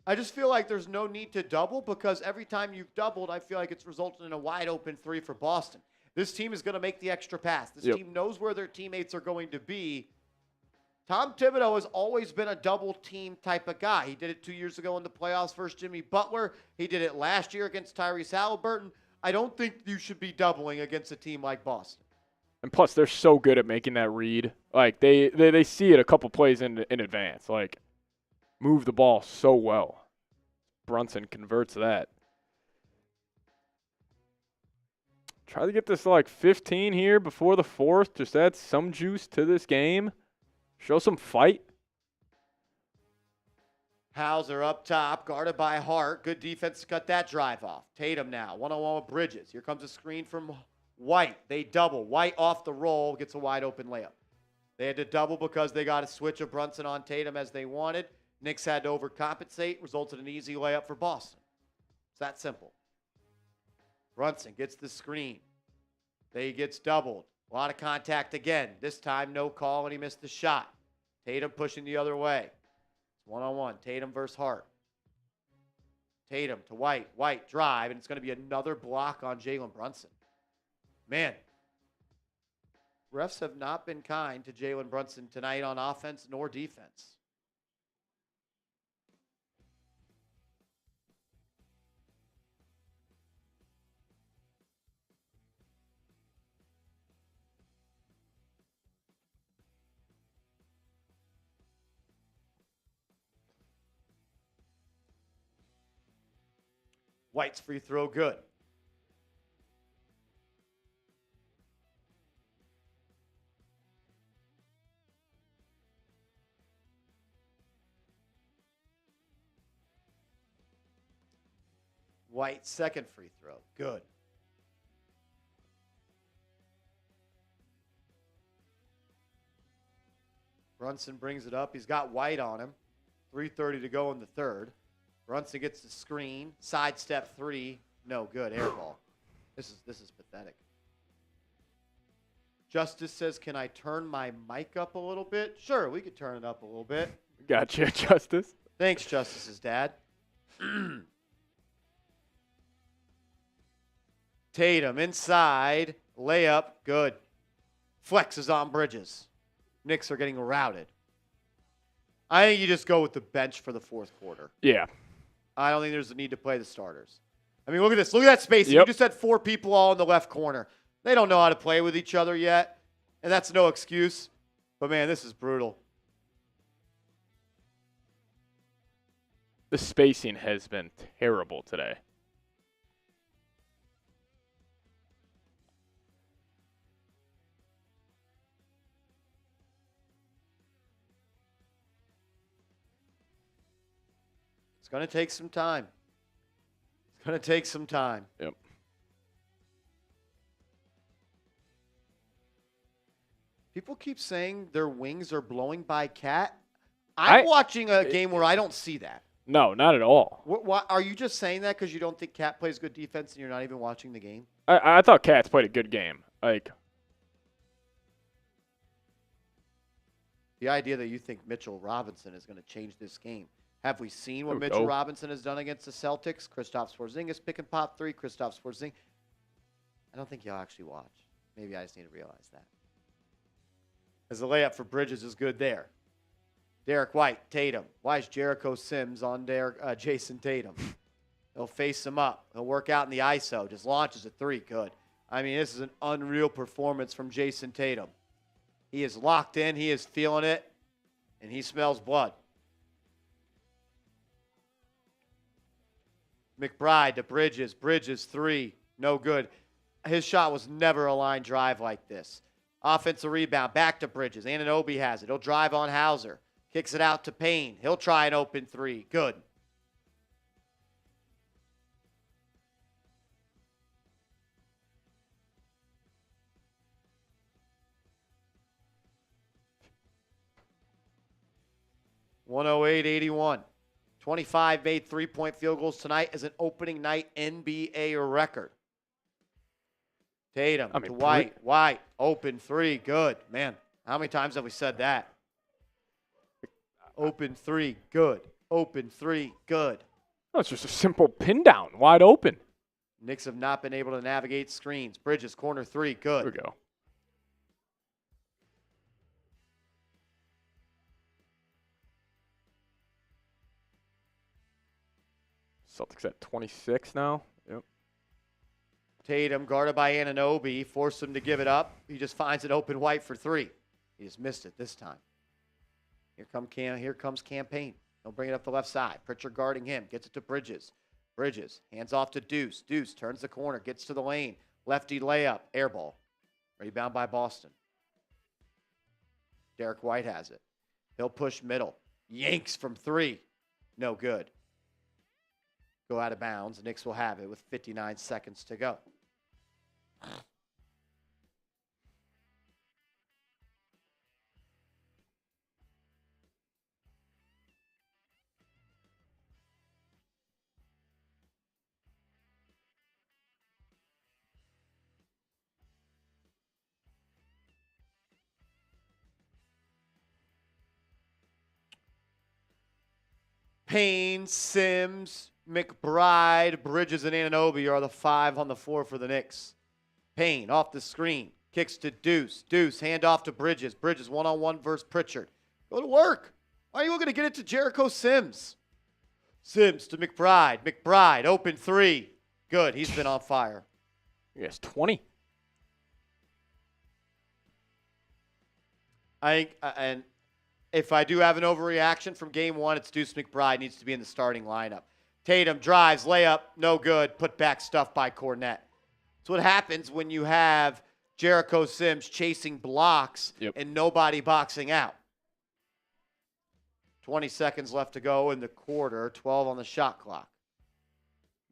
I just feel like there's no need to double because every time you've doubled, I feel like it's resulted in a wide open 3 for Boston. This team is going to make the extra pass. This team knows where their teammates are going to be. Tom Thibodeau has always been a double team type of guy. He did it 2 years ago in the playoffs versus Jimmy Butler. He did it last year against Tyrese Halliburton. I don't think you should be doubling against a team like Boston. And plus, they're so good at making that read. Like, they see it a couple plays in advance. Like, move the ball so well. Brunson converts that. Try to get this to like 15 here before the 4th. Just add some juice to this game. Show some fight. Hauser up top, guarded by Hart. Good defense to cut that drive off. Tatum now, one-on-one with Bridges. Here comes a screen from White. They double. White off the roll, gets a wide open layup. They had to double because they got a switch of Brunson on Tatum as they wanted. Knicks had to overcompensate, resulted in an easy layup for Boston. It's that simple. Brunson gets the screen. He gets doubled. A lot of contact again. This time, no call, and he missed the shot. Tatum pushing the other way. It's one-on-one. Tatum versus Hart. Tatum to White. White drive, and it's going to be another block on Jalen Brunson. Man, refs have not been kind to Jalen Brunson tonight on offense nor defense. White's free throw good. White's second free throw good. Brunson brings it up. He's got White on him. 3:30 to go in the third. Brunson gets the screen. Sidestep three. No good. Air ball. This is pathetic. Justice says, can I turn my mic up a little bit? Sure, we could turn it up a little bit. Gotcha, Justice. Thanks, Justice's dad. Tatum inside. Layup. Good. Flexes on Bridges. Knicks are getting routed. I think you just go with the bench for the fourth quarter. Yeah. I don't think there's a need to play the starters. I mean, look at this. Look at that spacing. Yep. You just had 4 people all in the left corner. They don't know how to play with each other yet, and that's no excuse. But, man, this is brutal. The spacing has been terrible today. It's going to take some time. It's going to take some time. Yep. People keep saying their wings are blowing by Cat. I'm watching a game where I don't see that. No, not at all. What, are you just saying that because you don't think Cat plays good defense and you're not even watching the game? I thought Cats played a good game. Like, the idea that you think Mitchell Robinson is going to change this game. Have we seen what Oh, Mitchell no. Robinson has done against the Celtics? Kristaps Porzingis pick and pop 3. Kristaps Porzingis. I don't think y'all actually watch. Maybe I just need to realize that. As the layup for Bridges is good there. Derrick White, Tatum. Why is Jericho Sims on Jayson Tatum? He'll face him up. He'll work out in the ISO. Just launches a 3. Good. I mean, this is an unreal performance from Jayson Tatum. He is locked in. He is feeling it. And he smells blood. McBride to Bridges. Bridges 3. No good. His shot was never a line drive like this. Offensive rebound. Back to Bridges. Anunoby has it. He'll drive on Hauser. Kicks it out to Payne. He'll try an open 3. Good. (108-81). 25 made 3-point field goals tonight as an opening night NBA record. Tatum to White. White, open 3. Good. Man, how many times have we said that? Open 3. Good. Open 3. Good. no, it's just a simple pin down, wide open. Knicks have not been able to navigate screens. Bridges, corner 3. Good. There we go. Celtics at 26 now. Yep. Tatum, guarded by Anunoby, forced him to give it up. He just finds it open White for 3. He just missed it this time. Here comes Campaign. He'll bring it up the left side. Pritchard guarding him. Gets it to Bridges. Bridges, hands off to Deuce. Deuce turns the corner, gets to the lane. Lefty layup, air ball. Rebound by Boston. Derrick White has it. He'll push middle. Yanks from 3. No good. Go out of bounds. The Knicks will have it with 59 seconds to go. Payne, Sims, McBride, Bridges, and Anunoby are the 5 on the floor for the Knicks. Payne off the screen. Kicks to Deuce. Deuce, hand off to Bridges. Bridges one-on-one versus Pritchard. Go to work. Why are you looking to get it to Jericho Sims? Sims to McBride. McBride, open 3. Good. He's been on fire. Yes, 20. I think, and if I do have an overreaction from game 1, it's Deuce McBride needs to be in the starting lineup. Tatum drives, layup, no good. Put back stuff by Cornette. That's what happens when you have Jericho Sims chasing blocks and nobody boxing out. 20 seconds left to go in the quarter, 12 on the shot clock.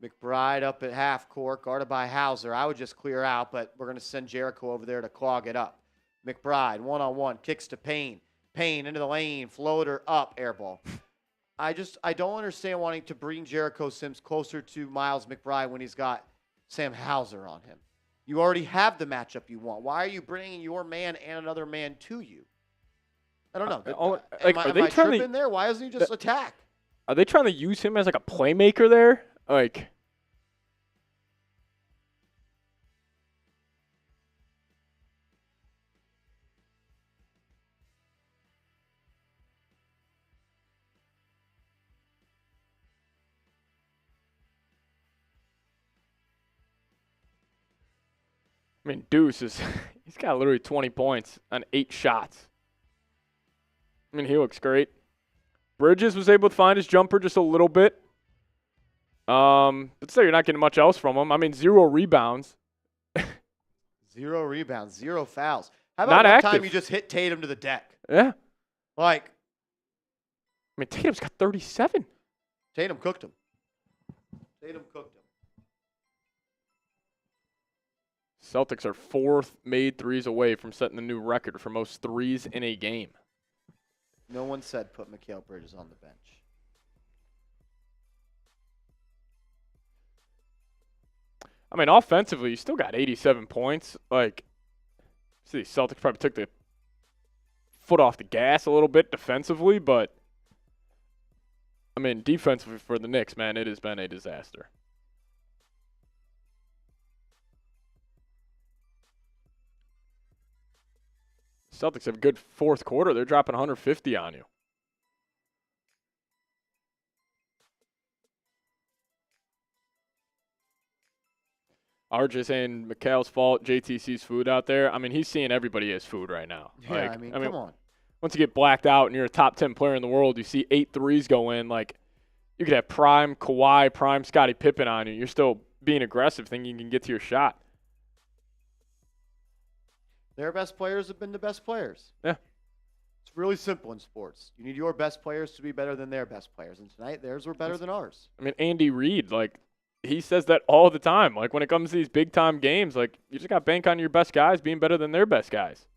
McBride up at half court, guarded by Hauser. I would just clear out, but we're going to send Jericho over there to clog it up. McBride, one-on-one, kicks to Payne. Payne into the lane, floater up, air ball. I don't understand wanting to bring Jericho Sims closer to Miles McBride when he's got Sam Hauser on him. You already have the matchup you want. Why are you bringing your man and another man to you? I don't know. Am I tripping there? Why doesn't he just attack? Are they trying to use him as like a playmaker there? Like, I mean, Deuce is he's got literally 20 points on 8 shots. I mean, he looks great. Bridges was able to find his jumper just a little bit. But still, you're not getting much else from him. I mean, 0 rebounds. 0 rebounds, 0 fouls. How about one time you just hit Tatum to the deck? Yeah. Like, I mean, Tatum's got 37. Tatum cooked him. Celtics are 4th made threes away from setting the new record for most threes in a game. No one said put Mikal Bridges on the bench. I mean, offensively, you still got 87 points. Like, see, Celtics probably took the foot off the gas a little bit defensively, but, I mean, defensively for the Knicks, man, it has been a disaster. Celtics have a good fourth quarter. They're dropping 150 on you. RJ saying Mikal's fault, JTC's food out there. I mean, he's seeing everybody as food right now. Yeah, like, come on. Once you get blacked out and you're a top 10 player in the world, you see 8 threes go in. Like, you could have prime Kawhi, prime Scottie Pippen on you. You're still being aggressive, thinking you can get to your shot. Their best players have been the best players. Yeah. It's really simple in sports. You need your best players to be better than their best players. And tonight, theirs were better than ours. I mean, Andy Reid, like, he says that all the time. Like, when it comes to these big-time games, like, you just got to bank on your best guys being better than their best guys.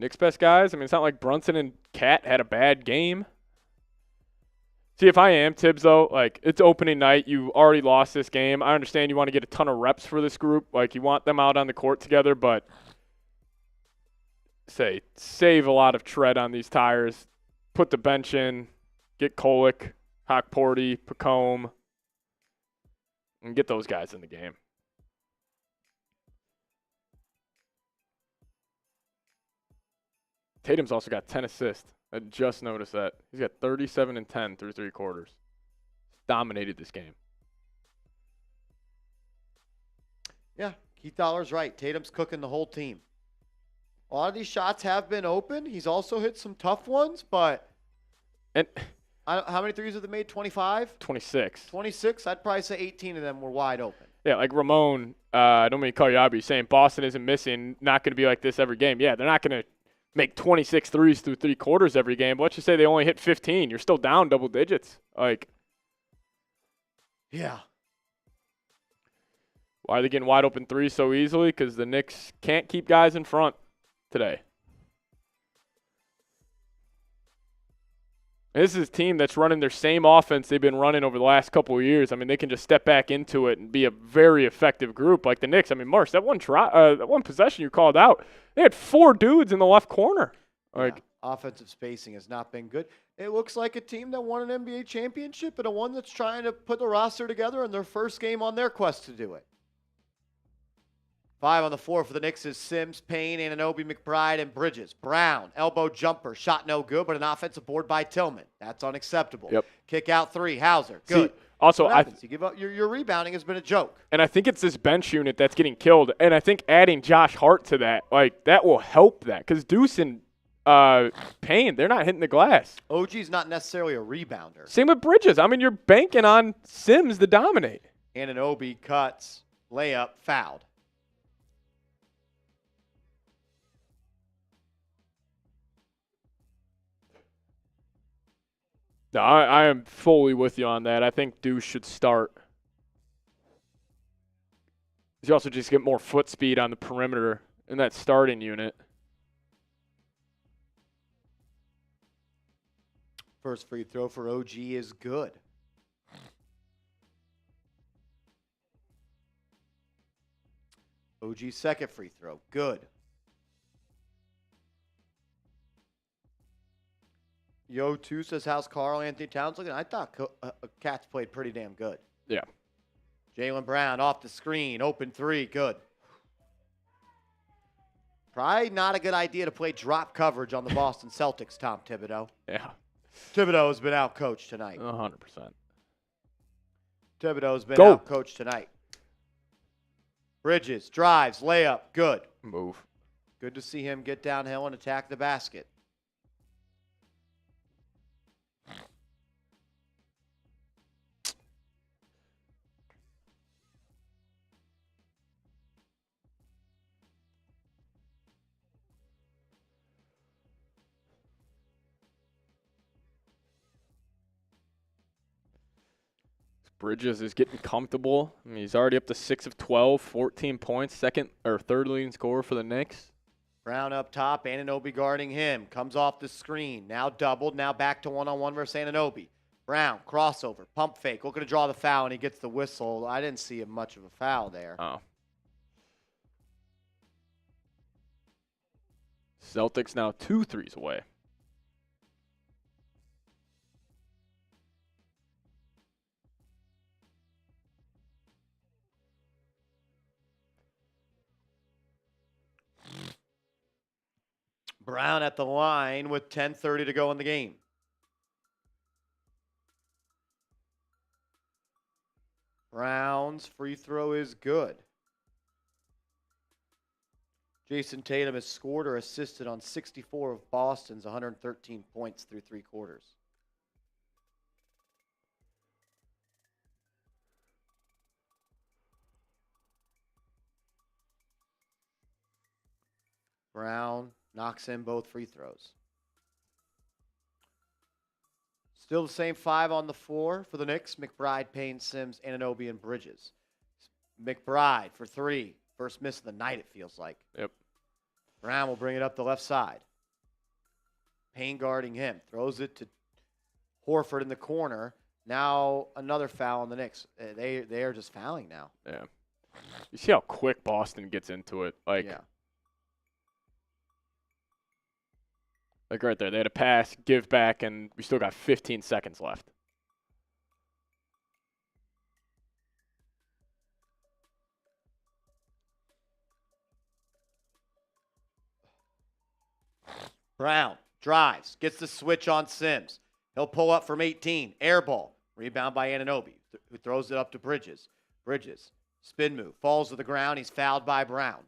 Knicks' best guys, I mean, it's not like Brunson and Cat had a bad game. See, if I am Tibbs, though, like, it's opening night. You already lost this game. I understand you want to get a ton of reps for this group. Like, you want them out on the court together, but save a lot of tread on these tires. Put the bench in. Get Kolek, Hockporty, Pacome, and get those guys in the game. Tatum's also got 10 assists. I just noticed that. He's got 37 and 10 through 3 quarters. Dominated this game. Yeah, Keith Dollar's right. Tatum's cooking the whole team. A lot of these shots have been open. He's also hit some tough ones, but how many threes have they made? 25? 26. 26? I'd probably say 18 of them were wide open. Yeah, like Ramon, I don't mean to call you out, but he's saying Boston isn't missing, not going to be like this every game. Yeah, they're not going to make 26 threes through 3 quarters every game. But let's just say they only hit 15. You're still down double digits. Like, yeah. Why are they getting wide open threes so easily? Because the Knicks can't keep guys in front today. And this is a team that's running their same offense they've been running over the last couple of years. I mean, they can just step back into it and be a very effective group like the Knicks. I mean, Marsh, that one possession you called out, they had 4 dudes in the left corner. Like, yeah. Offensive spacing has not been good. It looks like a team that won an NBA championship and a one that's trying to put the roster together in their first game on their quest to do it. 5 on the floor for the Knicks is Sims, Payne, Anunoby, McBride, and Bridges. Brown, elbow jumper, shot no good, but an offensive board by Tillman. That's unacceptable. Yep. Kick out 3, Hauser, good. See, also, you give up. Your rebounding has been a joke. And I think it's this bench unit that's getting killed. And I think adding Josh Hart to that, like, that will help that. Because Deuce and Payne, they're not hitting the glass. OG's not necessarily a rebounder. Same with Bridges. I mean, you're banking on Sims to dominate. Anunoby cuts, layup, fouled. No, I am fully with you on that. I think Deuce should start. You also just get more foot speed on the perimeter in that starting unit. First free throw for OG is good. OG's second free throw, good. Yo2 says, how's Karl Anthony Towns looking? I thought Cats played pretty damn good. Yeah. Jaylen Brown off the screen, open three, good. Probably not a good idea to play drop coverage on the Boston Celtics, Tom Thibodeau. Yeah. Thibodeau has been out-coached tonight. 100%. Thibodeau's been Go. out-coached tonight. Bridges, drives, layup, good. Move. Good to see him get downhill and attack the basket. Bridges is getting comfortable. I mean, he's already up to 6 of 12, 14 points, second or third leading scorer for the Knicks. Brown up top, Anunoby guarding him. Comes off the screen. Now doubled, now back to one-on-one versus Anunoby. Brown, crossover, pump fake, looking to draw the foul, and he gets the whistle. I didn't see much of a foul there. Oh. Celtics now 2 threes away. Brown at the line with 10:30 to go in the game. Brown's free throw is good. Jayson Tatum has scored or assisted on 64 of Boston's 113 points through 3 quarters. Brown knocks in both free throws. Still the same 5 on the floor for the Knicks. McBride, Payne, Sims, Anunoby, and Bridges. McBride for 3. First miss of the night, it feels like. Yep. Brown will bring it up the left side. Payne guarding him. Throws it to Horford in the corner. Now another foul on the Knicks. They are just fouling now. Yeah. You see how quick Boston gets into it. Yeah. Like right there, they had a pass, give back, and we still got 15 seconds left. Brown drives, gets the switch on Sims. He'll pull up from 18. Air ball. Rebound by Anunoby, who throws it up to Bridges. Bridges, spin move, falls to the ground. He's fouled by Brown.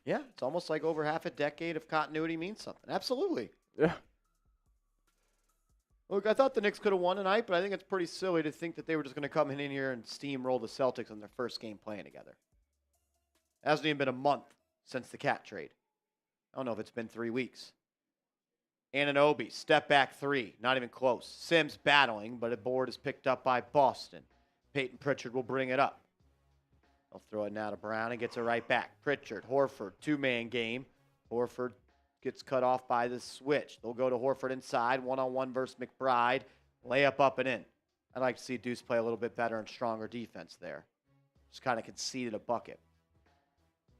Yeah, it's almost like over half a decade of continuity means something. Absolutely. Yeah. Look, I thought the Knicks could have won tonight, but I think it's pretty silly to think that they were just going to come in here and steamroll the Celtics on their first game playing together. It hasn't even been a month since the Cat trade. I don't know if it's been 3 weeks. Anunoby, step back 3, not even close. Sims battling, but a board is picked up by Boston. Peyton Pritchard will bring it up. They'll throw it now to Brown and gets it right back. Pritchard, Horford, 2-man game. Horford gets cut off by the switch. They'll go to Horford inside, one-on-one versus McBride. Layup up and in. I'd like to see Deuce play a little bit better and stronger defense there. Just kind of conceded a bucket.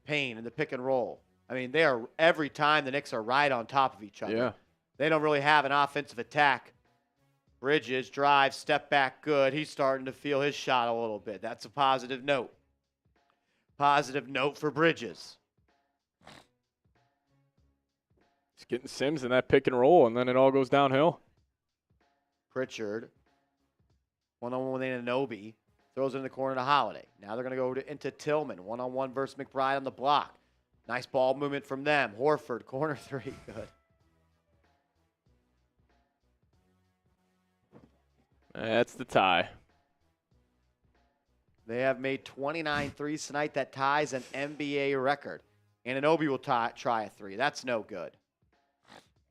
Payne in the pick and roll. I mean, they are every time the Knicks are right on top of each other. Yeah. They don't really have an offensive attack. Bridges, drive, step back, good. He's starting to feel his shot a little bit. That's a positive note. Positive note for Bridges. He's getting Sims in that pick and roll, and then it all goes downhill. Pritchard, one-on-one with Anunoby, throws it in the corner to Holiday. Now they're going to go into Tillman, one-on-one versus McBride on the block. Nice ball movement from them. Horford, corner 3, good. That's the tie. They have made 29 threes tonight. That ties an NBA record. Anunoby will try a 3. That's no good.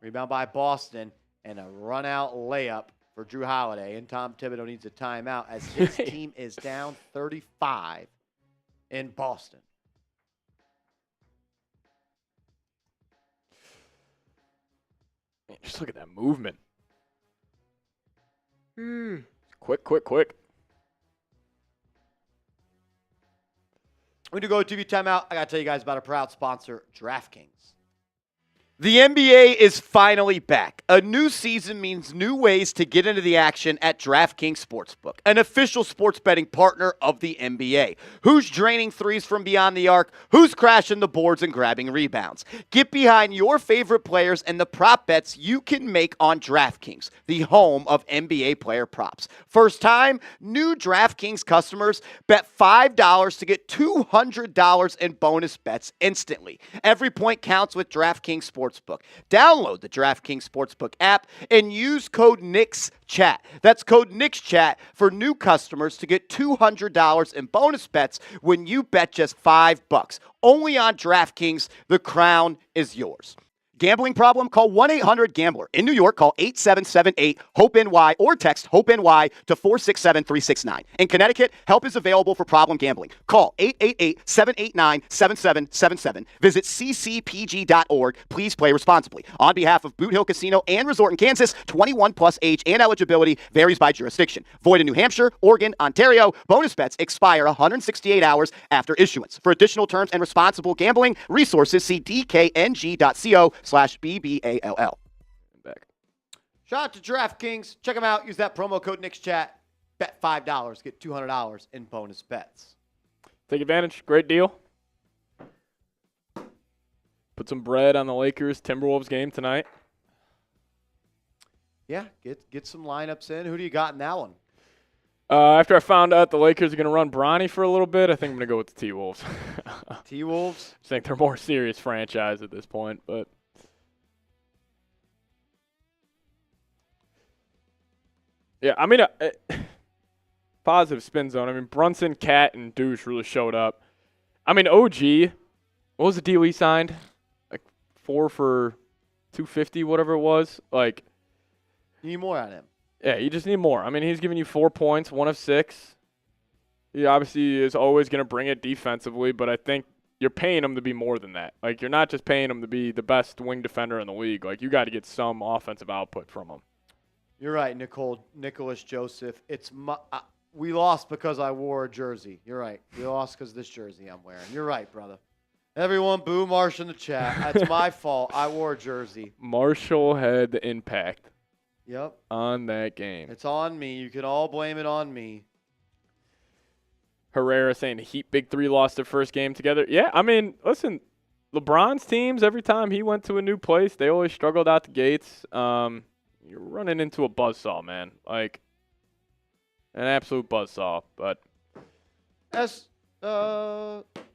Rebound by Boston and a run-out layup for Jrue Holiday. And Tom Thibodeau needs a timeout as his team is down 35 in Boston. Man, just look at that movement. Quick. We do go to TV timeout. I got to tell you guys about our proud sponsor, DraftKings. The NBA is finally back. A new season means new ways to get into the action at DraftKings Sportsbook, an official sports betting partner of the NBA. Who's draining threes from beyond the arc? Who's crashing the boards and grabbing rebounds? Get behind your favorite players and the prop bets you can make on DraftKings, the home of NBA player props. First time, new DraftKings customers bet $5 to get $200 in bonus bets instantly. Every point counts with DraftKings Sportsbook. Download the DraftKings Sportsbook app and use code NIXCHAT. That's code NIXCHAT for new customers to get $200 in bonus bets when you bet just $5. Only on DraftKings, the crown is yours. Gambling problem? Call 1-800-GAMBLER. In New York, call 8778-HOPE-NY or text HOPE-NY to 467-369. In Connecticut, help is available for problem gambling. Call 888-789-7777. Visit ccpg.org. Please play responsibly. On behalf of Boot Hill Casino and Resort in Kansas, 21 plus age and eligibility varies by jurisdiction. Void in New Hampshire, Oregon, Ontario. Bonus bets expire 168 hours after issuance. For additional terms and responsible gambling resources, see dkng.co/BBALL. Back. Shout out to DraftKings. Check them out. Use that promo code NIXCHAT. Bet $5. Get $200 in bonus bets. Take advantage. Great deal. Put some bread on the Lakers Timberwolves game tonight. Yeah, get some lineups in. Who do you got in that one? After I found out the Lakers are going to run Bronny for a little bit, I think I'm going to go with the T-Wolves. T-Wolves? I think they're a more serious franchise at this point, but yeah, I mean, positive spin zone. I mean, Brunson, Cat, and Deuce really showed up. I mean, OG, what was the deal he signed? Like 4 for $250, whatever it was. Like, You need more out of him. yeah, you just need more. I mean, he's giving you 4 points, 1 of 6. He obviously is always going to bring it defensively, but I think you're paying him to be more than that. Like, you're not just paying him to be the best wing defender in the league. Like, you got to get some offensive output from him. You're right, Nicholas Joseph. We lost because I wore a jersey. You're right. We lost because of this jersey I'm wearing. You're right, brother. Everyone boo Marsh in the chat. That's my fault. I wore a jersey. Marshall had the impact Yep. on that game. It's on me. You can all blame it on me. Herrera saying the Heat Big Three lost their first game together. Yeah, I mean, listen, LeBron's teams, every time he went to a new place, they always struggled out the gates. You're running into a buzzsaw, man. Like, an absolute buzzsaw. But Did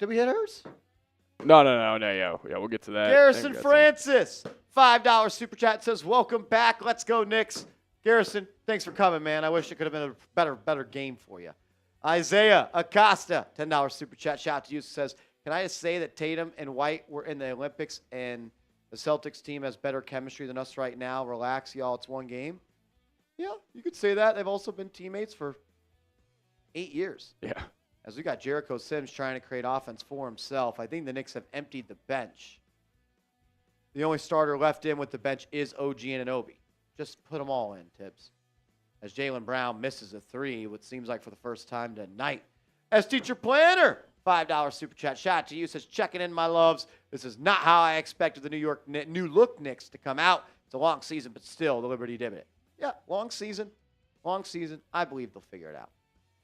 we hit hers? no, yeah, we'll get to that. Garrison Francis, $5 super chat says, "Welcome back. Let's go, Knicks." Garrison, thanks for coming, man. I wish it could have been a better game for you. Isaiah Acosta, $10 super chat. Shout out to you. Says, "Can I just say that Tatum and White were in the Olympics and the Celtics team has better chemistry than us right now? Relax, y'all. It's one game." Yeah, you could say that. They've also been teammates for 8 years. Yeah. As we got Jericho Sims trying to create offense for himself, I think the Knicks have emptied the bench. The only starter left in with the bench is OG Anunoby. Just put them all in, Tibbs. As Jaylen Brown misses a 3, what seems like for the first time tonight. As Teacher Planner, $5 super chat. Shout out to you. Says, "Checking in, my loves. This is not how I expected the new look Knicks to come out. It's a long season, but still the Liberty did it." Yeah, long season. Long season. I believe they'll figure it out.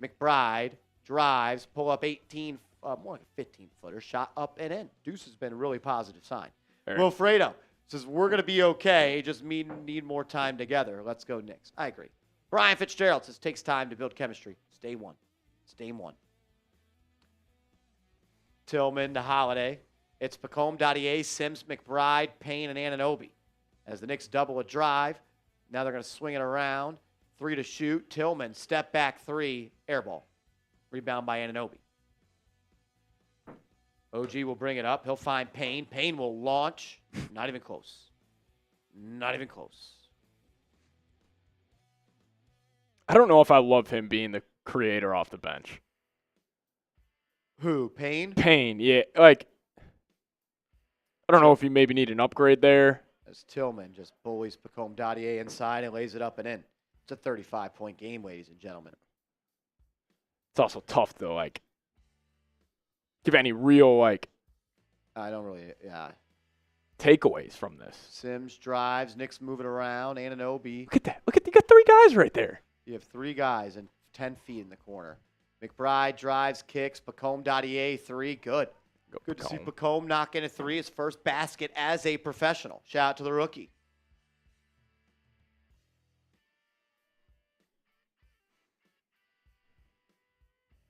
McBride drives, pull up 18, more like a 15-footer, shot up and in. Deuce has been a really positive sign. Wilfredo says, "We're going to be okay, just need more time together. Let's go Knicks." I agree. Brian Fitzgerald says, "Takes time to build chemistry. It's day one. It's day one." Tillman to Holiday. It's Pacome, Dadier, Sims, McBride, Payne, and Anunoby. As the Knicks double a drive, now they're going to swing it around. 3 to shoot. Tillman, step back 3, air ball. Rebound by Anunoby. OG will bring it up. He'll find Payne. Payne will launch. Not even close. Not even close. I don't know if I love him being the creator off the bench. Who? Payne? Payne, yeah. Like, I don't know if you maybe need an upgrade there. As Tillman just bullies Pacome Dadier inside and lays it up and in. It's a 35-point game, ladies and gentlemen. It's also tough, though. Like, give any real, like, I don't really, yeah. takeaways from this. Sims drives. Knicks moving around. Anunoby. Look at that. You got 3 guys right there. You have 3 guys and 10 feet in the corner. McBride drives, kicks. Pacome Dadier, 3. Good. Good to see Pacome knock in a 3, his first basket as a professional. Shout out to the rookie.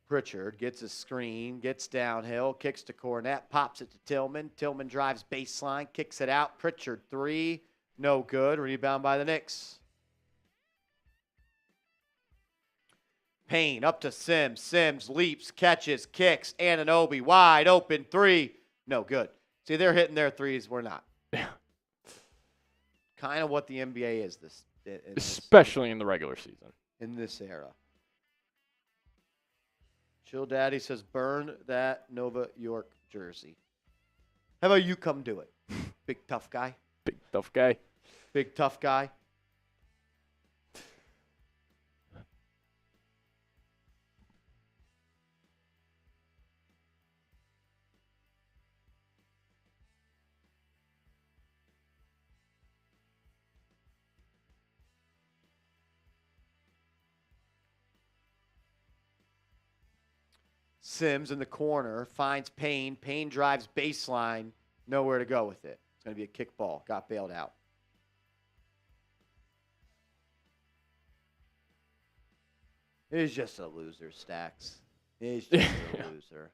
Pritchard gets a screen, gets downhill, kicks to Cornette, pops it to Tillman. Tillman drives baseline, kicks it out. Pritchard 3, no good. Rebound by the Knicks. Payne up to Sims. Sims leaps, catches, kicks. Anunoby wide open 3, no good. See, they're hitting their threes, we're not. Kind of what the NBA is especially in the regular season. In this era. Chill Daddy says, burn that Nova York jersey. How about you come do it? Big tough guy. Big tough guy. Big tough guy. Sims in the corner, finds Payne. Payne drives baseline, nowhere to go with it. It's going to be a kick ball. Got bailed out. He's just a loser, Stacks. He's just a loser.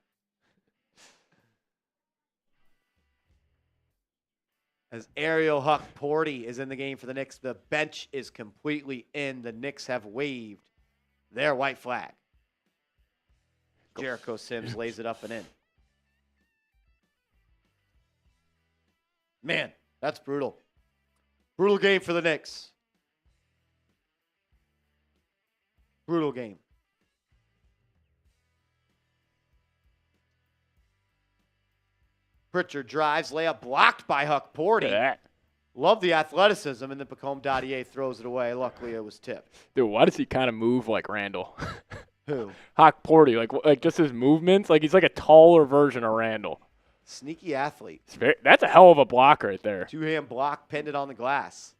As Ariel Huck-Porty is in the game for the Knicks, the bench is completely in. The Knicks have waved their white flag. Jericho Sims lays it up and in. Man, that's brutal. Brutal game for the Knicks. Brutal game. Pritchard drives, layup blocked by Huck-Porty. Love the athleticism, and then Pacome Dadier throws it away. Luckily, it was tipped. Dude, why does he kind of move like Randall? Who? Huck-Porty, like just his movements, like he's like a taller version of Randall. Sneaky athlete. That's a hell of a block right there. 2-hand block, pinned it on the glass.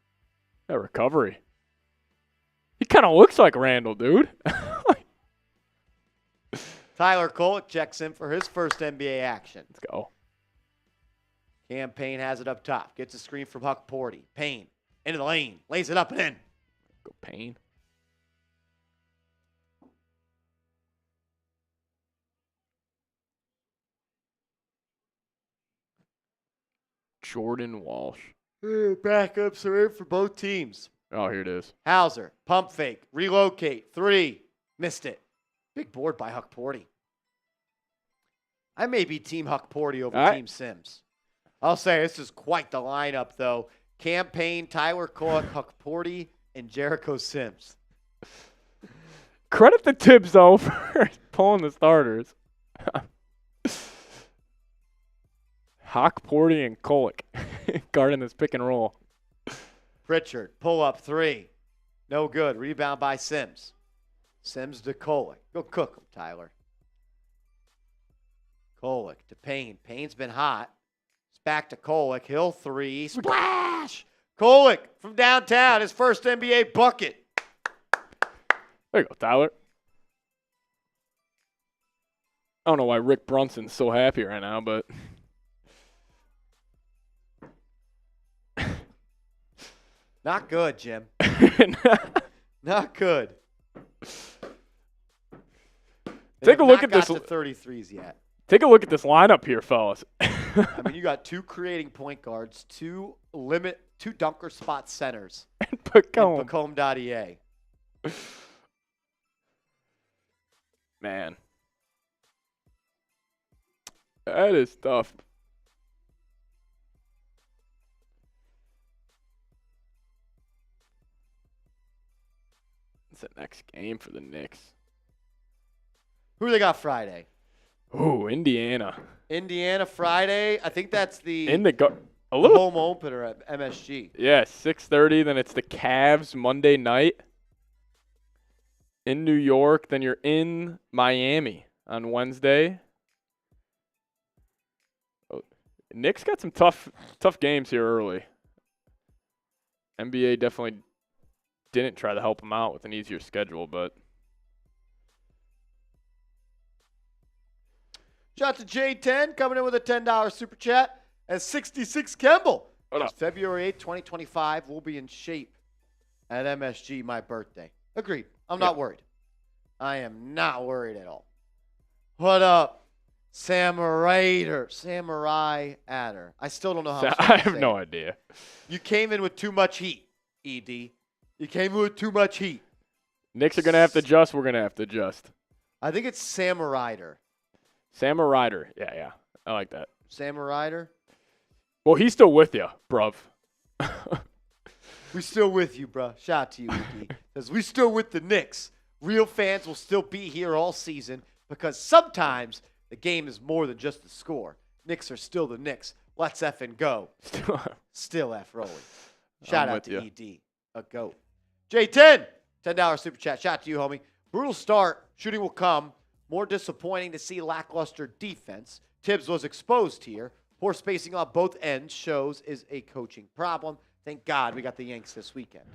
That recovery. He kind of looks like Randall, dude. Tyler Kolek checks in for his first NBA action. Let's go. Cam Payne has it up top. Gets a screen from Huck-Porty. Payne into the lane. Lays it up and in. Go Payne. Jordan Walsh. Backups are in for both teams. Oh, here it is. Hauser, pump fake, relocate, 3. Missed it. Big board by Huck-Porty. I may be Team Huck-Porty over Team Sims. I'll say this is quite the lineup, though. Cam Payne, Tyler Kolek, Huck-Porty, and Jericho Sims. Credit the Tibbs, though, for pulling the starters. Huck-Porty and Kolek guarding this pick and roll. Pritchard, pull up 3. No good. Rebound by Sims. Sims to Kolek. Go cook him, Tyler. Kolek to Payne. Payne's been hot. It's back to Kolek. Hill 3. Splash! Kolek from downtown. His first NBA bucket. There you go, Tyler. I don't know why Rick Brunson's so happy right now, but... Not good, Jim. Not good. Take a look at this. To 33s yet. Take a look at this lineup here, fellas. I mean, you got 2 creating point guards, 2 dunker spot centers. And Pacome. And Pacome Dadier. Man. That is tough. It's the next game for the Knicks. Who do they got Friday? Ooh, Indiana. Indiana Friday. I think that's the A little. Home opener at MSG. Yeah, 6:30. Then it's the Cavs Monday night in New York. Then you're in Miami on Wednesday. Oh, Knicks got some tough games here early. NBA definitely didn't try to help them out with an easier schedule, but Shout out to J10 coming in with a $10 super chat. And 66 Kemble. What up? February 8th, 2025, we'll be in shape at MSG, my birthday. Agreed. I'm not worried. I am not worried at all. What up, Samurai Adder? I still don't know how I have no idea. You came in with too much heat, ED. You came in with too much heat. Knicks are going to have to adjust. We're going to have to adjust. I think it's Samurai. Samurai. Yeah. I like that. Samurai. Well, he's still with you, bruv. We still with you, bro. Shout out to you, ED. Says we still with the Knicks. Real fans will still be here all season because sometimes the game is more than just the score. Knicks are still the Knicks. Let's effing go. Still F rolling. Shout out to ED, a GOAT. J10, $10 super chat. Shout out to you, homie. Brutal start. Shooting will come. More disappointing to see lackluster defense. Tibbs was exposed here. Poor spacing on both ends shows is a coaching problem. Thank God we got the Yanks this weekend.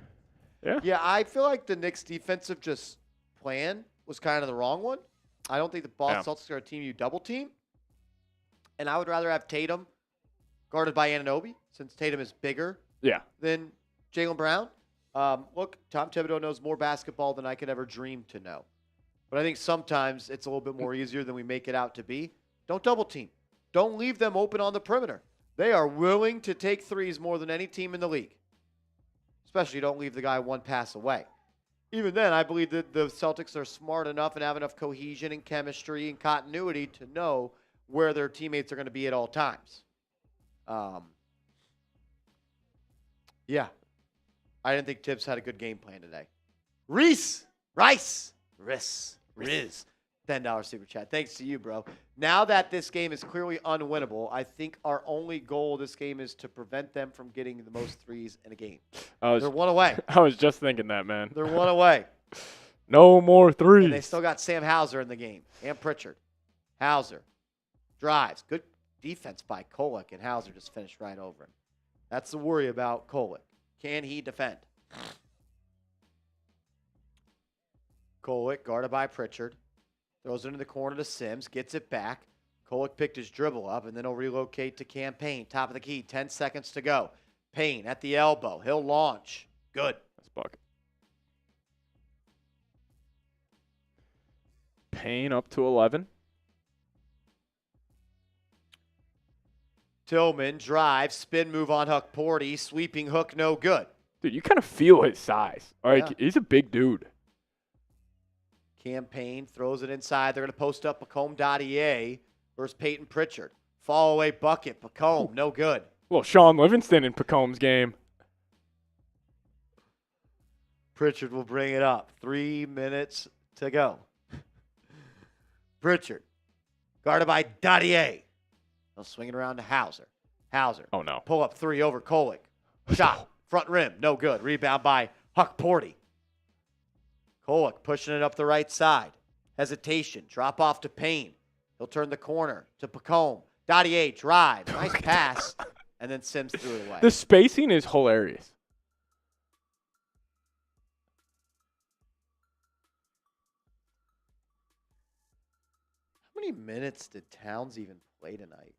Yeah, I feel like the Knicks' defensive plan was kind of the wrong one. I don't think the Boston Celtics are a team you double team. And I would rather have Tatum guarded by Anunoby since Tatum is bigger than Jaylen Brown. Look, Tom Thibodeau knows more basketball than I could ever dream to know. But I think sometimes it's a little bit more easier than we make it out to be. Don't double team. Don't leave them open on the perimeter. They are willing to take threes more than any team in the league. Especially don't leave the guy one pass away. Even then, I believe that the Celtics are smart enough and have enough cohesion and chemistry and continuity to know where their teammates are going to be at all times. Yeah. I didn't think Tibbs had a good game plan today. Riz. $10 super chat. Thanks to you, bro. Now that this game is clearly unwinnable, I think our only goal this game is to prevent them from getting the most threes in a game. They're one away. I was just thinking that, man. They're one away. No more threes. And they still got Sam Hauser in the game and Pritchard. Hauser drives. Good defense by Kolek, and Hauser just finished right over him. That's the worry about Kolek. Can he defend? Kolek guarded by Pritchard. Throws it into the corner to Sims. Gets it back. Kolek picked his dribble up, and then he'll relocate to Campaign. Top of the key. 10 seconds to go. Payne at the elbow. He'll launch. Good. That's bucket. Payne up to 11. Tillman drives. Spin move on Huck Porty. Sweeping hook. No good. Dude, you kind of feel his size. Like, he's a big dude. Campaign throws it inside. They're going to post up Pacome Dadier versus Peyton Pritchard. Fall away bucket. Pacome, no good. Well, Sean Livingston in Pacome's game. Pritchard will bring it up. 3 minutes to go. Pritchard, guarded by Dadier. They'll swing it around to Hauser. Hauser. Oh, no. Pull up three over Kolek. Shot. Front rim. No good. Rebound by Huck Porty. Kolek pushing it up the right side. Hesitation. Drop off to Payne. He'll turn the corner to Pacome. Dadier drive. Nice pass. And then Sims threw it away. The spacing is hilarious. How many minutes did Towns even play tonight?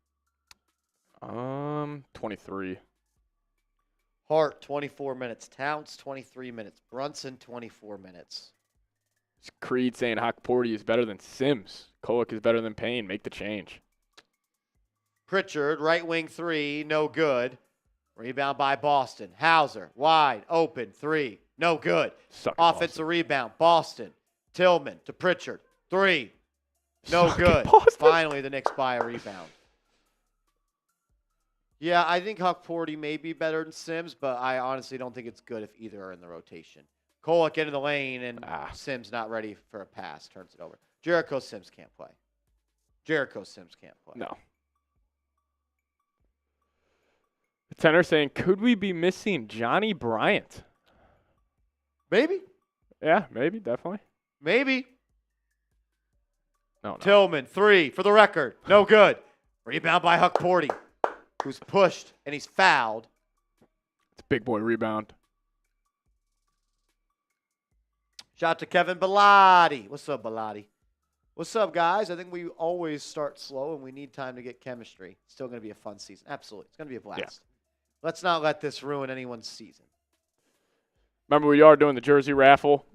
23. Hart, 24 minutes. Towns, 23 minutes. Brunson, 24 minutes. It's Creed saying Huck Porty is better than Sims. Kolek is better than Payne. Make the change. Pritchard, right wing three, no good. Rebound by Boston. Hauser, wide, open, three, no good. Offensive rebound, Boston. Tillman to Pritchard, three, no good. Finally, the Knicks buy a rebound. Yeah, I think Huck Porty may be better than Sims, but I honestly don't think it's good if either are in the rotation. Kolek into the lane, and Sims not ready for a pass. Turns it over. Jericho Sims can't play. No. Tenor saying, could we be missing Johnny Bryant? Maybe. Yeah, maybe, definitely. Maybe. No. Tillman, 3 for the record. No good. Rebound by Huck Porty, who's pushed and he's fouled. It's a big boy rebound. Shout out to Kevin Bellotti. What's up, Bellotti? What's up, guys? I think we always start slow and we need time to get chemistry. It's still going to be a fun season. Absolutely. It's going to be a blast. Yeah. Let's not let this ruin anyone's season. Remember, we are doing the jersey raffle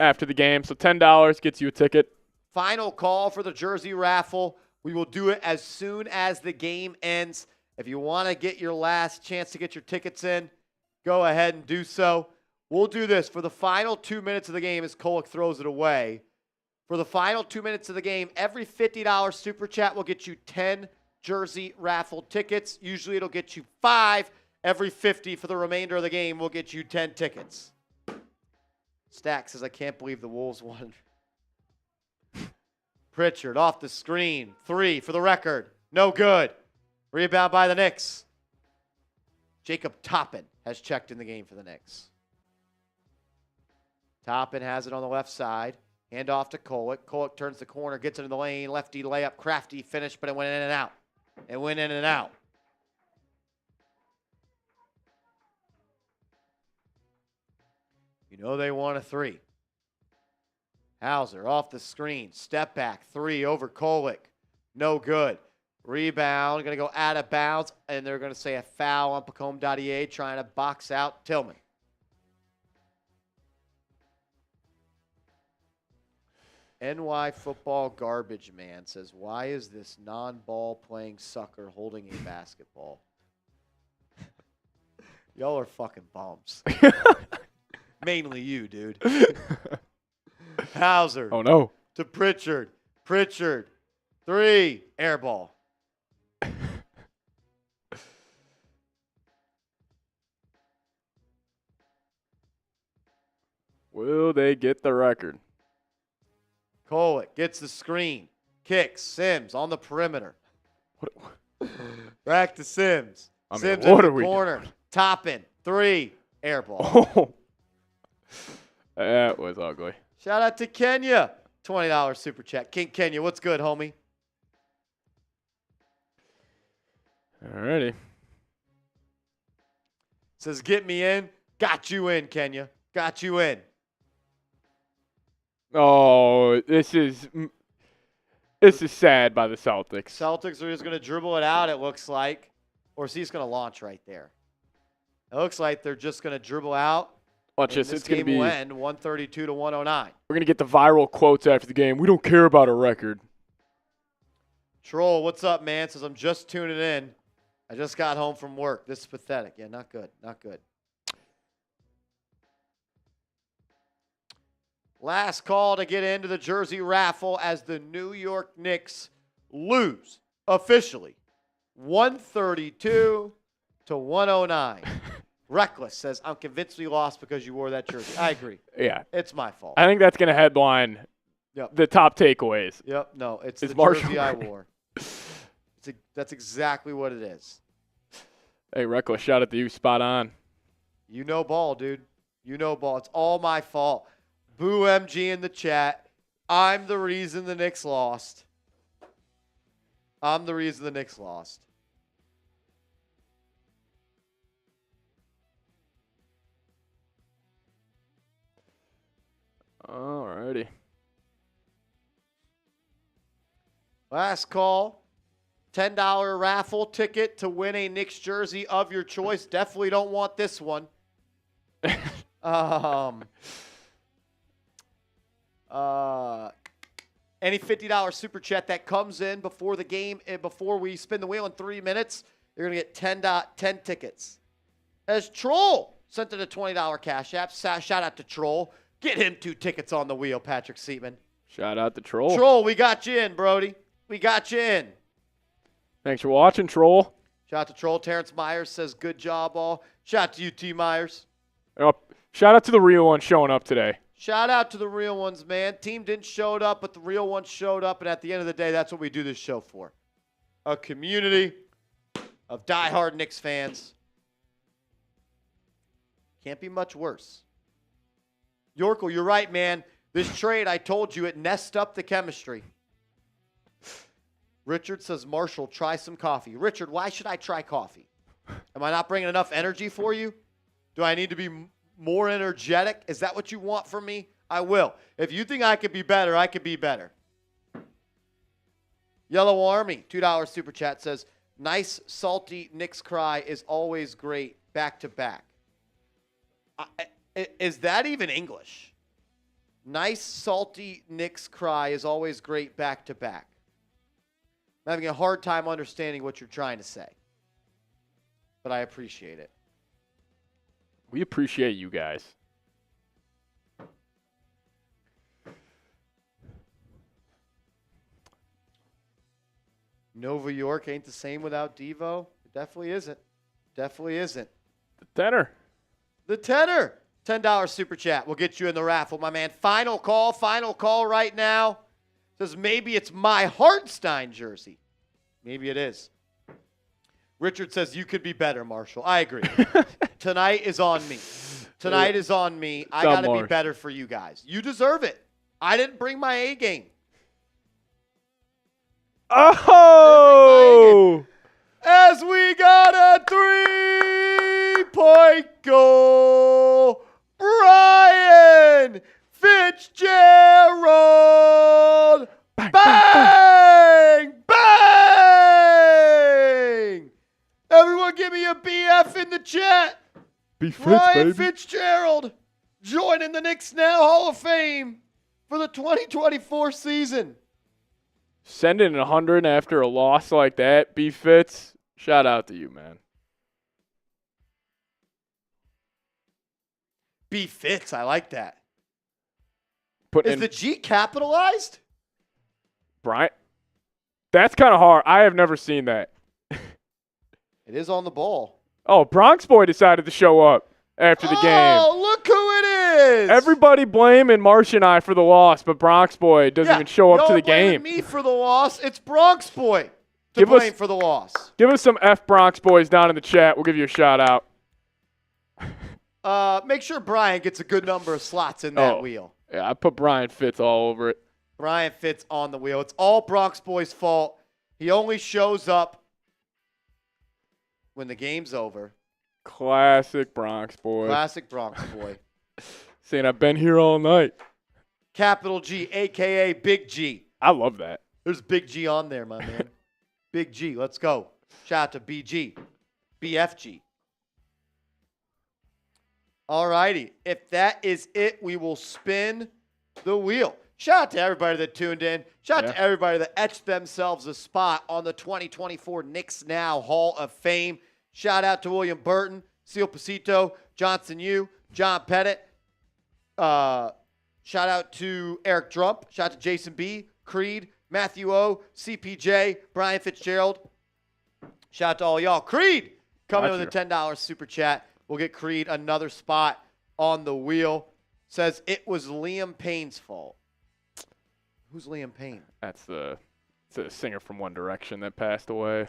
after the game, so $10 gets you a ticket. Final call for the jersey raffle. We will do it as soon as the game ends. If you want to get your last chance to get your tickets in, go ahead and do so. We'll do this for the final 2 minutes of the game as Kolek throws it away. For the final 2 minutes of the game, every $50 super chat will get you 10 jersey raffle tickets. Usually it'll get you 5. Every 50 for the remainder of the game will get you 10 tickets. Stack says, I can't believe the Wolves won. Pritchard off the screen. 3 for the record. No good. Rebound by the Knicks. Jacob Toppin has checked in the game for the Knicks. Toppin has it on the left side. Hand off to Kolek. Kolek turns the corner, gets into the lane. Lefty layup, crafty finish, but it went in and out. It went in and out. You know they want a 3. Hauser off the screen. Step back. 3 over Kolek. No good. Rebound. Going to go out of bounds. And they're going to say a foul on Pacome trying to box out Tillman. NY Football Garbage Man says, why is this non-ball playing sucker holding a basketball? Y'all are fucking bums. Mainly you, dude. Hauser. Oh, no. To Pritchard. Pritchard. 3. Air ball. Will they get the record? Kolek gets the screen. Kicks. Sims on the perimeter. Back to Sims. I mean, Sims what in are the we corner. doing? Toppin. 3. Air ball. Oh. That was ugly. Shout out to Kenya. $20 super chat. King Kenya, what's good, homie? Alrighty. Says, get me in. Got you in, Kenya. Got you in. Oh, this is sad by the Celtics. Celtics are just going to dribble it out, it looks like. Or is he just going to launch right there? It looks like they're just going to dribble out. Watch this. This It's going to game be. will end 132 to 109. We're going to get the viral quotes after the game. We don't care about a record. Troll, what's up, man? Says, I'm just tuning in. I just got home from work. This is pathetic. Yeah, not good. Not good. Last call to get into the jersey raffle as the New York Knicks lose officially 132 to 109. Reckless says, I'm convinced we lost because you wore that jersey. I agree. Yeah. It's my fault. I think that's going to headline the top takeaways. Yep. No, it's the Marshall jersey I Green. wore. That's exactly what it is. Hey, Reckless, shout out to you. Spot on. You know ball, dude. You know ball. It's all my fault. Boo MG in the chat. I'm the reason the Knicks lost. I'm the reason the Knicks lost. Alrighty. Last call. $10 raffle ticket to win a Knicks jersey of your choice. Definitely don't want this one. Any $50 super chat that comes in before the game, before we spin the wheel in 3 minutes, you're going to get 10 tickets. As Troll sent in a $20 cash app. Shout out to Troll. Get him 2 tickets on the wheel, Patrick Seaman. Shout out to Troll. Troll, we got you in, Brody. We got you in. Thanks for watching, Troll. Shout out to Troll. Terrence Myers says, good job, all. Shout out to you, T. Myers. Shout out to the real one showing up today. Shout out to the real ones, man. Team didn't show up, but the real ones showed up. And at the end of the day, that's what we do this show for. A community of diehard Knicks fans Can't be much worse. Yorkel, you're right, man. This trade, I told you, it messed up the chemistry. Richard says, Marshall, try some coffee. Richard, why should I try coffee? Am I not bringing enough energy for you? Do I need to be more energetic? Is that what you want from me? I will. If you think I could be better, I could be better. Yellow Army, $2 super chat says, nice, salty Knicks cry is always great, back to back. Is that even English? Nice, salty Knicks cry is always great, back to back. I'm having a hard time understanding what you're trying to say, but I appreciate it. We appreciate you guys. Nova York ain't the same without Devo. It definitely isn't. Definitely isn't. The tenor. The tenor. $10 super chat will get you in the raffle, my man. Final call right now. Says maybe it's my Hartenstein jersey. Maybe it is. Richard says you could be better, Marshall. I agree. Tonight is on me. Tonight is on me. I got to be better for you guys. You deserve it. I didn't bring my A game. Oh! As we got a 3-point goal, Brian Fitzgerald. Bang, bang, bang. Everyone give me a BF in the chat. Brian Fitzgerald joining the Knicks Now Hall of Fame for the 2024 season. Sending 100 after a loss like that, B Fitz, shout out to you, man. B Fitz, I like that. Is the G capitalized? Brian, that's kind of hard. I have never seen that. It is on the ball. Oh, Bronx Boy decided to show up after the game. Oh, look who it is. Everybody blaming Marsh and I for the loss, but Bronx Boy doesn't even show up to the game. Me for the loss. It's Bronx Boy to blame for the loss. Give us some F Bronx Boys down in the chat. We'll give you a shout out. Make sure Brian gets a good number of slots in that wheel. Yeah, I put Brian Fitz all over it. Brian Fitz on the wheel. It's all Bronx Boy's fault. He only shows up when the game's over. Classic Bronx Boy. Classic Bronx Boy. Saying I've been here all night. Capital G, a.k.a. Big G. I love that. There's Big G on there, my man. Big G. Let's go. Shout out to BG. BFG. All righty. If that is it, we will spin the wheel. Shout out to everybody that tuned in. Shout out to everybody that etched themselves a spot on the 2024 Knicks Now Hall of Fame. Shout out to William Burton, Seal Pasito, Johnson Yu, John Pettit. Shout out to Eric Drump. Shout out to Jason B, Creed, Matthew O, CPJ, Brian Fitzgerald. Shout out to all y'all. Creed coming in with a $10 super chat. We'll get Creed another spot on the wheel. Says it was Liam Payne's fault. Who's Liam Payne? It's the singer from One Direction that passed away.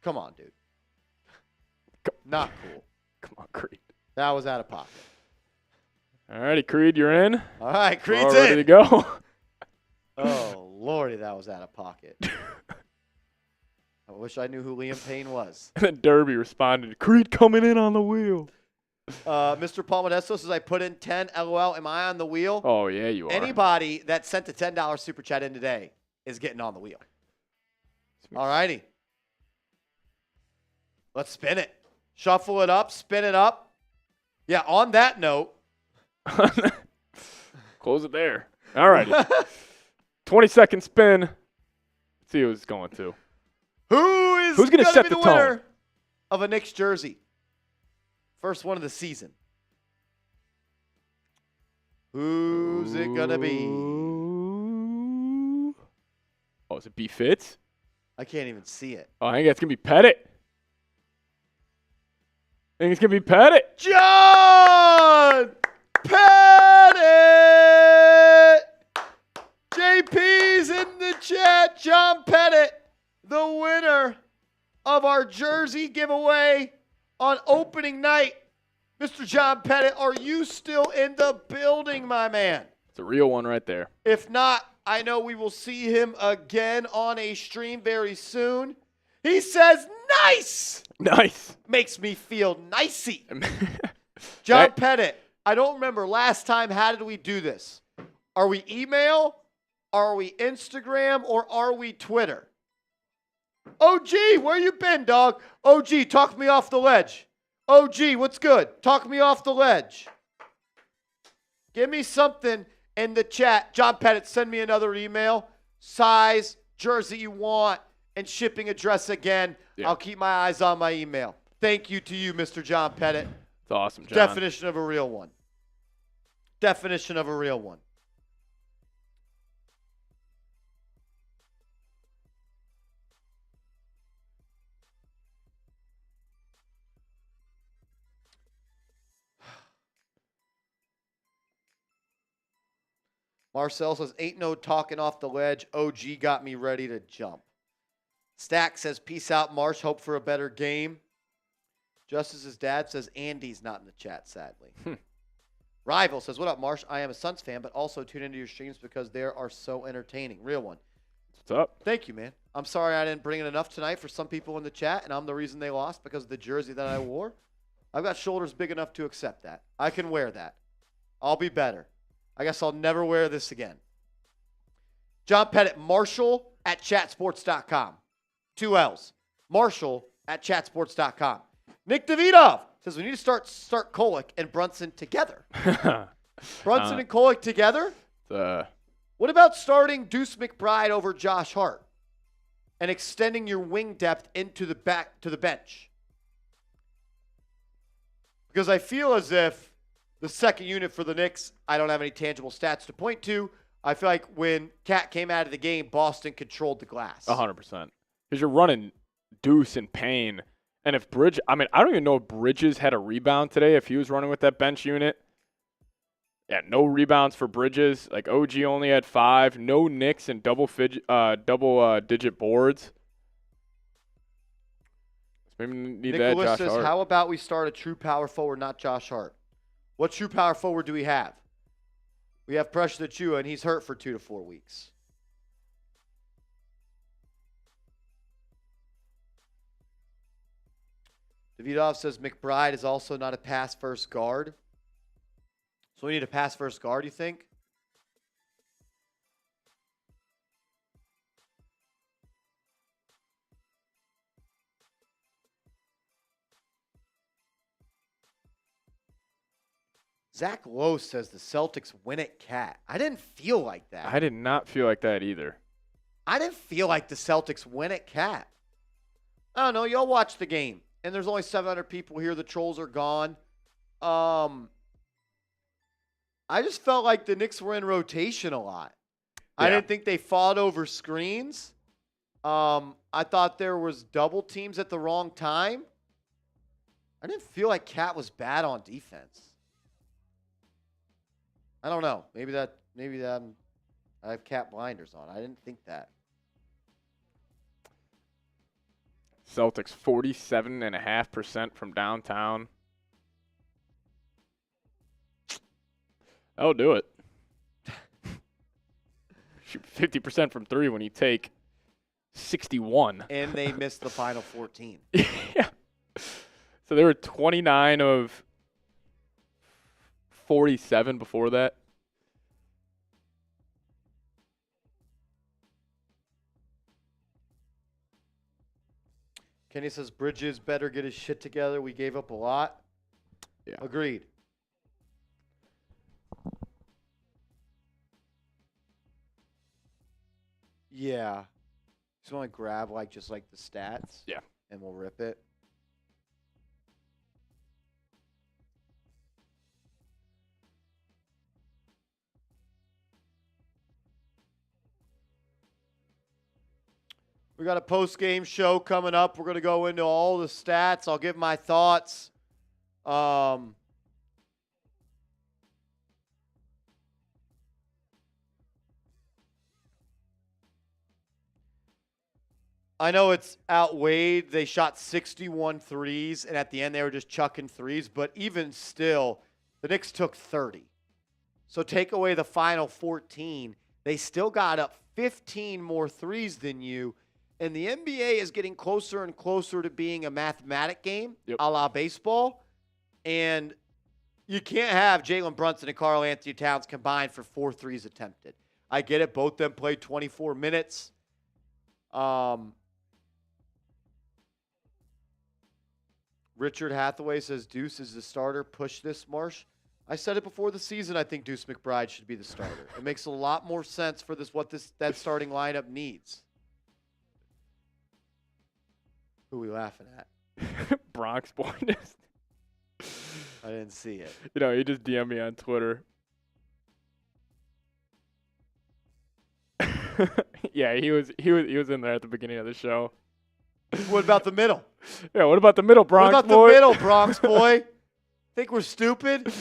Come on, dude. Not cool. Come on, Creed. That was out of pocket. All righty, Creed, you're in. All right, Creed's all ready to go. Oh, Lordy, that was out of pocket. I wish I knew who Liam Payne was. And then Derby responded, Creed coming in on the wheel. Mr. Palmadesto says, I put in 10. LOL, am I on the wheel? Oh, yeah, you are. Anybody that sent a $10 super chat in today is getting on the wheel. All righty. Let's spin it. Shuffle it up, spin it up. Yeah, on that note. Close it there. All righty. 20-second spin. Let's see who it's going to. Who's going to set the winner of a Knicks jersey? First one of the season. Who's it going to be? Oh, is it B Fitz? I can't even see it. Oh, I think it's going to be Pettit. I think it's going to be Pettit. John Pettit! JP's in the chat. John Pettit, the winner of our jersey giveaway on opening night Mr. John Pettit, are you still in the building, my man? It's a real one right there. If not, I know we will see him again on a stream very soon. He says, nice! Nice. Makes me feel nicey. John Pettit, I don't remember last time, how did we do this? Are we email? Are we Instagram? Or are we Twitter? OG, where you been, dog? OG, talk me off the ledge. OG, what's good? Talk me off the ledge. Give me something in the chat. John Pettit, send me another email. Size, jersey you want, and shipping address again. Yeah. I'll keep my eyes on my email. Thank you to you, Mr. John Pettit. It's awesome, John. Definition of a real one. Definition of a real one. Marcel says, ain't no talking off the ledge. OG got me ready to jump. Stack says, peace out, Marsh. Hope for a better game. Justice's dad says, Andy's not in the chat, sadly. Rival says, what up, Marsh? I am a Suns fan, but also tune into your streams because they are so entertaining. Real one. What's up? Thank you, man. I'm sorry I didn't bring in enough tonight for some people in the chat, and I'm the reason they lost because of the jersey that I wore. I've got shoulders big enough to accept that. I can wear that. I'll be better. I guess I'll never wear this again. John Pettit, Marshall at chatsports.com. 2 L's. Marshall at chatsports.com. Nick Davidov says we need to start Kolek and Brunson together. Brunson and Kolek together? What about starting Deuce McBride over Josh Hart and extending your wing depth into the back to the bench? Because I feel as if the second unit for the Knicks, I don't have any tangible stats to point to. I feel like when Cat came out of the game, Boston controlled the glass. 100%. Because you're running Deuce and Payne. And if Bridge, I don't even know if Bridges had a rebound today if he was running with that bench unit. Yeah, no rebounds for Bridges. Like OG only had 5. No Knicks and double-digit boards. Maybe need Nicholas that Josh says, Hart. how about we start a true power forward, not Josh Hart? What true power forward do we have? We have Precious Achua, and he's hurt for 2 to 4 weeks. Davidov says McBride is also not a pass-first guard. So we need a pass-first guard, you think? Zach Lowe says the Celtics win at Cat. I didn't feel like that. I did not feel like that either. I didn't feel like the Celtics win at Cat. I don't know. Y'all watch the game. And there's only 700 people here. The trolls are gone. I just felt like the Knicks were in rotation a lot. I didn't think they fought over screens. I thought there was double teams at the wrong time. I didn't feel like Cat was bad on defense. I don't know. Maybe that I have Cat blinders on. I didn't think that. Celtics 47.5% from downtown. That'll do it. Shoot 50% from 3 when you take 61. And they missed the final 14. Yeah. So they were 29 of 47 before that. Kenny says Bridges better get his shit together. We gave up a lot. Yeah. Agreed. Yeah. Just want to grab just the stats. Yeah. And we'll rip it. We got a post-game show coming up. We're going to go into all the stats. I'll give my thoughts. I know it's outweighed. They shot 61 threes, and at the end they were just chucking threes. But even still, the Knicks took 30. So take away the final 14. They still got up 15 more threes than you. And the NBA is getting closer and closer to being a mathematic game, a la baseball. And you can't have Jalen Brunson and Karl Anthony Towns combined for 4 threes attempted. I get it. Both them played 24 minutes. Richard Hathaway says Deuce is the starter. Push this, Marsh. I said it before the season. I think Deuce McBride should be the starter. It makes a lot more sense for that starting lineup needs. Who are we laughing at? Bronx boy. I didn't see it. He just DM'd me on Twitter. Yeah, he was in there at the beginning of the show. What about the middle? Yeah, what about the middle, Bronx boy? What about the middle, Bronx boy? Think we're stupid?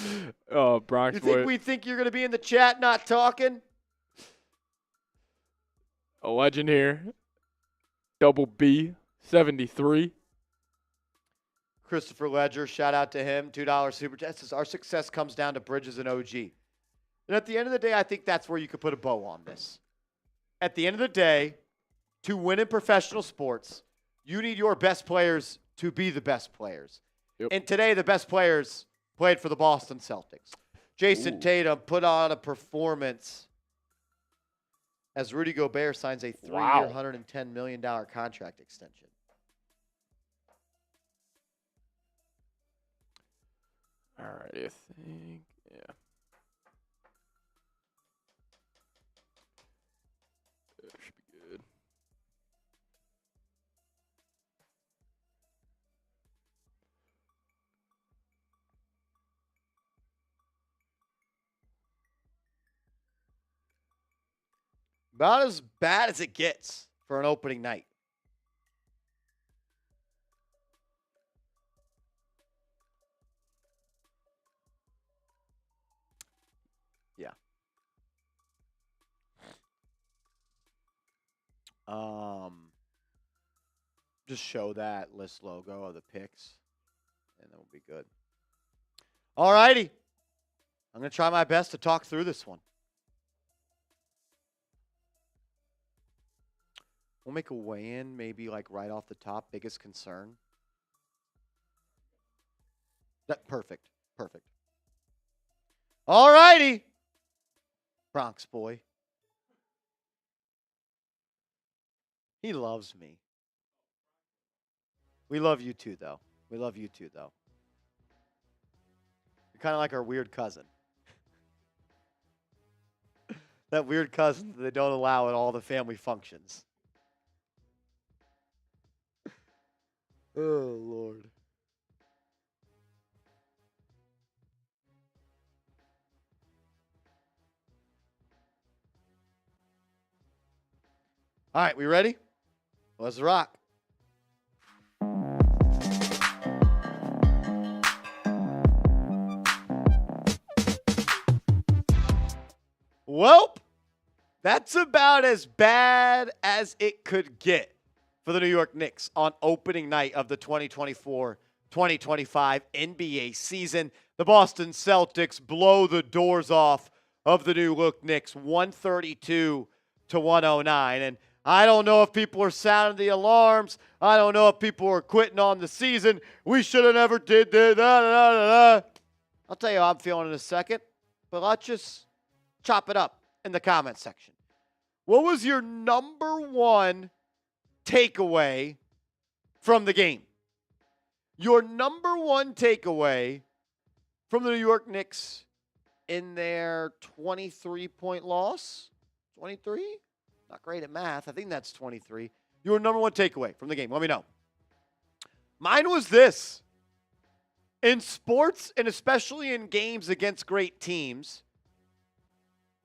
Oh, Bronx boy. You think we think you're going to be in the chat not talking? A legend here. Double B, 73. Christopher Ledger, shout out to him. $2 super chat says our success comes down to Bridges and OG. And at the end of the day, I think that's where you could put a bow on this. At the end of the day, to win in professional sports, you need your best players to be the best players. Yep. And today, the best players played for the Boston Celtics. Jayson Tatum put on a performance as Rudy Gobert signs a 3-year, $110 million contract extension. All right, I think, yeah. That should be good. About as bad as it gets for an opening night. Yeah. Just show that list logo of the picks, and then we'll be good. All righty. I'm going to try my best to talk through this one. We'll make a weigh-in, maybe like right off the top. Biggest concern. Perfect. All righty. Bronx boy. He loves me. We love you too, though. You're kind of like our weird cousin. That weird cousin that they don't allow at all the family functions. Oh, Lord. All right, we ready? Let's rock. Well, that's about as bad as it could get for the New York Knicks on opening night of the 2024-2025 NBA season. The Boston Celtics blow the doors off of the New York Knicks 132-109. And I don't know if people are sounding the alarms. I don't know if people are quitting on the season. We should have never did that. I'll tell you how I'm feeling in a second, but let's just chop it up in the comment section. What was your number one takeaway from the game? Your number one takeaway from the New York Knicks in their 23-point loss? 23? Not great at math. I think that's 23. Your number one takeaway from the game. Let me know. Mine was this. In sports, and especially in games against great teams,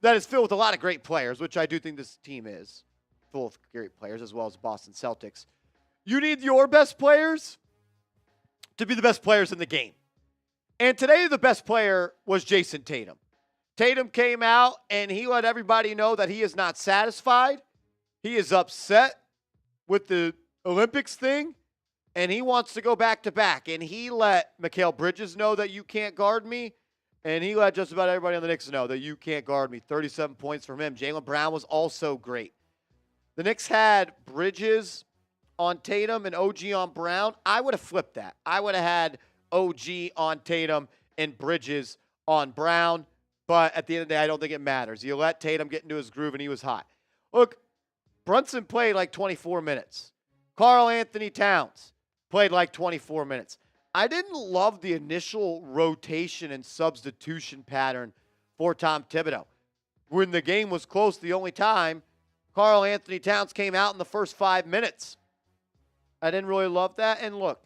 that is filled with a lot of great players, which I do think this team is full of great players, as well as Boston Celtics. You need your best players to be the best players in the game. And today, the best player was Jayson Tatum. Tatum came out, and he let everybody know that he is not satisfied. He is upset with the Olympics thing, and he wants to go back-to-back. And he let Mikal Bridges know that you can't guard me, and he let just about everybody on the Knicks know that you can't guard me. 37 points from him. Jaylen Brown was also great. The Knicks had Bridges on Tatum and OG on Brown. I would have flipped that. I would have had OG on Tatum and Bridges on Brown. But at the end of the day, I don't think it matters. You let Tatum get into his groove, and he was hot. Look, Brunson played like 24 minutes. Karl Anthony Towns played like 24 minutes. I didn't love the initial rotation and substitution pattern for Tom Thibodeau. When the game was close, the only time Karl Anthony Towns came out in the first 5 minutes. I didn't really love that. And look,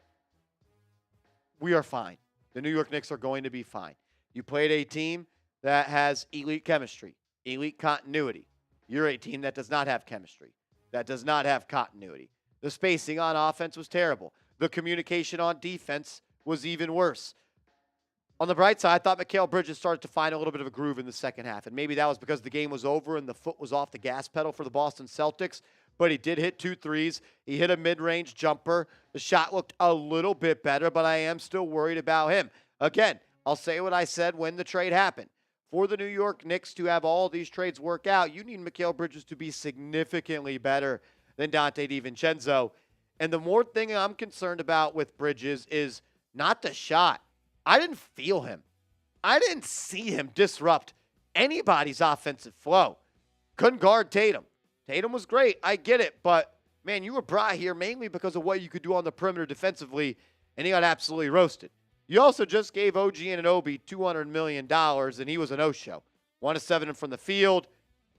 we are fine. The New York Knicks are going to be fine. You played a team that has elite chemistry, elite continuity. You're a team that does not have chemistry, that does not have continuity. The spacing on offense was terrible. The communication on defense was even worse. On the bright side, I thought Mikal Bridges started to find a little bit of a groove in the second half, and maybe that was because the game was over and the foot was off the gas pedal for the Boston Celtics, but he did hit 2 threes. He hit a mid-range jumper. The shot looked a little bit better, but I am still worried about him. Again, I'll say what I said when the trade happened. For the New York Knicks to have all these trades work out, you need Mikal Bridges to be significantly better than Donte DiVincenzo. And the more thing I'm concerned about with Bridges is not the shot. I didn't feel him. I didn't see him disrupt anybody's offensive flow. Couldn't guard Tatum. Tatum was great. I get it. But, man, you were brought here mainly because of what you could do on the perimeter defensively, and he got absolutely roasted. You also just gave OG Anunoby $200 million, and he was a no-show. 1 of 7 from the field.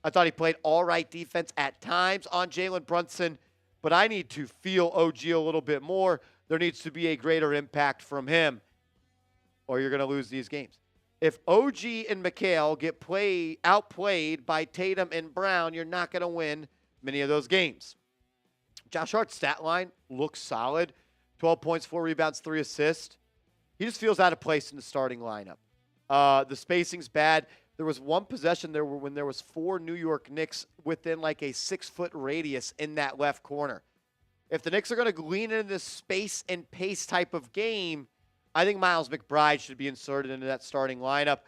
I thought he played all right defense at times on Jalen Brunson, but I need to feel OG a little bit more. There needs to be a greater impact from him, or you're going to lose these games. If OG and Mikal get outplayed by Tatum and Brown, you're not going to win many of those games. Josh Hart's stat line looks solid. 12 points, 4 rebounds, 3 assists. He just feels out of place in the starting lineup. The spacing's bad. There was one possession there when there was 4 New York Knicks within like a 6-foot radius in that left corner. If the Knicks are going to lean into this space and pace type of game, I think Miles McBride should be inserted into that starting lineup.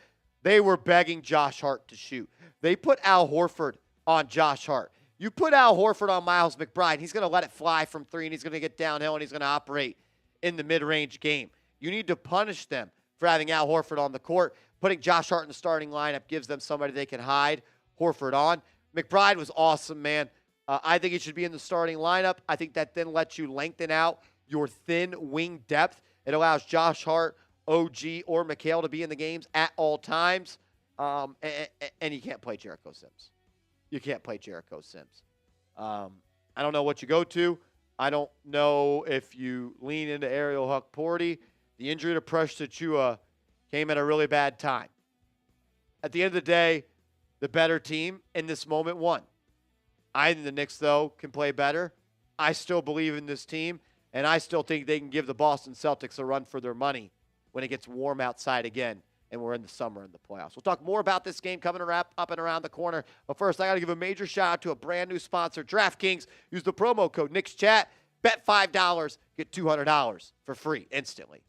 They were begging Josh Hart to shoot. They put Al Horford on Josh Hart. You put Al Horford on Miles McBride, he's going to let it fly from 3, and he's going to get downhill, and he's going to operate in the mid-range game. You need to punish them for having Al Horford on the court. Putting Josh Hart in the starting lineup gives them somebody they can hide Horford on. McBride was awesome, man. I think he should be in the starting lineup. I think that then lets you lengthen out your thin wing depth. It allows Josh Hart, OG, or Mikal to be in the games at all times. And you can't play Jericho Sims. You can't play Jericho Sims. I don't know what you go to. I don't know if you lean into Ariel Huck-Porty. The injury to Precious Achiuwa came at a really bad time. At the end of the day, the better team in this moment won. I think the Knicks, though, can play better. I still believe in this team, and I still think they can give the Boston Celtics a run for their money when it gets warm outside again and we're in the summer in the playoffs. We'll talk more about this game coming up and around the corner. But first, I got to give a major shout-out to a brand-new sponsor, DraftKings. Use the promo code KnicksChat. Bet $5, get $200 for free instantly.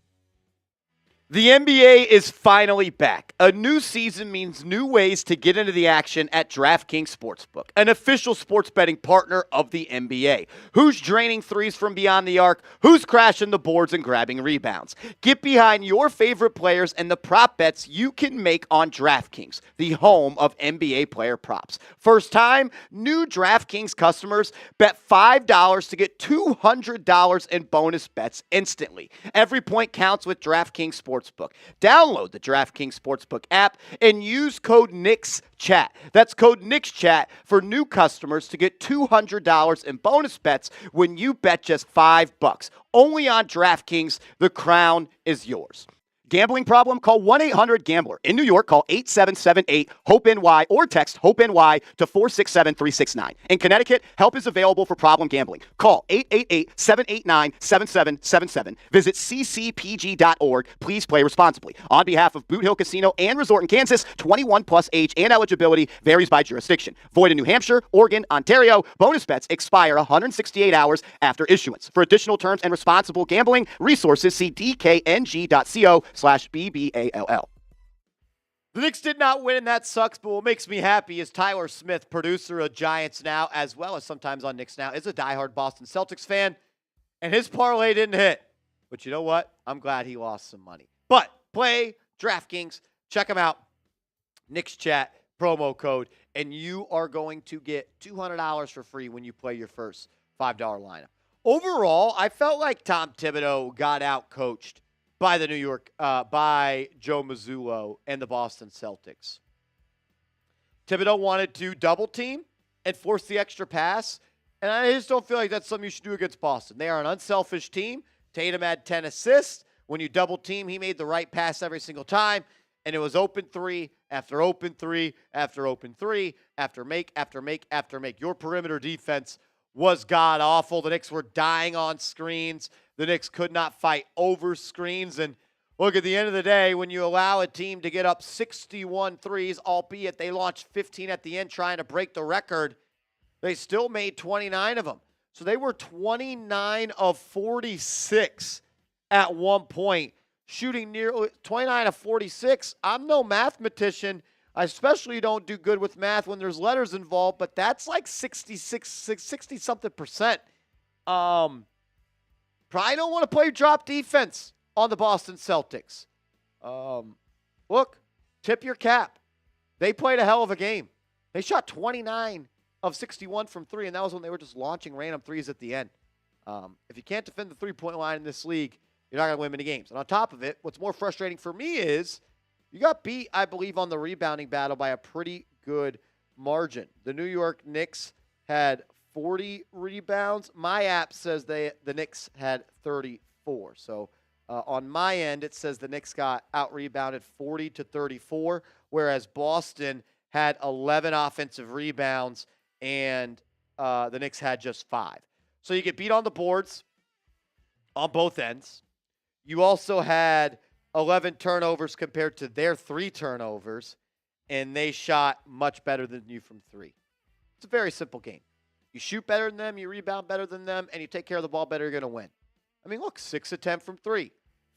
The NBA is finally back. A new season means new ways to get into the action at DraftKings Sportsbook, an official sports betting partner of the NBA. Who's draining threes from beyond the arc? Who's crashing the boards and grabbing rebounds? Get behind your favorite players and the prop bets you can make on DraftKings, the home of NBA player props. First time, new DraftKings customers bet $5 to get $200 in bonus bets instantly. Every point counts with DraftKings Sportsbook. Download the DraftKings Sportsbook app and use code KnicksChat. That's code KnicksChat for new customers to get $200 in bonus bets when you bet just $5. Only on DraftKings, the crown is yours. Gambling problem? Call 1-800-GAMBLER. In New York, call 8778-HOPE-NY or text HOPE-NY to 467-369. In Connecticut, help is available for problem gambling. Call 888-789-7777. Visit ccpg.org. Please play responsibly. On behalf of Boot Hill Casino and Resort in Kansas, 21 plus age and eligibility varies by jurisdiction. Void in New Hampshire, Oregon, Ontario. Bonus bets expire 168 hours after issuance. For additional terms and responsible gambling resources, see dkng.co/BBALL. The Knicks did not win, and that sucks, but what makes me happy is Tyler Smith, producer of Giants Now, as well as sometimes on Knicks Now, is a diehard Boston Celtics fan, and his parlay didn't hit. But you know what? I'm glad he lost some money. But play DraftKings. Check them out. Knicks Chat, promo code, and you are going to get $200 for free when you play your first $5 lineup. Overall, I felt like Tom Thibodeau got out-coached by by Joe Mazzulla and the Boston Celtics. Thibodeau wanted to double team and force the extra pass, and I just don't feel like that's something you should do against Boston. They are an unselfish team. Tatum had 10 assists. When you double team, he made the right pass every single time, and it was open three after open three after open three after make after make after make. Your perimeter defense was god-awful. The Knicks were dying on screens. The Knicks could not fight over screens. And look, at the end of the day, when you allow a team to get up 61 threes, albeit they launched 15 at the end trying to break the record, they still made 29 of them. So they were 29 of 46 at one point, shooting nearly 29 of 46. I'm no mathematician. I especially don't do good with math when there's letters involved, but that's like 60-something percent. Probably don't want to play drop defense on the Boston Celtics. Look, tip your cap. They played a hell of a game. They shot 29 of 61 from three, and that was when they were just launching random threes at the end. If you can't defend the three-point line in this league, you're not going to win many games. And on top of it, what's more frustrating for me is you got beat, I believe, on the rebounding battle by a pretty good margin. The New York Knicks had 40 rebounds. My app says the Knicks had 34. So on my end, it says the Knicks got out-rebounded 40-34, whereas Boston had 11 offensive rebounds, and the Knicks had just 5. So you get beat on the boards on both ends. You also had 11 turnovers compared to their 3 turnovers, and they shot much better than you from 3. It's a very simple game. You shoot better than them, you rebound better than them, and you take care of the ball better, you're going to win. I mean, look, 6 of 10 from 3,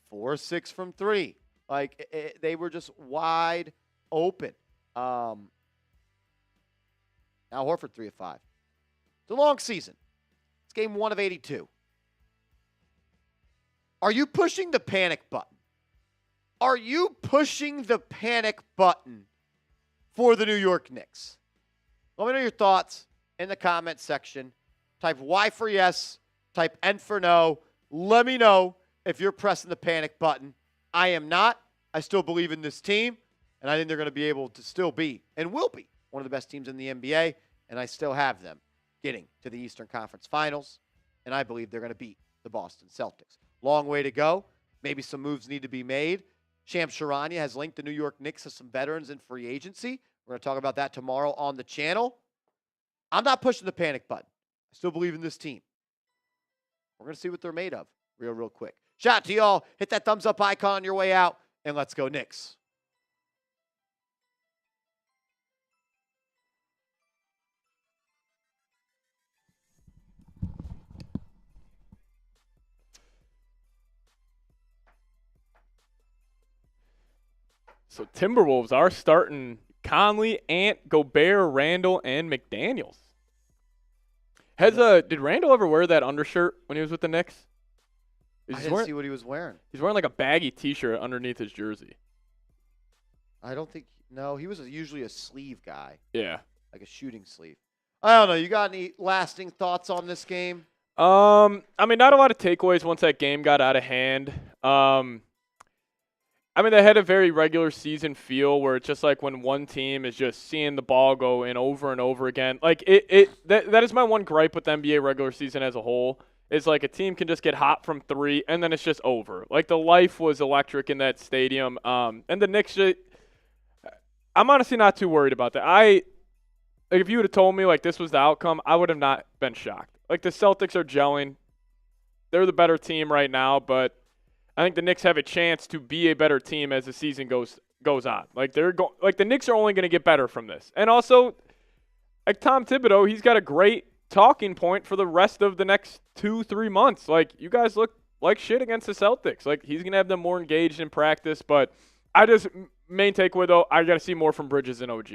4 of 6 from 3. Like, they were just wide open. Now Horford, 3 of 5. It's a long season. It's game 1 of 82. Are you pushing the panic button? Are you pushing the panic button for the New York Knicks? Let me know your thoughts in the comment section. Type Y for yes. Type N for no. Let me know if you're pressing the panic button. I am not. I still believe in this team, and I think they're going to be able to still be and will be one of the best teams in the NBA, and I still have them getting to the Eastern Conference Finals, and I believe they're going to beat the Boston Celtics. Long way to go. Maybe some moves need to be made. Shams Charania has linked the New York Knicks to some veterans in free agency. We're going to talk about that tomorrow on the channel. I'm not pushing the panic button. I still believe in this team. We're going to see what they're made of real quick. Shout out to y'all. Hit that thumbs up icon on your way out, and let's go Knicks. So Timberwolves are starting Conley, Ant, Gobert, Randall, and McDaniels. Did Randall ever wear that undershirt when he was with the Knicks? I didn't see what he was wearing. He's wearing like a baggy T-shirt underneath his jersey. I don't think – no, he was usually a sleeve guy. Yeah. Like a shooting sleeve. I don't know. You got any lasting thoughts on this game? I mean, not a lot of takeaways once that game got out of hand. I mean, they had a very regular season feel where it's just like when one team is just seeing the ball go in over and over again. Like, that is my one gripe with the NBA regular season as a whole is like a team can just get hot from 3 and then it's just over. Like the life was electric in that stadium. And the Knicks, I'm honestly not too worried about that. Like if you would have told me like this was the outcome, I would have not been shocked. Like the Celtics are gelling. They're the better team right now, but I think the Knicks have a chance to be a better team as the season goes on. Like the Knicks are only going to get better from this. And also, like Tom Thibodeau, he's got a great talking point for the rest of the next 2-3 months. Like you guys look like shit against the Celtics. Like he's going to have them more engaged in practice, but main takeaway though, I got to see more from Bridges and OG.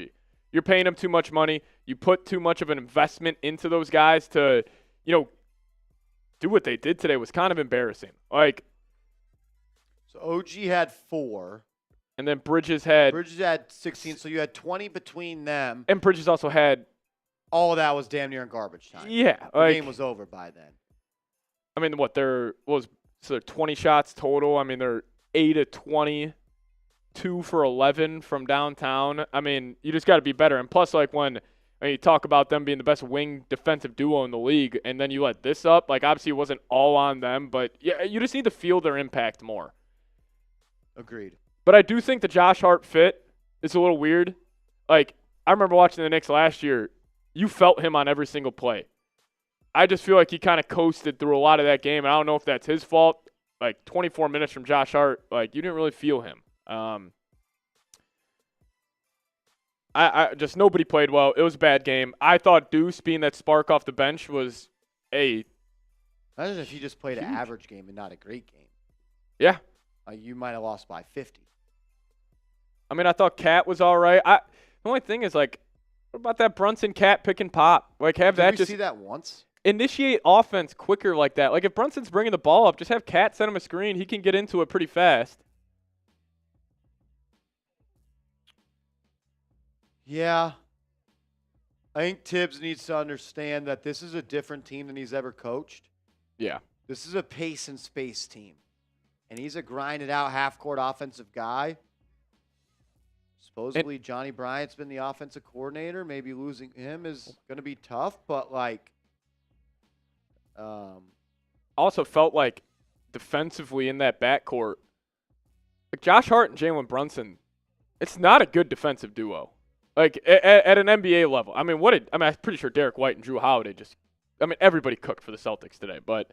You're paying them too much money. You put too much of an investment into those guys to, do what they did today was kind of embarrassing. Like, so OG had 4. And then Bridges had 16, so you had 20 between them. And Bridges also had. All of that was damn near in garbage time. Yeah. The game was over by then. I mean, they're 20 shots total. I mean, they're 8 of 20, 2 for 11 from downtown. I mean, you just got to be better. And plus, like when you talk about them being the best wing defensive duo in the league, and then you let this up, like obviously it wasn't all on them, but yeah, you just need to feel their impact more. Agreed. But I do think the Josh Hart fit is a little weird. Like, I remember watching the Knicks last year. You felt him on every single play. I just feel like he kind of coasted through a lot of that game, and I don't know if that's his fault. Like, 24 minutes from Josh Hart, like, you didn't really feel him. Nobody played well. It was a bad game. I thought Deuce being that spark off the bench was Imagine if he just played an average game and not a great game. Yeah. You might have lost by 50. I mean, I thought Cat was all right. The only thing is, like, what about that Brunson Cat pick and pop? Like, have that just see that once? Initiate offense quicker like that. Like, if Brunson's bringing the ball up, just have Cat send him a screen. He can get into it pretty fast. Yeah. I think Tibbs needs to understand that this is a different team than he's ever coached. Yeah. This is a pace and space team. And he's a grinded-out half-court offensive guy. Supposedly, Johnny Bryant's been the offensive coordinator. Maybe losing him is going to be tough, but, like, also felt like defensively in that backcourt, like Josh Hart and Jalen Brunson, it's not a good defensive duo. Like, at an NBA level. I mean, I'm pretty sure Derrick White and Jrue Holiday everybody cooked for the Celtics today, but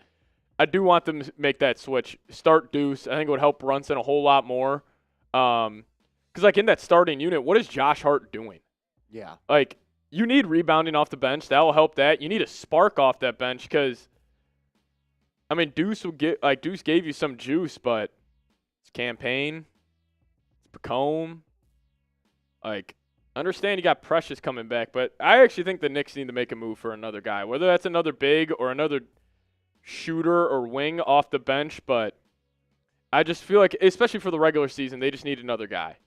I do want them to make that switch. Start Deuce. I think it would help Brunson a whole lot more. Because, like, in that starting unit, what is Josh Hart doing? Yeah. Like, you need rebounding off the bench. That will help that. You need a spark off that bench because, I mean, Deuce gave you some juice, but it's Campaign, it's Pregame. Like, understand you got Precious coming back, but I actually think the Knicks need to make a move for another guy, whether that's another big or another shooter or wing off the bench, but I just feel like, especially for the regular season, they just need another guy.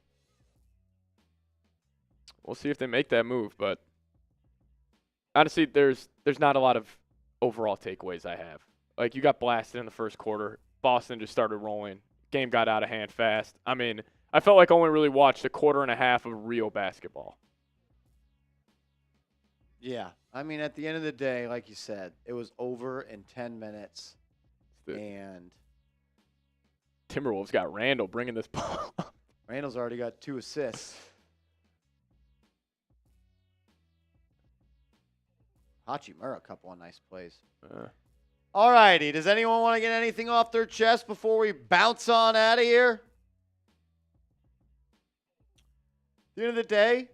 We'll see if they make that move, but honestly, there's not a lot of overall takeaways I have. Like, you got blasted in the first quarter. Boston just started rolling. Game got out of hand fast. I mean, I felt like I only really watched a quarter and a half of real basketball. Yeah. I mean, at the end of the day, like you said, it was over in 10 minutes. And Timberwolves got Randall bringing this ball up. Randall's already got 2 assists. Hachimura, a couple of nice plays. All righty. Does anyone want to get anything off their chest before we bounce on out of here? At the end of the day,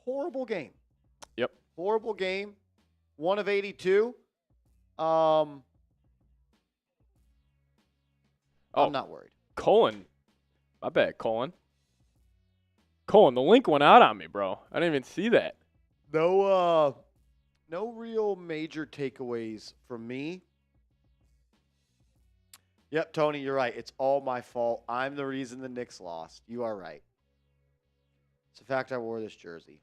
horrible game. Yep. Horrible game. 1 of 82. I'm not worried. Colin. My bad, Colin. Colin, the link went out on me, bro. I didn't even see that. No real major takeaways from me. Yep, Tony, you're right. It's all my fault. I'm the reason the Knicks lost. You are right. It's the fact I wore this jersey.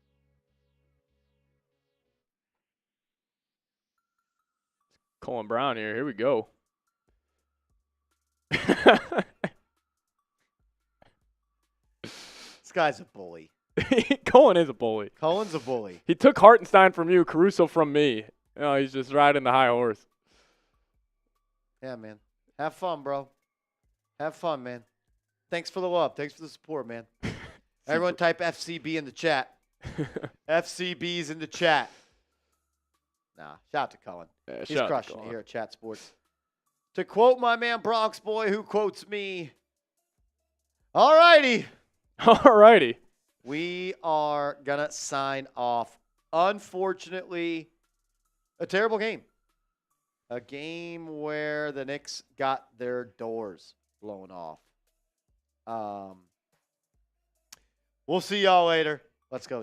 Colin Brown here. Here we go. This guy's a bully. Colin is a bully. Colin's a bully. He took Hartenstein from you, Caruso from me. You know, he's just riding the high horse. Yeah, man. Have fun, bro. Have fun, man. Thanks for the love. Thanks for the support, man. Everyone type FCB in the chat. FCB's in the chat. Nah, shout out to Cullen. Yeah, He's shout out to crushing it Cullen. here at Chat Sports. To quote my man Bronx Boy, who quotes me, all righty. All righty. We are going to sign off. Unfortunately, a terrible game. A game where the Knicks got their doors blown off. We'll see y'all later. Let's go.